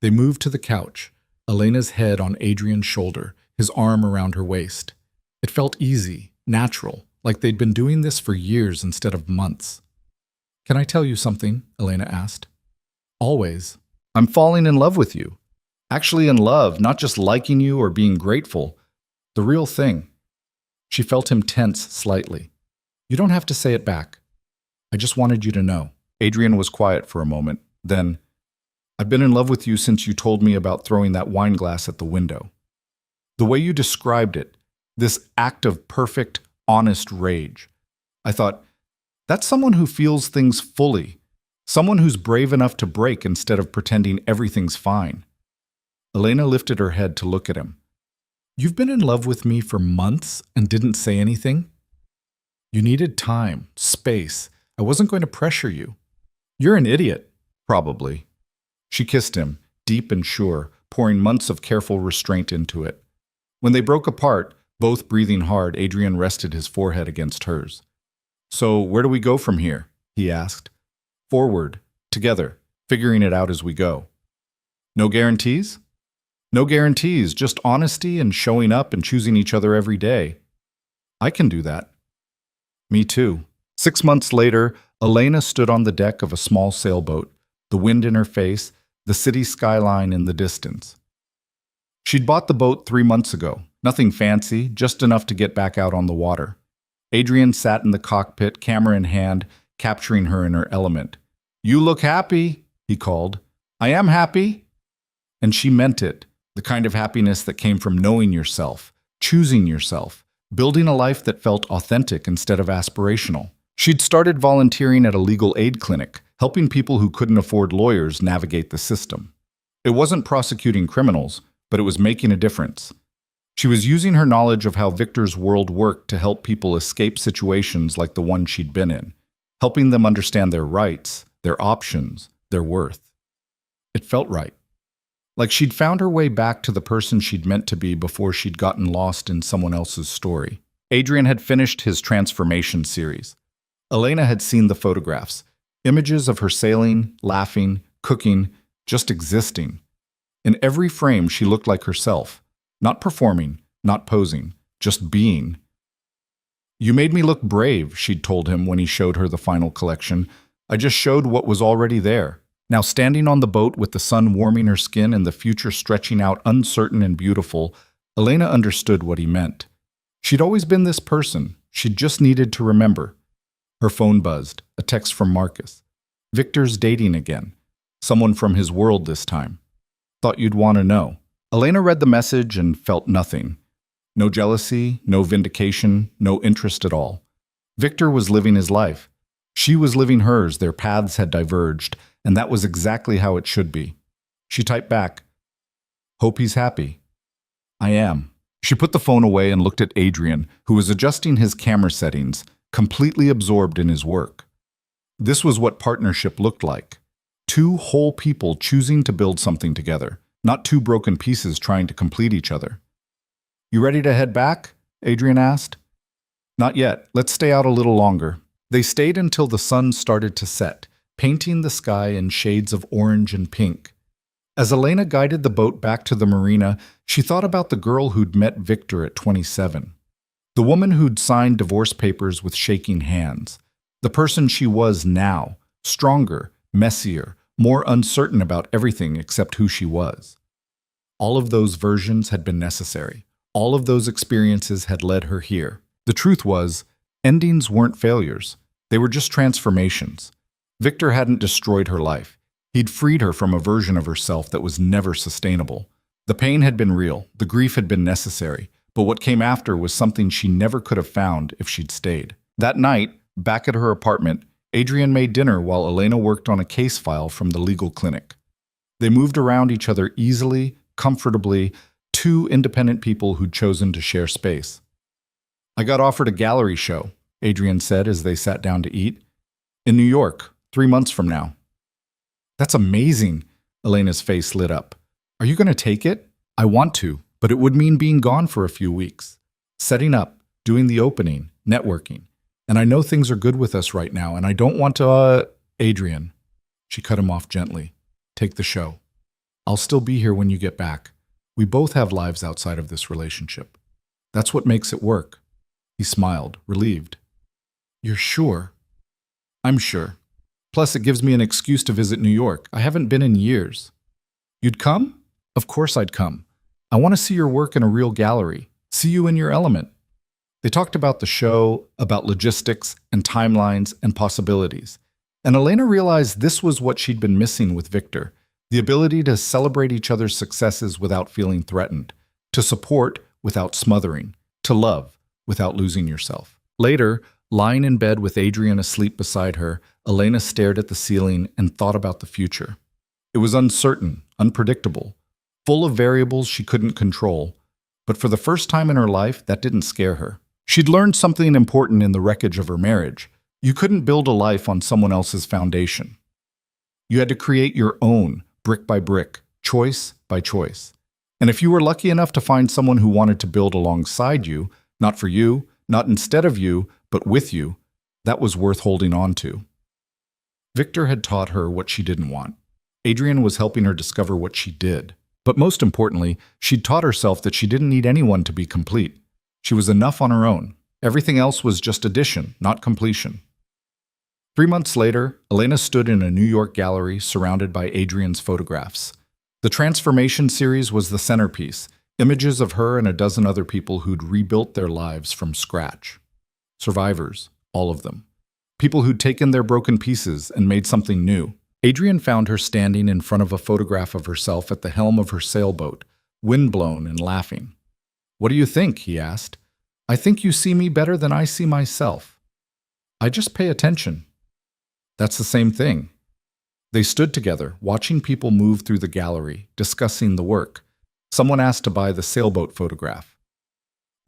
They moved to the couch, Elena's head on Adrian's shoulder, his arm around her waist. It felt easy, natural, like they'd been doing this for years instead of months. "Can I tell you something?" Elena asked. "Always. I'm falling in love with you. Actually in love, not just liking you or being grateful. The real thing." She felt him tense slightly. "You don't have to say it back. I just wanted you to know." Adrian was quiet for a moment. Then, "I've been in love with you since you told me about throwing that wine glass at the window. The way you described it, this act of perfect, honest rage. I thought, that's someone who feels things fully, someone who's brave enough to break instead of pretending everything's fine." Elena lifted her head to look at him. "You've been in love with me for months and didn't say anything? You needed time, space. I wasn't going to pressure you. You're an idiot." "Probably." She kissed him, deep and sure, pouring months of careful restraint into it. When they broke apart, both breathing hard, Adrian rested his forehead against hers. "So where do we go from here?" he asked. "Forward, together, figuring it out as we go." "No guarantees?" "No guarantees, just honesty and showing up and choosing each other every day." "I can do that." "Me too." 6 months later, Elena stood on the deck of a small sailboat, the wind in her face, the city skyline in the distance. She'd bought the boat 3 months ago, nothing fancy, just enough to get back out on the water. Adrian sat in the cockpit, camera in hand, capturing her in her element. "You look happy," he called. "I am happy." And she meant it, the kind of happiness that came from knowing yourself, choosing yourself, building a life that felt authentic instead of aspirational. She'd started volunteering at a legal aid clinic, helping people who couldn't afford lawyers navigate the system. It wasn't prosecuting criminals, but it was making a difference. She was using her knowledge of how Victor's world worked to help people escape situations like the one she'd been in, helping them understand their rights, their options, their worth. It felt right. Like she'd found her way back to the person she'd meant to be before she'd gotten lost in someone else's story. Adrian had finished his transformation series. Elena had seen the photographs, images of her sailing, laughing, cooking, just existing. In every frame, she looked like herself, not performing, not posing, just being. "You made me look brave," she'd told him when he showed her the final collection. "I just showed what was already there." Now standing on the boat with the sun warming her skin and the future stretching out uncertain and beautiful, Elena understood what he meant. She'd always been this person. She'd just needed to remember. Her phone buzzed, a text from Marcus. "Victor's dating again. Someone from his world this time. Thought you'd want to know." Elena read the message and felt nothing. No jealousy, no vindication, no interest at all. Victor was living his life. She was living hers. Their paths had diverged, and that was exactly how it should be. She typed back, "Hope he's happy." "I am." She put the phone away and looked at Adrian, who was adjusting his camera settings, completely absorbed in his work. This was what partnership looked like. Two whole people choosing to build something together, not two broken pieces trying to complete each other. "You ready to head back?" Adrian asked. "Not yet. Let's stay out a little longer." They stayed until the sun started to set, painting the sky in shades of orange and pink. As Elena guided the boat back to the marina, she thought about the girl who'd met Victor at 27. The woman who'd signed divorce papers with shaking hands. The person she was now, stronger, messier, more uncertain about everything except who she was. All of those versions had been necessary. All of those experiences had led her here. The truth was, endings weren't failures. They were just transformations. Victor hadn't destroyed her life. He'd freed her from a version of herself that was never sustainable. The pain had been real, the grief had been necessary, but what came after was something she never could have found if she'd stayed. That night, back at her apartment, Adrian made dinner while Elena worked on a case file from the legal clinic. They moved around each other easily, comfortably, two independent people who'd chosen to share space. "I got offered a gallery show," Adrian said as they sat down to eat. "In New York, 3 months from now." "That's amazing," Elena's face lit up. "Are you going to take it?" "I want to, but it would mean being gone for a few weeks. Setting up, doing the opening, networking. And I know things are good with us right now, and I don't want to, Adrian." She cut him off gently. "Take the show. I'll still be here when you get back. We both have lives outside of this relationship. That's what makes it work." He smiled, relieved. "You're sure?" "I'm sure. Plus, it gives me an excuse to visit New York. I haven't been in years." "You'd come?" "Of course I'd come. I want to see your work in a real gallery. See you in your element." They talked about the show, about logistics and timelines and possibilities. And Elena realized this was what she'd been missing with Victor, the ability to celebrate each other's successes without feeling threatened, to support without smothering, to love without losing yourself. Later, lying in bed with Adrian asleep beside her, Elena stared at the ceiling and thought about the future. It was uncertain, unpredictable, full of variables she couldn't control, but for the first time in her life, that didn't scare her. She'd learned something important in the wreckage of her marriage. You couldn't build a life on someone else's foundation. You had to create your own, brick by brick, choice by choice. And if you were lucky enough to find someone who wanted to build alongside you, not for you, not instead of you, but with you, that was worth holding on to. Victor had taught her what she didn't want. Adrian was helping her discover what she did. But most importantly, she'd taught herself that she didn't need anyone to be complete. She was enough on her own. Everything else was just addition, not completion. 3 months later, Elena stood in a New York gallery surrounded by Adrian's photographs. The Transformation series was the centerpiece, images of her and a dozen other people who'd rebuilt their lives from scratch. Survivors, all of them. People who'd taken their broken pieces and made something new. Adrian found her standing in front of a photograph of herself at the helm of her sailboat, windblown and laughing. "What do you think?" he asked. "I think you see me better than I see myself. I just pay attention." That's the same thing. They stood together, watching people move through the gallery, discussing the work. Someone asked to buy the sailboat photograph.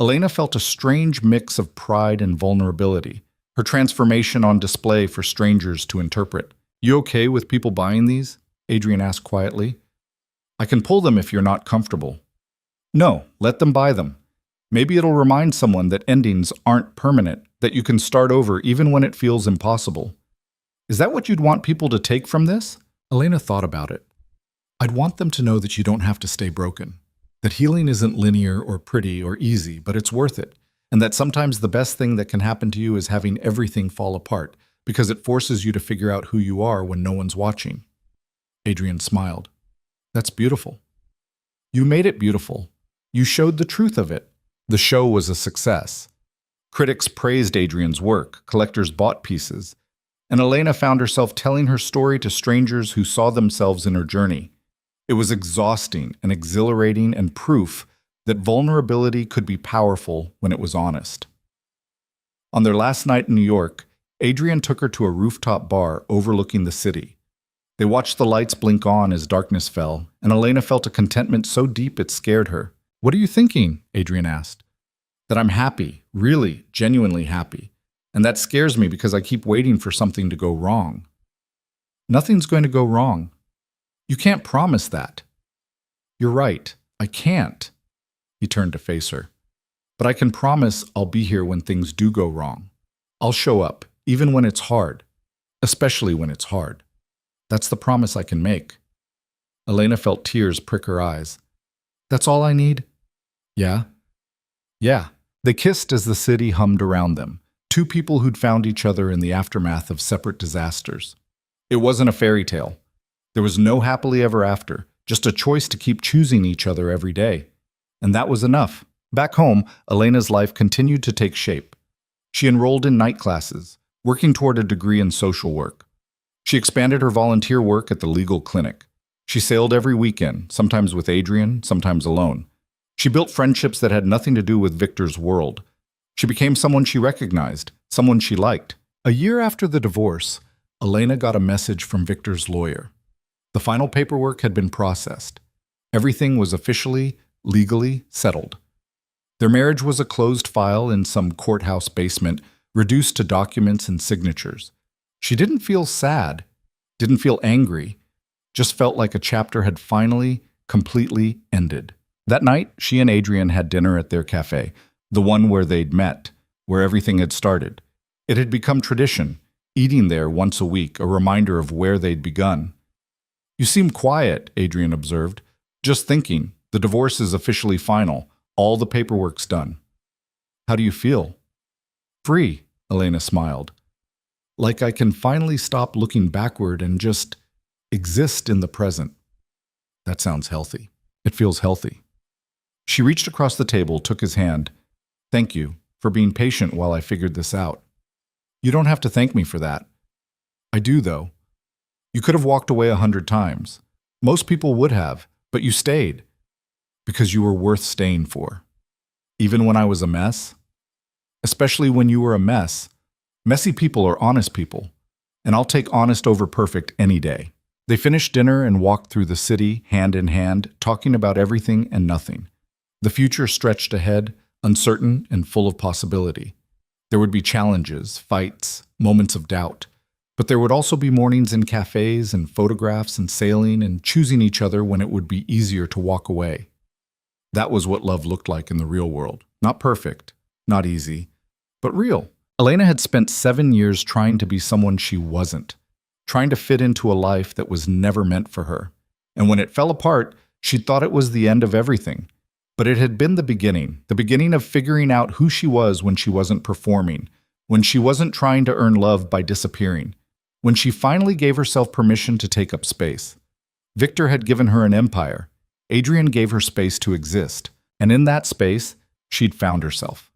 Elena felt a strange mix of pride and vulnerability, her transformation on display for strangers to interpret. "You okay with people buying these?" Adrian asked quietly. "I can pull them if you're not comfortable." "No, let them buy them. Maybe it'll remind someone that endings aren't permanent, that you can start over even when it feels impossible." "Is that what you'd want people to take from this?" Elena thought about it. "I'd want them to know that you don't have to stay broken, that healing isn't linear or pretty or easy, but it's worth it, and that sometimes the best thing that can happen to you is having everything fall apart, because it forces you to figure out who you are when no one's watching." Adrian smiled. "That's beautiful." "You made it beautiful. You showed the truth of it." The show was a success. Critics praised Adrian's work, collectors bought pieces, and Elena found herself telling her story to strangers who saw themselves in her journey. It was exhausting and exhilarating and proof that vulnerability could be powerful when it was honest. On their last night in New York, Adrian took her to a rooftop bar overlooking the city. They watched the lights blink on as darkness fell, and Elena felt a contentment so deep it scared her. "What are you thinking?" Adrian asked. "That I'm happy, really, genuinely happy. And that scares me because I keep waiting for something to go wrong." "Nothing's going to go wrong." "You can't promise that." "You're right, I can't." He turned to face her. "But I can promise I'll be here when things do go wrong. I'll show up, even when it's hard, especially when it's hard. That's the promise I can make." Elena felt tears prick her eyes. "That's all I need?" "Yeah." "Yeah." They kissed as the city hummed around them, two people who'd found each other in the aftermath of separate disasters. It wasn't a fairy tale. There was no happily ever after, just a choice to keep choosing each other every day. And that was enough. Back home, Elena's life continued to take shape. She enrolled in night classes, working toward a degree in social work. She expanded her volunteer work at the legal clinic. She sailed every weekend, sometimes with Adrian, sometimes alone. She built friendships that had nothing to do with Victor's world. She became someone she recognized, someone she liked. A year after the divorce, Elena got a message from Victor's lawyer. The final paperwork had been processed. Everything was officially, legally settled. Their marriage was a closed file in some courthouse basement, reduced to documents and signatures. She didn't feel sad, didn't feel angry, just felt like a chapter had finally, completely ended. That night, she and Adrian had dinner at their cafe, the one where they'd met, where everything had started. It had become tradition, eating there once a week, a reminder of where they'd begun. "You seem quiet," Adrian observed. "Just thinking. The divorce is officially final. All the paperwork's done." "How do you feel?" "Free," Elena smiled. "Like I can finally stop looking backward and just exist in the present." "That sounds healthy." "It feels healthy." She reached across the table, took his hand. "Thank you for being patient while I figured this out." "You don't have to thank me for that." "I do, though. You could have walked away 100 times. Most people would have, but you stayed. Because you were worth staying for. Even when I was a mess? Especially when you were a mess. Messy people are honest people, and I'll take honest over perfect any day." They finished dinner and walked through the city, hand in hand, talking about everything and nothing. The future stretched ahead, uncertain and full of possibility. There would be challenges, fights, moments of doubt. But there would also be mornings in cafes and photographs and sailing and choosing each other when it would be easier to walk away. That was what love looked like in the real world. Not perfect, not easy, but real. Elena had spent 7 years trying to be someone she wasn't, trying to fit into a life that was never meant for her. And when it fell apart, she thought it was the end of everything. But it had been the beginning of figuring out who she was when she wasn't performing, when she wasn't trying to earn love by disappearing, when she finally gave herself permission to take up space. Victor had given her an empire. Adrian gave her space to exist, and in that space, she'd found herself.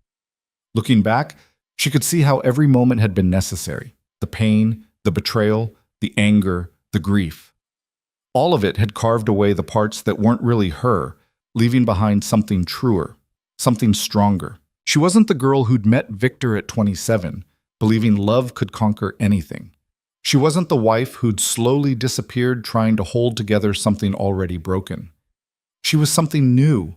Looking back, she could see how every moment had been necessary. The pain, the betrayal, the anger, the grief. All of it had carved away the parts that weren't really her, leaving behind something truer, something stronger. She wasn't the girl who'd met Victor at 27, believing love could conquer anything. She wasn't the wife who'd slowly disappeared trying to hold together something already broken. She was something new,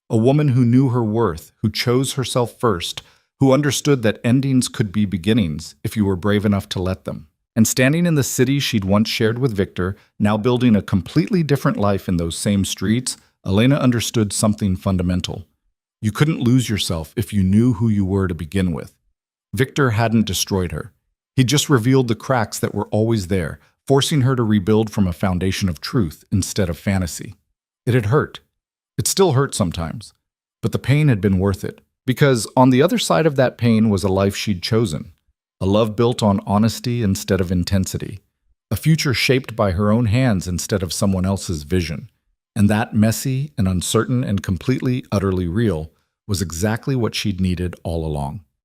a woman who knew her worth, who chose herself first, who understood that endings could be beginnings if you were brave enough to let them. And standing in the city she'd once shared with Victor, now building a completely different life in those same streets, Elena understood something fundamental. You couldn't lose yourself if you knew who you were to begin with. Victor hadn't destroyed her. He just revealed the cracks that were always there, forcing her to rebuild from a foundation of truth instead of fantasy. It had hurt. It still hurt sometimes. But the pain had been worth it. Because on the other side of that pain was a life she'd chosen. A love built on honesty instead of intensity. A future shaped by her own hands instead of someone else's vision. And that messy and uncertain and completely, utterly real was exactly what she'd needed all along.